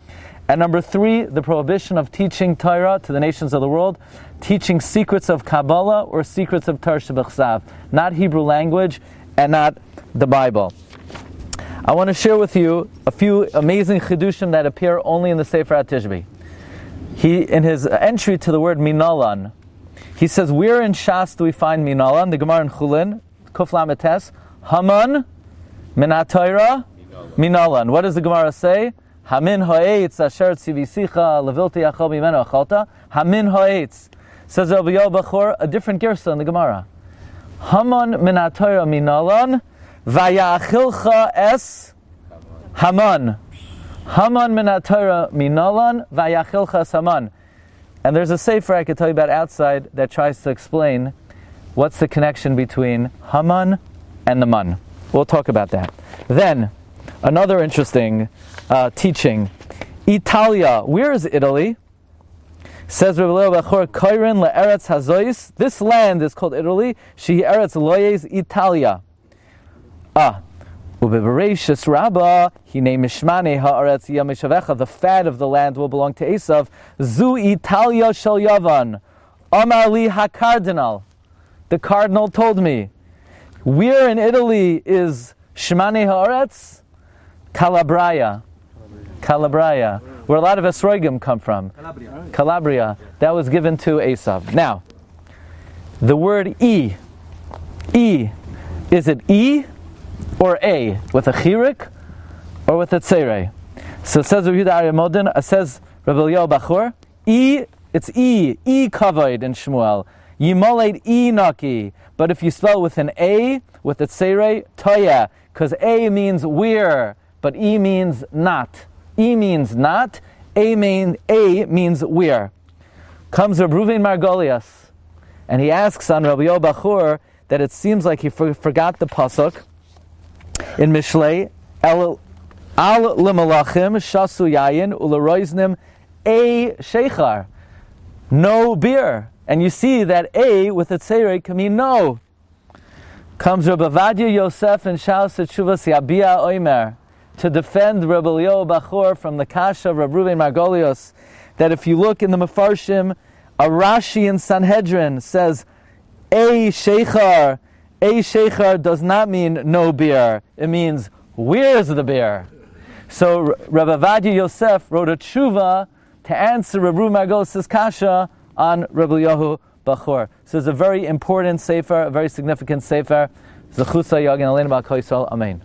And number three, the prohibition of teaching Torah to the nations of the world, teaching secrets of Kabbalah or secrets of Torah Shebechsav, not Hebrew language and not the Bible. I want to share with you a few amazing chidushim that appear only in the Sefer HaTishbi. He, in his entry to the word minalan, He says, where in Shas do we find Minalan? The Gemara in Chulin, Kuf Lamed Tes, Haman min HaTorah Minalan. What does the Gemara say? Hamin ha'etz asher tzivisicha levilti achol mimeno achalta. Hamin ha'etz. Says Rabbi Bachor, a different gersa in the Gemara. Haman min HaTorah Minalan vayachilcha es Haman. Haman min HaTorah Minalan vayachilcha es Haman. And there's a sefer I could tell you about outside that tries to explain what's the connection between Haman and the Man. We'll talk about that. Then, another interesting teaching. Italia. Where is Italy? Says Rabbi Bachor, Koirin le'eretz hazois. This land is called Italy. She eretz loyes Italia. Ubebereshis Rabba, he named Mishmane ha'aretz yamishavecha. The fat of the land will belong to Esav. Zu Italia shel Yavan. Amar li ha-cardinal. The cardinal told me. Where in Italy is Shmane ha'aretz? Calabria, where a lot of Esroigim come from. Calabria. That was given to Esav. Now, the word E. Is it E or A? With a chirik or with a tzerei? So it says Rabbi Yehuda Arya Modin, it says Rabbi Eliyahu Bachor, E, it's E kavod in Shmuel. Yimolet E naki. But if you spell with an A, with a tzerei, toya, because A means where, but E means not. E means not, A means where. Comes Reb Ruvain Margolius, and he asks on Rabbi Yehuda Bachor that it seems like he forgot the pasuk in Mishlei, al limalachim shasu yayin uleroiznim a sheichar, no beer. And you see that A with a tzerei can mean no. Comes Rabbi Vadia Yosef and Shaus Tshuvas Yabia Oimer to defend Rabbi Eliyahu Bachor from the kasha of Reb Ruvain Margolius, that if you look in the Mefarshim, a Rashi in Sanhedrin says A sheichar does not mean no beer. It means where's the beer? So Rabbi Vadia Yosef wrote a tshuva to answer Reb Ruvain Margolius' kasha on Rabbi Eliyahu Bachor. So it's a very important sefer, a very significant sefer. Zechusa Yagin Aleinu B'Kol Yisrael. Amen.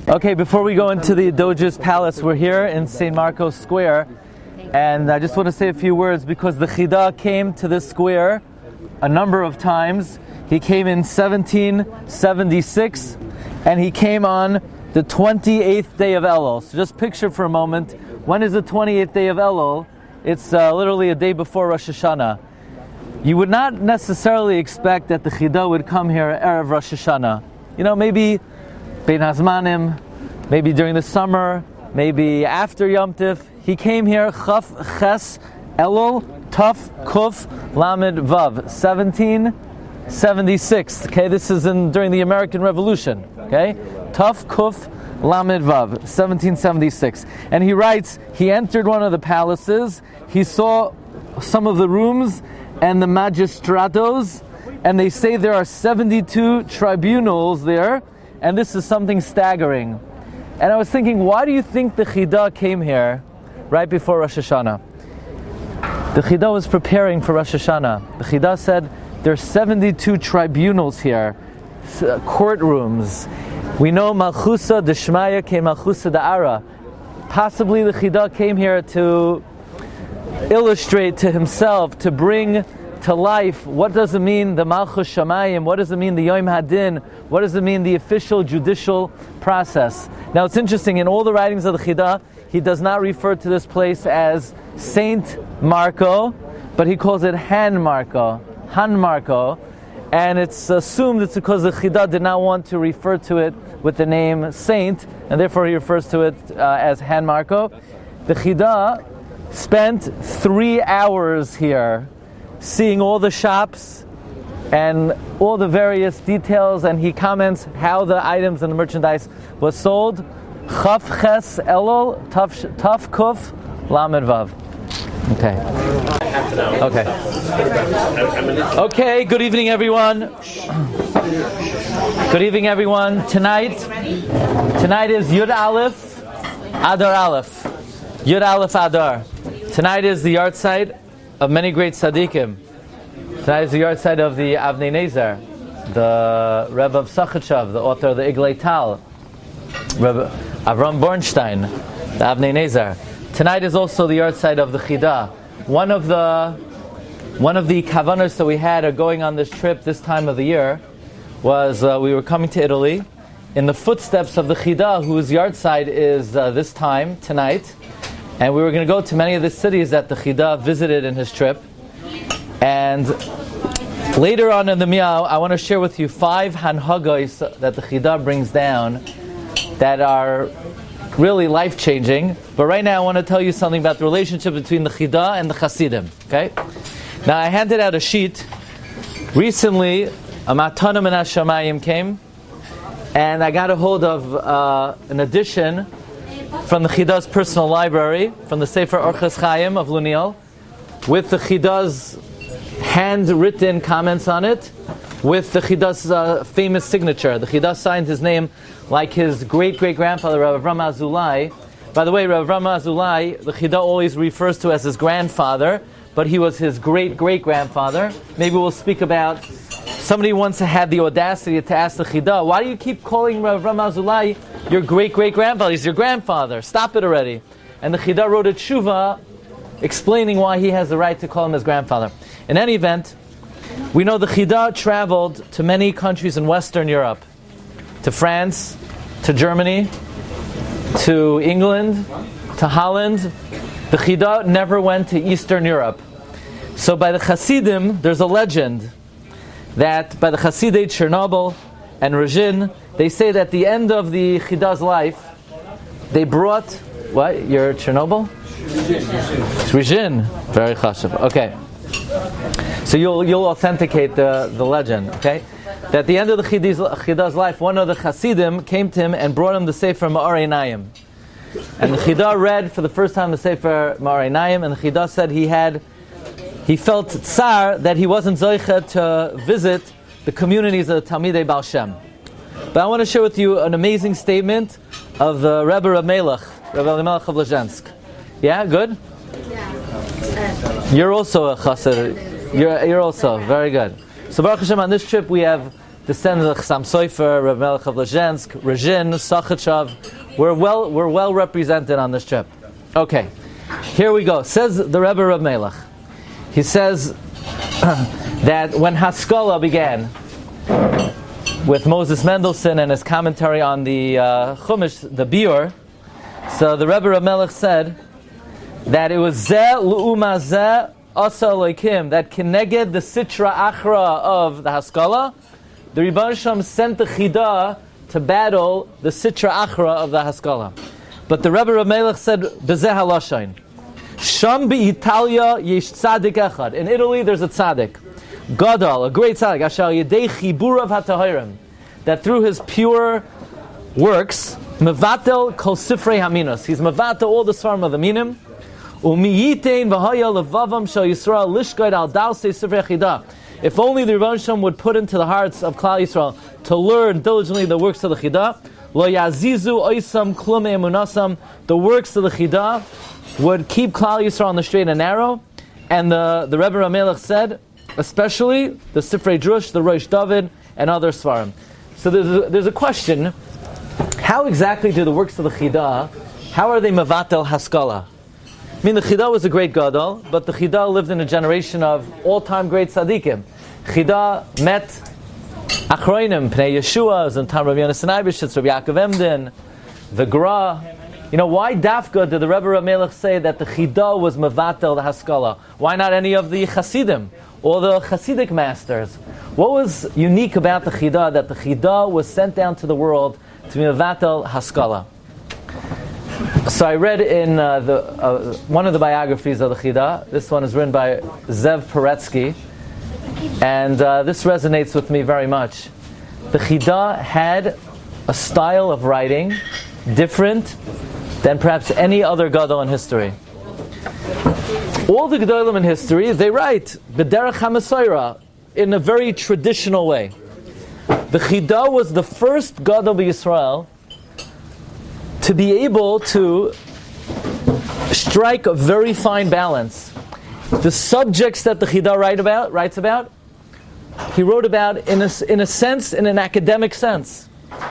Okay, before we go into the Doge's Palace, we're here in St. Marcos Square, and I just want to say a few words because the Chida came to this square a number of times. He came in 1776, and he came on the 28th day of Elul. So just picture for a moment, when is the 28th day of Elul? It's literally a day before Rosh Hashanah. You would not necessarily expect that the Chida would come here Erev Rosh Hashanah. You know, maybe Bein Hazmanim, maybe during the summer, maybe after Yom Tif. He came here Chaf Ches Elul Taf Kuf Lamed Vav 1776. Okay, this is during the American Revolution. Okay, Taf Kuf Lamed Vav 1776. And he writes, he entered one of the palaces. He saw some of the rooms and the magistrados, and they say there are 72 tribunals there. And this is something staggering. And I was thinking, why do you think the Chida came here right before Rosh Hashanah? The Chida was preparing for Rosh Hashanah. The Chida said, there are 72 tribunals here, courtrooms. We know Malchusa Deshmaya came Malchusa Da'ara. Possibly the Chida came here to illustrate to himself, to bring to life, what does it mean the Malchus Shamayim, what does it mean the Yom Hadin, what does it mean the official judicial process. Now it's interesting, in all the writings of the Chida, he does not refer to this place as Saint Marco, but he calls it Han Marco, and it's assumed it's because the Chida did not want to refer to it with the name Saint, and therefore he refers to it as Han Marco. The Chida spent 3 hours here, seeing all the shops and all the various details, and he comments how the items and the merchandise was sold. Chaf Ches Elul Taf Kuf Lamed Vav. Okay, good evening everyone. Good evening everyone. Tonight is Yud Aleph Adar Aleph. Yud Aleph Adar. Tonight is the yahrzeit of many great tzaddikim. Tonight is the yard side of the Avnei Nezer, the Rebbe of Sachachav, the author of the Iglei Tal, Rebbe Avram Bornstein, the Avnei Nezer. Tonight is also the yard side of the Chida. One of the kavanos that we had going on this trip this time of the year was we were coming to Italy in the footsteps of the Chida, whose yard side is this time, tonight. And we were going to go to many of the cities that the Chida visited in his trip. And later on in the meal, I want to share with you 5 hanhagos that the Chida brings down that are really life-changing. But right now I want to tell you something about the relationship between the Chida and the Hasidim. Okay? Now I handed out a sheet. Recently, a Matana Min HaShamayim came, and I got a hold of an edition from the Chida's personal library, from the Sefer Orchos Chaim of Luniel, with the Chida's handwritten comments on it, with the Chida's famous signature. The Chida signed his name like his great-great-grandfather, Rabbi Avraham Azulai. By the way, Rabbi Avraham Azulai, the Chida always refers to as his grandfather, but he was his great-great-grandfather. Maybe we'll speak about, somebody once had the audacity to ask the Chida, why do you keep calling Rabbi Avraham Azulai your great-great-grandfather? He's your grandfather. Stop it already. And the Chida wrote a tshuva explaining why he has the right to call him his grandfather. In any event, we know the Chida traveled to many countries in Western Europe, to France, to Germany, to England, to Holland. The Chida never went to Eastern Europe. So by the Hasidim, there's a legend that by the Hasidei Chernobyl and Rezhin, they say that at the end of the Chida's life, they brought, what? Your Chernobyl? Rezhin. Very chashuv. Okay. So you'll authenticate the legend, okay? That at the end of the Chida's life, one of the Hasidim came to him and brought him the Sefer Ma'arei Naim. And the Chida read for the first time the Sefer Ma'arei Naim, and the Chida said he felt tsar that he wasn't zoicha to visit the communities of the Talmidei Baal Shem. But I want to share with you an amazing statement of the Rebbe Rabbi Elimelech of Lezhensk. Yeah, good? Yeah. You're also a chassid. You're also very good. So Baruch Hashem, on this trip we have descendants of Chassam Sofer, Rabbi Melech of Lezhensk, Rezhin, Sachachav. We're well represented on this trip. Okay, here we go. Says the Rebbe Rabbi Melech. He says that when Haskalah began with Moses Mendelssohn and his commentary on the Chumash, the Biur, so the Rebbe Rabbi Melech said that it was Zeh L'uma Zeh Asa Elokim, that Keneged the Sitra Achra of the Haskalah, the Rebbeinu Shalom sent the Chida to battle the Sitra Achra of the Haskalah. But the Rebbe Rabbi Melech said B'zeh HaLashain. Sham Italia yesh tzaddik echad. In Italy, there's a tzaddik, Gadol, a great tzaddik, Asher Yedei Chiburav HaTahirim, that through his pure works, mevatel kol sifrei haminos. He's mevatel all the svarim of the minim. Umiyitein v'haya levavam shel Yisrael lishkoid al dalsei sifrei chida. If only the Rebbeinu Shalom would put into the hearts of Klal Yisrael to learn diligently the works of the Chida, lo yazizu oisam klum emunasam, the works of the Chida would keep Klal Yisrael on the straight and narrow. And the Rebbe Ramelech said, especially the Sifrei Drush, the Rosh David, and other Svarim. So there's a question: how exactly do the works of the Chida, how are they mevatel haskalah? I mean, the Chida was a great gadol, but the Chida lived in a generation of all-time great tzaddikim. Chida met Achroinim, Pnei Yeshua, and Tam Rabbi Yonasan Eibeshitz, Rabbi Yaakov Emden, the Gra. You know, why Dafka did the Rebbe Ramelech say that the Chida was mevatel the haskalah? Why not any of the Chasidim or the Chasidic masters? What was unique about the Chida that the Chida was sent down to the world to be mevatel haskalah? So I read in one of the biographies of the Chida. This one is written by Zev Peretsky, and this resonates with me very much. The Chida had a style of writing different than perhaps any other gadol in history. All the gadolim in history, they write b'derech hamasorah, in a very traditional way. The Chida was the first gadol b'Yisrael to be able to strike a very fine balance the subjects that the Chida writes about, he wrote about in a sense, in an academic sense,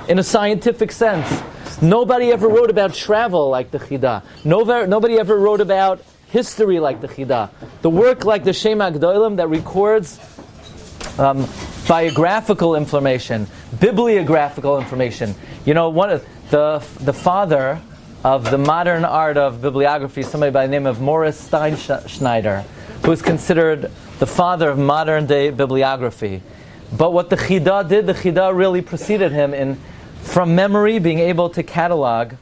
in a scientific sense. Nobody ever wrote about travel like the Chida. Nobody ever wrote about history like the Chida. The work like the Shem HaGdolim that records biographical information, bibliographical information. You know, one of the father of the modern art of bibliography, somebody by the name of Morris Steinschneider, who is considered the father of modern day bibliography. But what the Chida did, the Chida really preceded him in, from memory, being able to catalog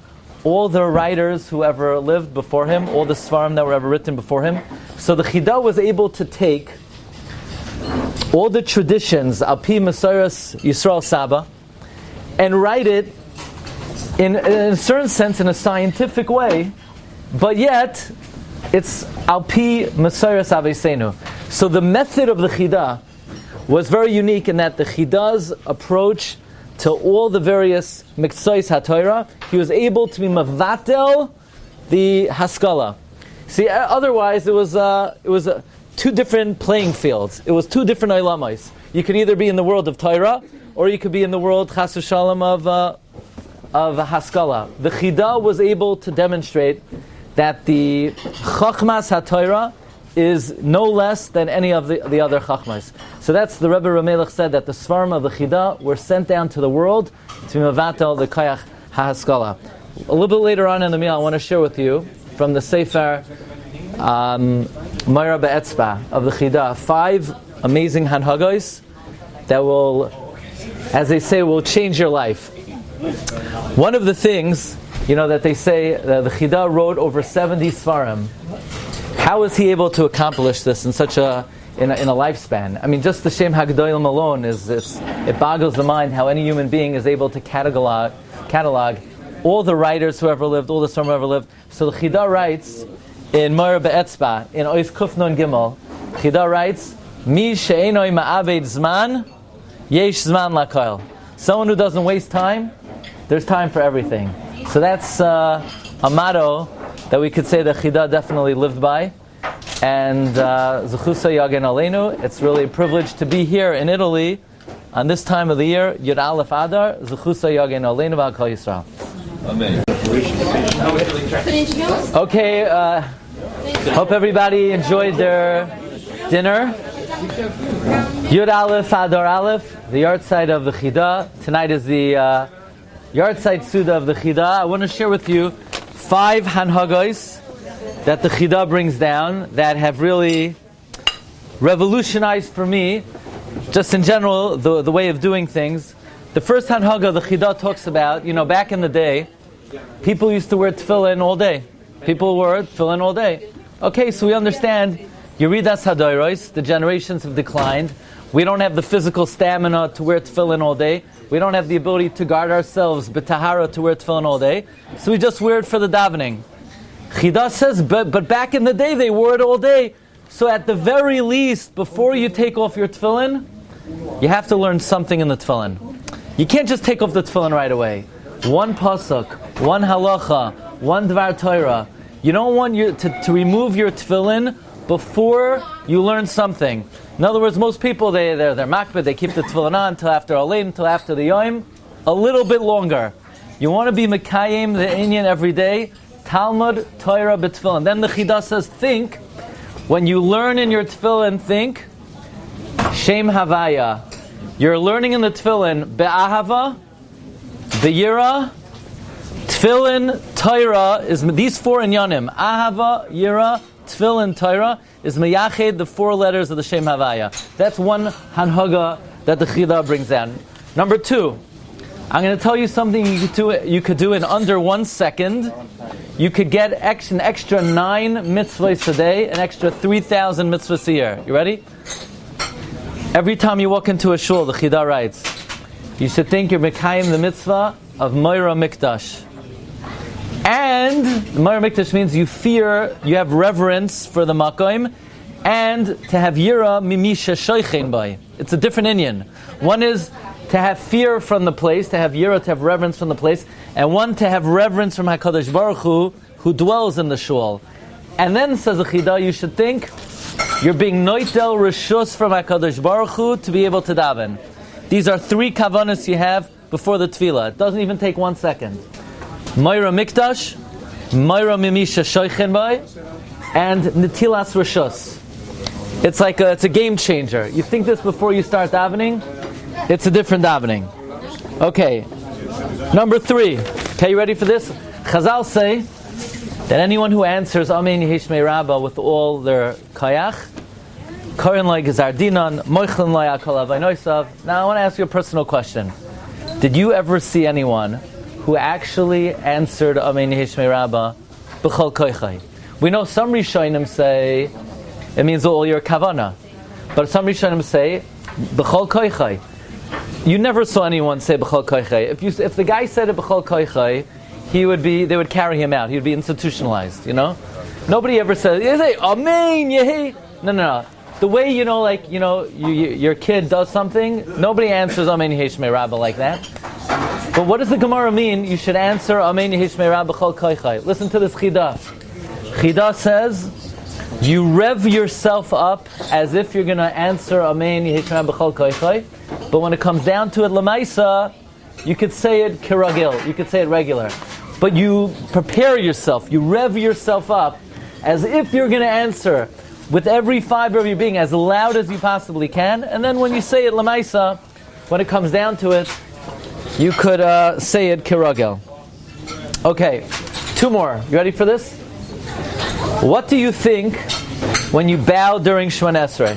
all the writers who ever lived before him, all the Svarim that were ever written before him. So the Chida was able to take all the traditions, Al-Pi Masoras Yisrael Saba, and write it in a certain sense, in a scientific way, but yet it's Al-Pi Masoras Aveseinu. So the method of the Chida was very unique in that the Chida's approach to all the various Miktzos HaTorah, he was able to be Mavatel the Haskalah. See, otherwise it was two different playing fields. It was two different Olamos. You could either be in the world of Torah, or you could be in the world Chas v'Shalom of Haskalah. The Chida was able to demonstrate that the Chachmas HaTorah is no less than any of the other Chachmas. So that's the Rebbe Ramelech said that the Svarim of the Chida were sent down to the world to Mevatel the Kayach HaHaskalah. A little bit later on in the meal, I want to share with you from the Sefer Moira Be'etzba of the Chida 5 amazing Hanhagos that will, as they say, will change your life. One of the things, that they say the Chida wrote over 70 Svarim. How was he able to accomplish this in such a lifespan? I mean, just the Shem HaGdolim alone it boggles the mind how any human being is able to catalog all the writers who ever lived, all the Svarim who ever lived. So the Chida writes in Moira Be'etzba, in Ois Kufnon Gimel, Chida writes, Mi she'enoi ma'aved zman, yesh zman lakol. Someone who doesn't waste time, there's time for everything. So that's a motto that we could say that Chida definitely lived by. And Zechusa Yagen Aleinu, it's really a privilege to be here in Italy on this time of the year, Yud Aleph Adar, Zechusa Yagen Aleinu v'Kol Yisrael. Amen. Okay, hope everybody enjoyed their dinner. Yud Aleph Adar Aleph, the yard side of the Chida. Tonight is the yard side Suda of the Chida. I want to share with you 5 Hanhagos that the Chida brings down that have really revolutionized for me, just in general, the way of doing things. The first Hanhaga the Chida talks about, back in the day, people used to wear tefillin all day. People wore tefillin all day. Okay, so we understand, Yeridas Hadoros, the generations have declined. We don't have the physical stamina to wear tefillin all day. We don't have the ability to guard ourselves, b'tahara, to wear tefillin all day. So we just wear it for the davening. Chida says, but back in the day, they wore it all day. So at the very least, before you take off your tefillin, you have to learn something in the tefillin. You can't just take off the tefillin right away. One pasuk, one halacha, one dvar Torah. You don't want to remove your tefillin before you learn something. In other words, most people, they're makbid, they keep the tefillin on until after Alein, until after the Yom, a little bit longer. You want to be mekayim the inyan every day, Talmud, Torah, b'tefillin. Then the Chida says, think, when you learn in your tefillin, think, Shem Havaya. You're learning in the tefillin, be'ahava, be'yira, tefillin, Torah, is these 4 inyanim, ahava, yira, tefillin, Torah, is meyached, the 4 letters of the Shem Havaya. That's one Hanhaga that the Chida brings down. Number 2, I'm going to tell you something you could do in under 1 second. You could get an extra 9 mitzvahs a day, an extra 3,000 mitzvahs a year. You ready? Every time you walk into a shul, the Chida writes, you should think you're mekayim the mitzvah of Moira Mikdash. And Moira Mikdash means you have reverence for the makom, and to have yira mimisha shoichen by. It's a different inyan. One is to have fear from the place, to have yira, to have reverence from the place, and one to have reverence from HaKadosh Baruch Hu dwells in the shul. And then, says the Chida, you should think You're being noitel reshus from HaKadosh Baruch Hu to be able to daven. These are 3 kavanas you have before the tefillah. It doesn't even take 1 second. Moira Mikdash, Moira Mimisha Shoichen Bai, and Netilas Reshus. It's like it's a game changer. You think this before you start davening, it's a different davening. Okay, number 3. Okay, you ready for this? Chazal say that anyone who answers Amen Yehishmei Rabbah with all their kayach, Koren Lai Gezardinan, Moichlin Lai Akal Avaynoisav. Now I want to ask you a personal question. Did you ever see anyone who actually answered Amen Yehishmei Rabbah B'chol Koichai? We know some Rishonim say it means all your kavana, but some Rishonim say B'chol Koichai. You never saw anyone say B'chol Koichai. If the guy said it B'chol Koichai, they would carry him out. He would be institutionalized, you know? Nobody ever says, Amen Yehi. No. The way, your kid does something, nobody answers Amen Yehishmei Rabbah like that. But what does the Gemara mean? You should answer Amen Yehishmei Rabbah Chol Koichai. Listen to this Chidah. Chidah says, you rev yourself up as if you're going to answer Amen Yehishmei Rabbah Chol Koichai. But when it comes down to it, Lamaisa, you could say it kiragil. You could say it regular. But you prepare yourself. You rev yourself up as if you're going to answer with every fiber of your being as loud as you possibly can. And then when you say it Lamaisa, when it comes down to it, you could say it kiragel. Okay, 2 more. You ready for this? What do you think when you bow during Shemona Esrei?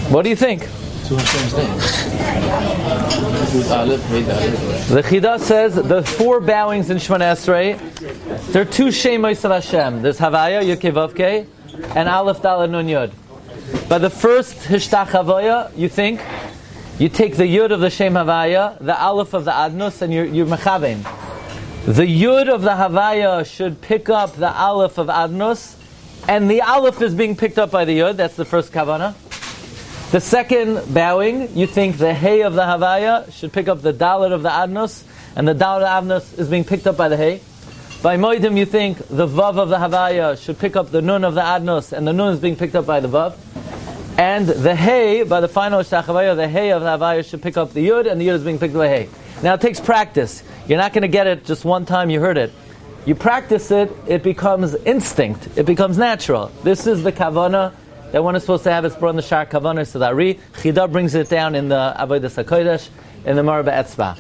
What do you think? The Chidah says the 4 bowings in Shemona Esrei, there are 2 Shemos of Hashem. There's Havaya, Yukevavke, and Aleph Dalet Nun Yud. By the first Hishtach Havaya, you think you take the Yud of the Shem Havaya, the Aleph of the Adnus, and you're Mechavein. The Yud of the Havaya should pick up the Aleph of Adnus, and the Aleph is being picked up by the Yud. That's the first Kavanah. The second bowing, you think the Hey of the Havaya should pick up the Dalet of the Adnus, and the Dalet of the Adnus is being picked up by the Hey. By Moedim, you think the Vav of the Havaya should pick up the Nun of the Adnus, and the Nun is being picked up by the Vav. And the Hey, by the final Hishtach Havaya, the Hey of the Havaya should pick up the Yud, and the Yud is being picked up by the Hey. Now it takes practice. You're not going to get it just one time you heard it. You practice it, it becomes instinct. It becomes natural. This is the Kavanah that one is supposed to have. It's brought in the Shar Kavanah Sadari. Chidah brings it down in the Avodas HaKodesh, in the Marba Etzba.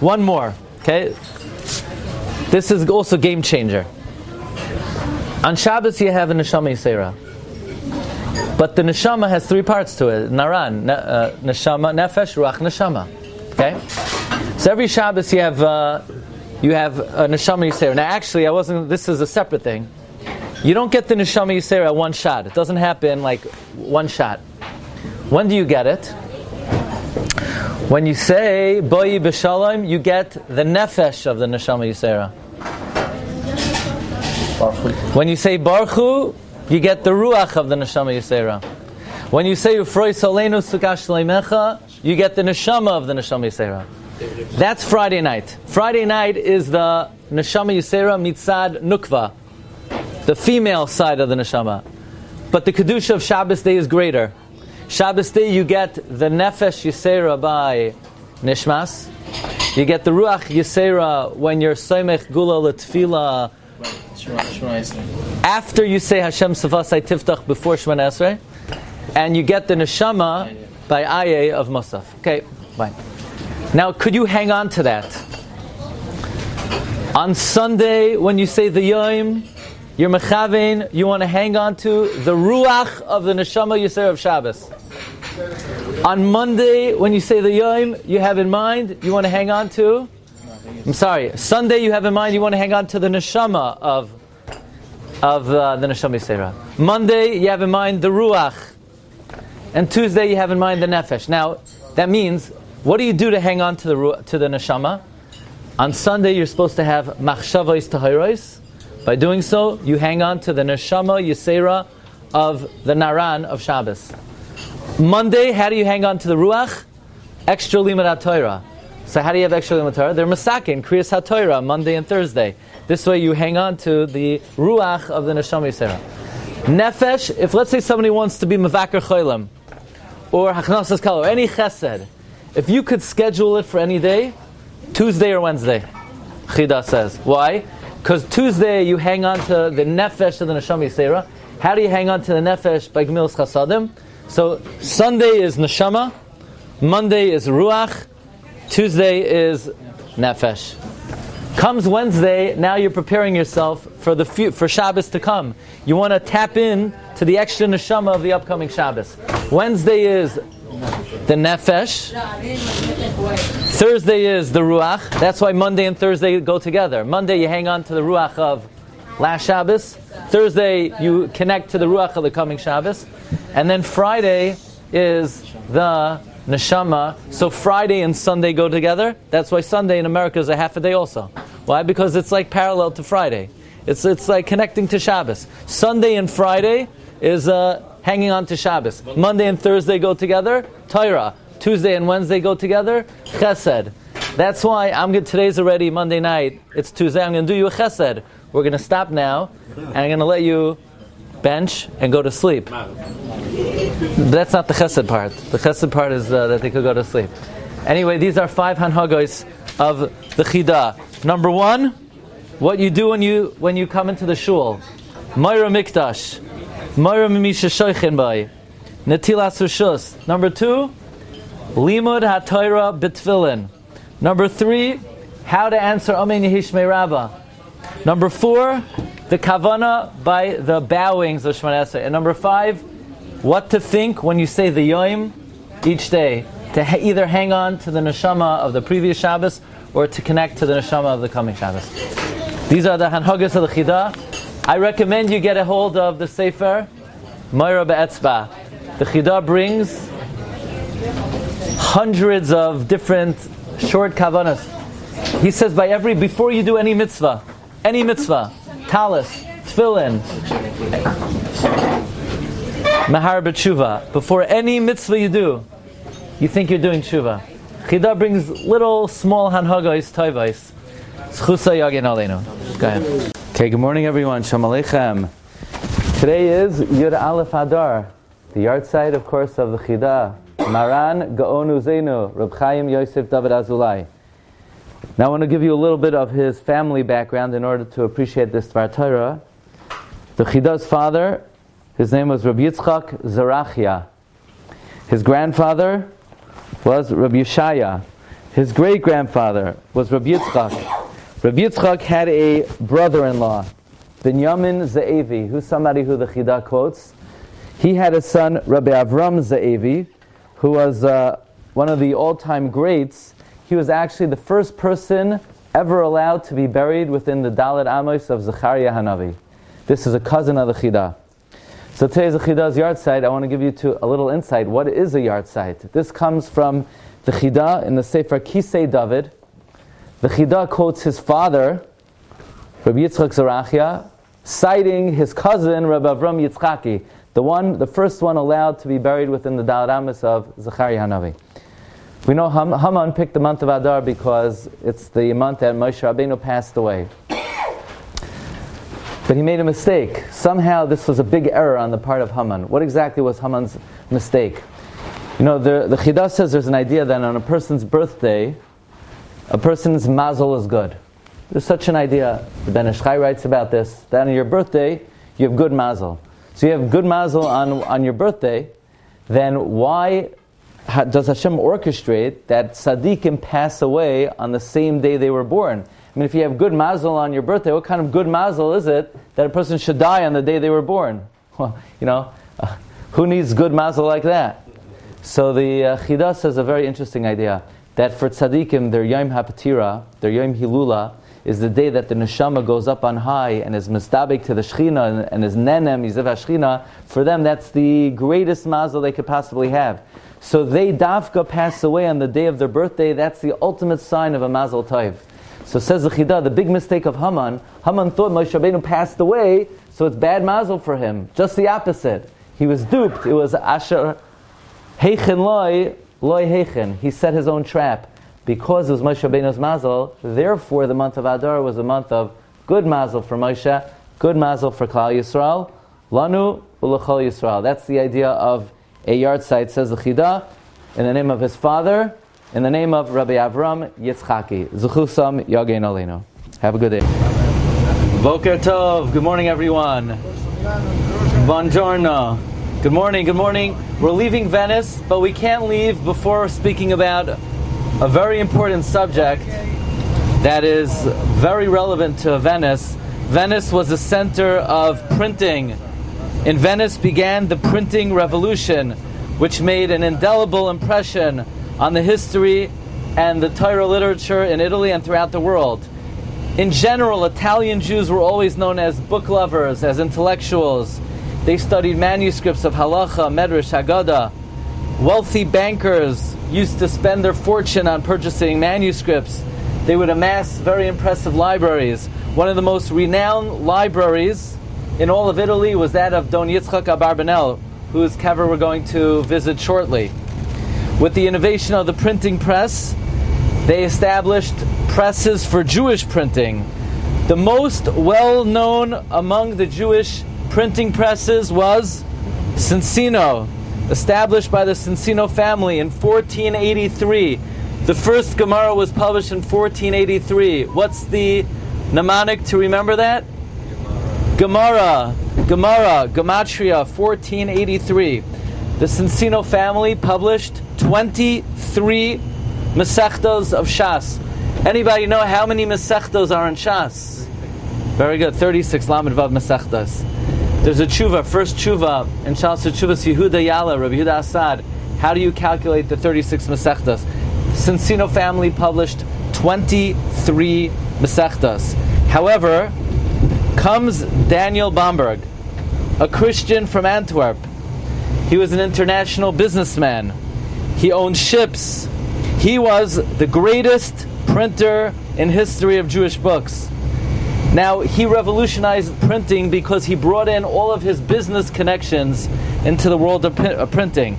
One more, okay? This is also game changer. On Shabbos you have a Neshama Yisera. But the Neshama has 3 parts to it. Naran, Neshama, Nefesh, Ruach, Neshama. Okay? So every Shabbos you have a Neshama Yisera. Now actually, this is a separate thing. You don't get the Neshama Yisera one shot. It doesn't happen like one shot. When do you get it? When you say Boi B'Shalom, you get the Nefesh of the Neshama Yisera. When you say Baruch Hu, you get the Ruach of the Neshama Yisera. When you say Ufroi Soleinu Sukkah Shleimecha, you get the Neshama of the Neshama Yisera. That's Friday night. Friday night is the Neshama Yisera Mitzad Nukva, the female side of the Neshama. But the Kedusha of Shabbos Day is greater. Shabbos Day you get the Nefesh Yisera by Nishmas. You get the Ruach Yisera when you're Soimech Gula L'Tfila after you say Hashem Sefasai Tiftach before Shemona Esrei. And you get the Neshama by Aye of Musaf. Okay, fine. Now, could you hang on to that? On Sunday, when you say the Yom, you're Mechavein, you want to hang on to the Ruach of the Neshama Yisera of Shabbos. On Monday, when you say the Yom, you have in mind, you want to hang on to? Sunday you have in mind, you want to hang on to the Neshama of the Neshama Yisera. Monday, you have in mind the Ruach. And Tuesday, you have in mind the Nefesh. Now, that means, what do you do to hang on to the Neshama? On Sunday, you're supposed to have Machshavos Tahiros. By doing so, you hang on to the Neshama Yisera of the Naran of Shabbos. Monday, how do you hang on to the Ruach? Extra Limud HaTorah. So how do you have extra Limud HaTorah? They're Masakin, Kriyas HaTorah, Monday and Thursday. This way you hang on to the Ruach of the Neshama Yisera. Nefesh, if let's say somebody wants to be Mevakar Cholim, or Hachnasas Kal, or any Chesed, if you could schedule it for any day, Tuesday or Wednesday, Chida says. Why? Because Tuesday you hang on to the Nefesh of the Neshama Yisera. How do you hang on to the Nefesh? By Gemilas Chasadim. So Sunday is Neshama, Monday is Ruach, Tuesday is Nefesh. Comes Wednesday, now you're preparing yourself for Shabbos to come. You want to tap in to the extra neshama of the upcoming Shabbos. Wednesday is the Nefesh. Thursday is the Ruach. That's why Monday and Thursday go together. Monday you hang on to the Ruach of last Shabbos. Thursday you connect to the Ruach of the coming Shabbos. And then Friday is the Neshama. So Friday and Sunday go together. That's why Sunday in America is a half a day also. Why? Because it's like parallel to Friday. It's like connecting to Shabbos. Sunday and Friday is hanging on to Shabbos. Monday and Thursday go together, Torah. Tuesday and Wednesday go together, Chesed. That's why today's already Monday night. It's Tuesday. I'm going to do you a Chesed. We're going to stop now, and I'm going to let you bench and go to sleep. But that's not the Chesed part. The Chesed part is that they could go to sleep. Anyway, these are 5 hanhagos of the Chida. Number 1, what you do when you come into the shul. Moira Mikdash. Moira Mimisha Shoichin Bai. Netilas Rishus. Number 2, Limud HaTorah B'Tfilin. Number 3, how to answer Amen Yehishmei Rabbah. Number 4, the Kavana by the bowings of Shemona Esrei. And number 5, what to think when you say the Yom each day. To either hang on to the Neshama of the previous Shabbos or to connect to the Neshama of the coming Shabbos. These are the Hanhagos of the Chida. I recommend you get a hold of the Sefer Moira Be'etzba. The Chida brings hundreds of different short kavanas. He says before you do any mitzvah, talis, tefillin, mahar b'tshuva, before any mitzvah you do, you think you're doing tshuva. Chida brings little small hanhagos toivos. Zchusa yagin aleinu. Go ahead. Okay, good morning everyone. Shalom Aleichem. Today is Yud Aleph Adar, the yahrzeit, of course, of the Chida. Maran Gaonu Zenu, Reb Chaim Yosef David Azulai. Now I want to give you a little bit of his family background in order to appreciate this Dvar Torah. The Chida's father, his name was Rabbi Yitzchak Zarachia. His grandfather was Rabbi Yeshaya. His great-grandfather was Rabbi Yitzchak. Rabbi Yitzchak had a brother-in-law, Binyamin Ze'evi, who's somebody who the Chida quotes. He had a son, Rabbi Avram Ze'evi, who was one of the all-time greats. He was actually the first person ever allowed to be buried within the Dalet Amos of Zechariah Hanavi. This is a cousin of the Chida. So today's the Chida's yahrzeit. I want to give you a little insight. What is a yahrzeit? This comes from the Chida in the Sefer Kisei David. The Chida quotes his father, Rabbi Yitzchak Zarachia, citing his cousin, Rabbi Avram Yitzchaki, the first one allowed to be buried within the Dalet Amos of Zechariah Hanavi. We know Haman picked the month of Adar because it's the month that Moshe Rabbeinu passed away. But he made a mistake. Somehow this was a big error on the part of Haman. What exactly was Haman's mistake? You know, the Chida says there's an idea that on a person's birthday, a person's mazel is good. There's such an idea. The Ben Ish Chai writes about this, that on your birthday, you have good mazel. So you have good mazel on your birthday, then why does Hashem orchestrate that tzaddikim pass away on the same day they were born? I mean, if you have good mazel on your birthday, what kind of good mazel is it that a person should die on the day they were born? Well, who needs good mazel like that? So the Chida says a very interesting idea, that for tzaddikim, their Yom HaPatira, their Yom Hilula, is the day that the neshama goes up on high and is mistabek to the Shechina and is nenem, yizev HaShechina. For them, that's the greatest mazel they could possibly have. So they dafka pass away on the day of their birthday. That's the ultimate sign of a mazel tov. So says the Chida, the big mistake of Haman thought Moshe Rabbeinu passed away, so it's bad mazel for him. Just the opposite. He was duped. It was asher heichen loy heichen. He set his own trap. Because it was Moshe Rabbeinu's mazel, therefore the month of Adar was a month of good mazel for Moshe, good mazel for Klal Yisrael, Lanu Ulechol Yisrael. That's the idea of a yard site, says the Chida, in the name of his father, in the name of Rabbi Avram Yitzchaki. Zuchusam Yagein Aleinu. Have a good day. Boker Tov. Good morning, everyone. Buongiorno. Good morning, good morning. We're leaving Venice, but we can't leave before speaking about a very important subject that is very relevant to Venice. Venice was a center of printing. In Venice began the printing revolution, which made an indelible impression on the history and the Torah literature in Italy and throughout the world. In general, Italian Jews were always known as book lovers, as intellectuals. They studied manuscripts of Halacha, Medrash, Haggadah. Wealthy bankers used to spend their fortune on purchasing manuscripts. They would amass very impressive libraries. One of the most renowned libraries in all of Italy was that of Don Yitzchak Abarbanel, whose kever we're going to visit shortly. With the innovation of the printing press, they established presses for Jewish printing. The most well-known among the Jewish printing presses was Cincino, established by the Cincino family in 1483. The first Gemara was published in 1483. What's the mnemonic to remember that? Gemara, Gematria, 1483. The Cincino family published 23 Masechtos of Shas. Anybody know how many Masechtos are in Shas? Very good, 36 Lamed Vav Masechtos. There's a tshuva, first tshuva, in Shas Tshuvas Yehuda Yala, Rabbi Yehuda Assad. How do you calculate the 36 Masechtos? Cincino family published 23 Masechtas. However, comes Daniel Bomberg, a Christian from Antwerp. He was an international businessman. He owned ships. He was the greatest printer in history of Jewish books. Now, he revolutionized printing because he brought in all of his business connections into the world of printing.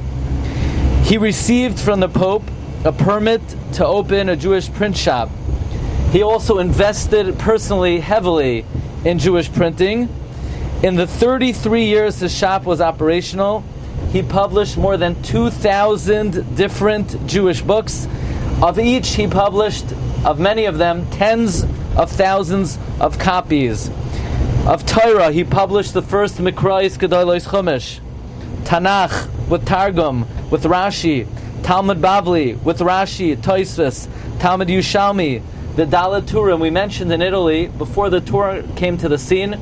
He received from the Pope a permit to open a Jewish print shop. He also invested personally heavily in Jewish printing. In the 33 years his shop was operational, he published more than 2,000 different Jewish books. Of each he published, of many of them, tens of thousands of copies. Of Torah, he published the first Mikrais Gedolos Chumash, Tanakh with Targum, with Rashi, Talmud Bavli with Rashi, Tosfos, Talmud Yushalmi, the Dalet Turim. We mentioned in Italy, before the Torah came to the scene,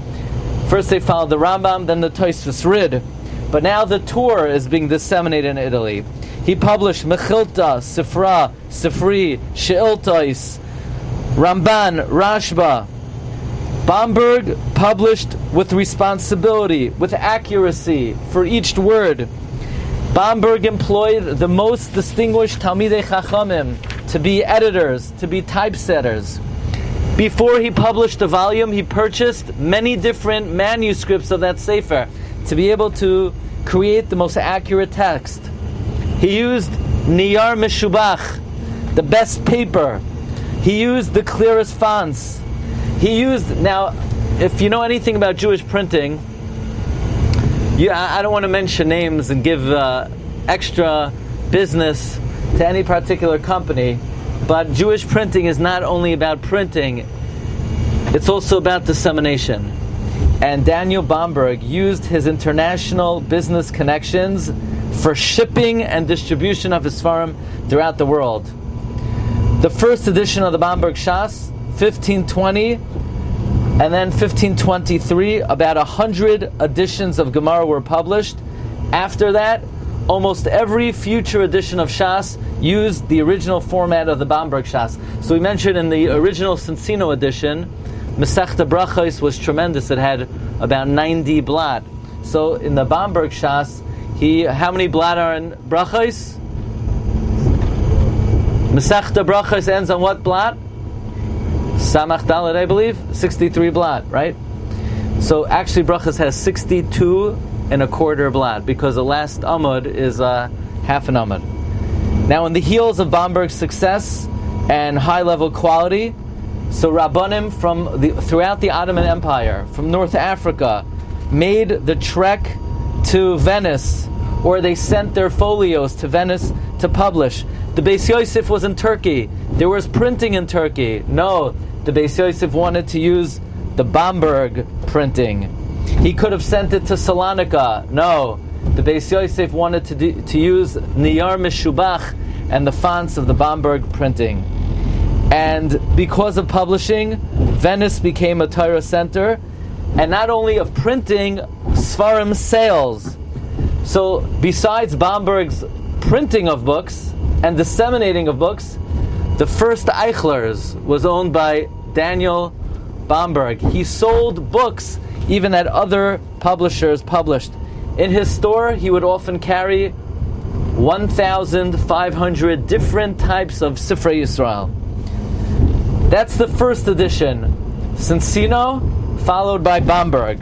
first they followed the Rambam, then the Tosfos Rid. But now the Torah is being disseminated in Italy. He published Mechilta, Sifra, Sifri, She'iltais, Ramban, Rashba. Bomberg published with responsibility, with accuracy for each word. Bomberg employed the most distinguished Talmidei Chachamim to be editors, to be typesetters. Before he published a volume, he purchased many different manuscripts of that Sefer to be able to create the most accurate text. He used Niyar Meshubach, the best paper. He used the clearest fonts. He used, now, if you know anything about Jewish printing, I don't want to mention names and give extra business to any particular company, but Jewish printing is not only about printing, it's also about dissemination. And Daniel Bomberg used his international business connections for shipping and distribution of his farm throughout the world. The first edition of the Bomberg Shas, 1520, and then 1523, about 100 editions of Gemara were published. After that, almost every future edition of Shas used the original format of the Bomberg Shas. So we mentioned in the original Cincino edition, Masechta Brachos was tremendous. It had about 90 blot. So in the Bomberg Shas, how many blot are in Brachos? Masechta Brachos ends on what blot? Samach Dalet, I believe, 63 blot, right? So actually Brachos has 62 and a quarter blot, because the last Amud is half an Amud. Now, in the heels of Bomberg's success and high-level quality, so Rabbanim from throughout the Ottoman Empire, from North Africa, made the trek to Venice, or they sent their folios to Venice to publish. The Beis Yosef was in Turkey. There was printing in Turkey. No, the Beis Yosef wanted to use the Bamberg printing. He could have sent it to Salonika. No, the Beis Yosef wanted to use Niyar Meshubach and the fonts of the Bamberg printing. And because of publishing, Venice became a Torah center, and not only of printing, Sfarim sales. So besides Bamberg's printing of books and disseminating of books, the first Eichlers was owned by Daniel Bamberg. He sold books even that other publishers published. In his store, he would often carry 1,500 different types of Sifrei Yisrael. That's the first edition. Cincino, followed by Bamberg.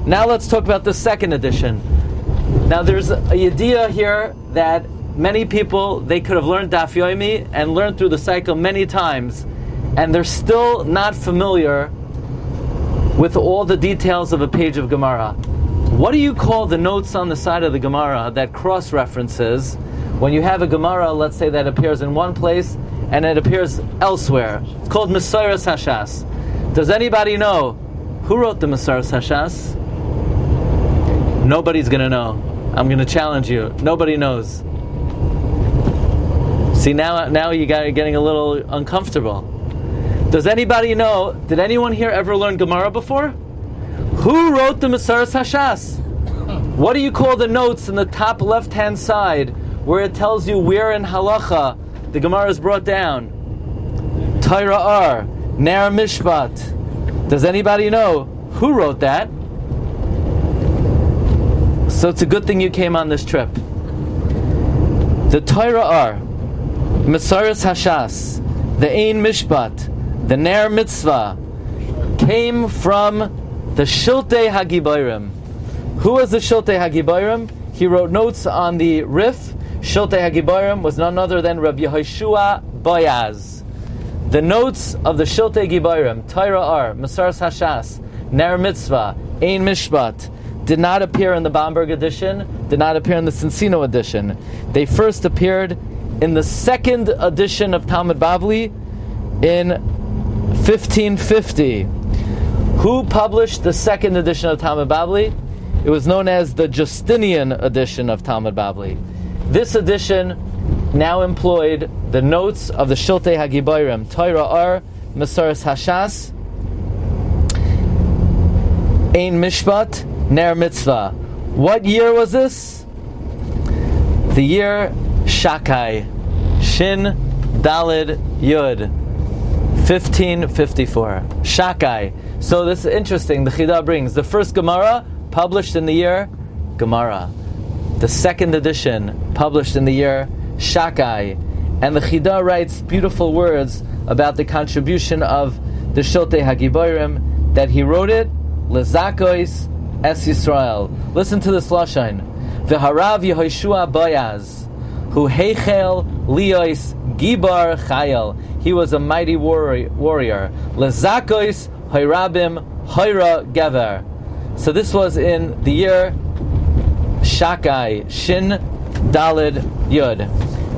Now let's talk about the second edition. Now there's a idea here that many people, they could have learned Daf Yomi and learned through the cycle many times, and they're still not familiar with all the details of a page of Gemara. What do you call the notes on the side of the Gemara that cross-references when you have a Gemara, let's say, that appears in one place and it appears elsewhere? It's called Mesoros Hashas. Does anybody know who wrote the Mesoros Hashas? Nobody's going to know. I'm going to challenge you. Nobody knows. See, now you got getting a little uncomfortable. Does anybody know? Did anyone here ever learn Gemara before? Who wrote the Mesoros Hashas? What do you call the notes in the top left-hand side where it tells you where in Halacha the Gemara is brought down? Torah Ar, Ner Mishpat. Does anybody know who wrote that? So it's a good thing you came on this trip. The Torah Ar, Mesoros Hashas, the Ein Mishpat, the Ner Mitzvah came from the Shiltei Hagiborim. Who was the Shiltei Hagiborim? He wrote notes on the Rif. Shiltei Hagiborim was none other than Rabbi Yehoshua Boyaz. The notes of the Shiltei Hagiborim, Torah Ar, Mesoros Hashas, Ner Mitzvah, Ein Mishpat, did not appear in the Bamberg edition, did not appear in the Cincino edition. They first appeared in the second edition of Talmud Bavli in 1550. Who published the second edition of Talmud Bavli? It was known as the Justinian edition of Talmud Bavli. This edition now employed the notes of the Shiltei Hagiborim, Torah Ar, Mesoros Hashas, Ein Mishpat, Ner Mitzvah. What year was this? The year Shakai, Shin Dalid Yud, 1554. Shakai. So this is interesting. The Chida brings the first Gemara published in the year Gemara. The second edition published in the year Shakai. And the Chida writes beautiful words about the contribution of the Shiltei Hagiborim, that he wrote it Lezakois Es Yisrael. Listen to this lashon. V'harav Yehoshua Boyaz, hu heichel liois gibar chayel. He was a mighty warrior. Lezakois Hayrabim Hayra Gever. So this was in the year Shakai, Shin Dalid Yud.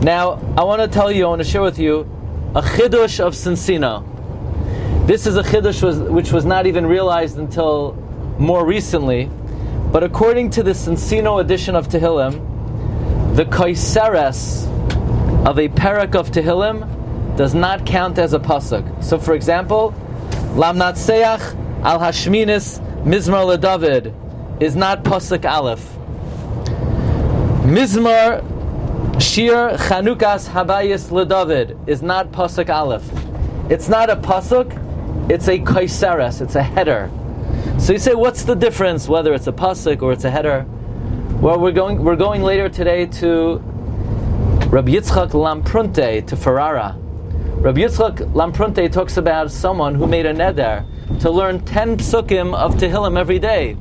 Now, I want to share with you a chidush of Cincino. This is a chidush which was not even realized until more recently, but according to the Cincino edition of Tehillim, the Kaiseres of a parak of Tehillim does not count as a pasuk. So, for example, Lam Natseach al Hashminis Mizmar LeDavid is not pasuk Aleph. Mizmar Shir Chanukas Habayis LeDavid is not pasuk Aleph. It's not a pasuk, it's a Kaiseres, it's a header. So you say, what's the difference whether it's a pasuk or it's a header? Well, we're going later today to Rabbi Yitzchak Lamprunte, to Ferrara. Rabbi Yitzchak Lamprunte talks about someone who made a neder to learn 10 psukim of Tehillim every day.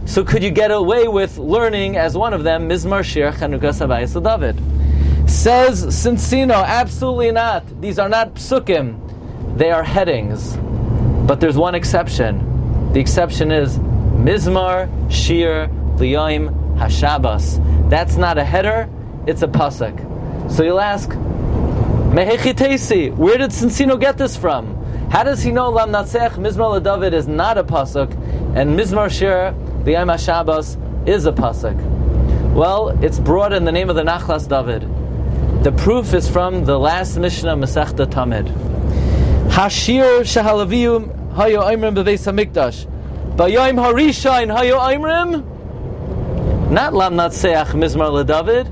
So could you get away with learning as one of them Mizmar Shir Chanukas Habayis LeDavid? Says Cincino, absolutely not. These are not psukim. They are headings. But there's one exception. The exception is Mizmar Shir L'Yom HaShabbos. That's not a header, it's a pasuk. So you'll ask, Mehechitesi, where did Cincino get this from? How does he know Lam Natsech Mizmar LeDavid is not a pasuk and Mizmar Shir L'Yom HaShabbos is a pasuk? Well, it's brought in the name of the Nachlas David. The proof is from the last Mishnah Masechta Tamid. Hashir Shahalavium Hayo Aimrim Beveis Hamikdash. Bayayim Harishain Hayo Aimrim. Not Lam Natseach Mizmar LeDavid.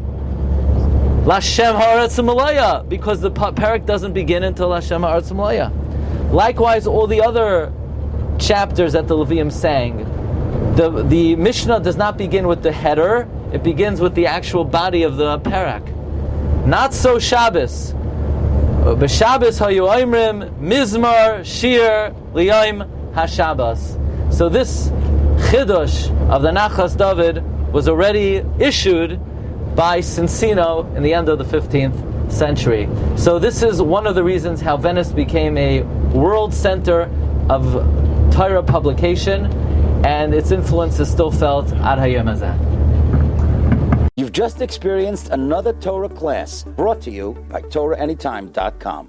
Lashem Haaretz Malaya, because the parak doesn't begin until Lashem Haaretz Malaya. Likewise, all the other chapters that the Levium sang, the Mishnah does not begin with the header; it begins with the actual body of the parak. Not so Shabbos. B'Shabbos Hayu Aimrim Mizmar Shir L'Yom HaShabbos. So this Chidush of the Nachas David was already issued by Cincino in the end of the 15th century. So this is one of the reasons how Venice became a world center of Torah publication, and its influence is still felt ad hayom hazeh. You've just experienced another Torah class brought to you by TorahAnytime.com.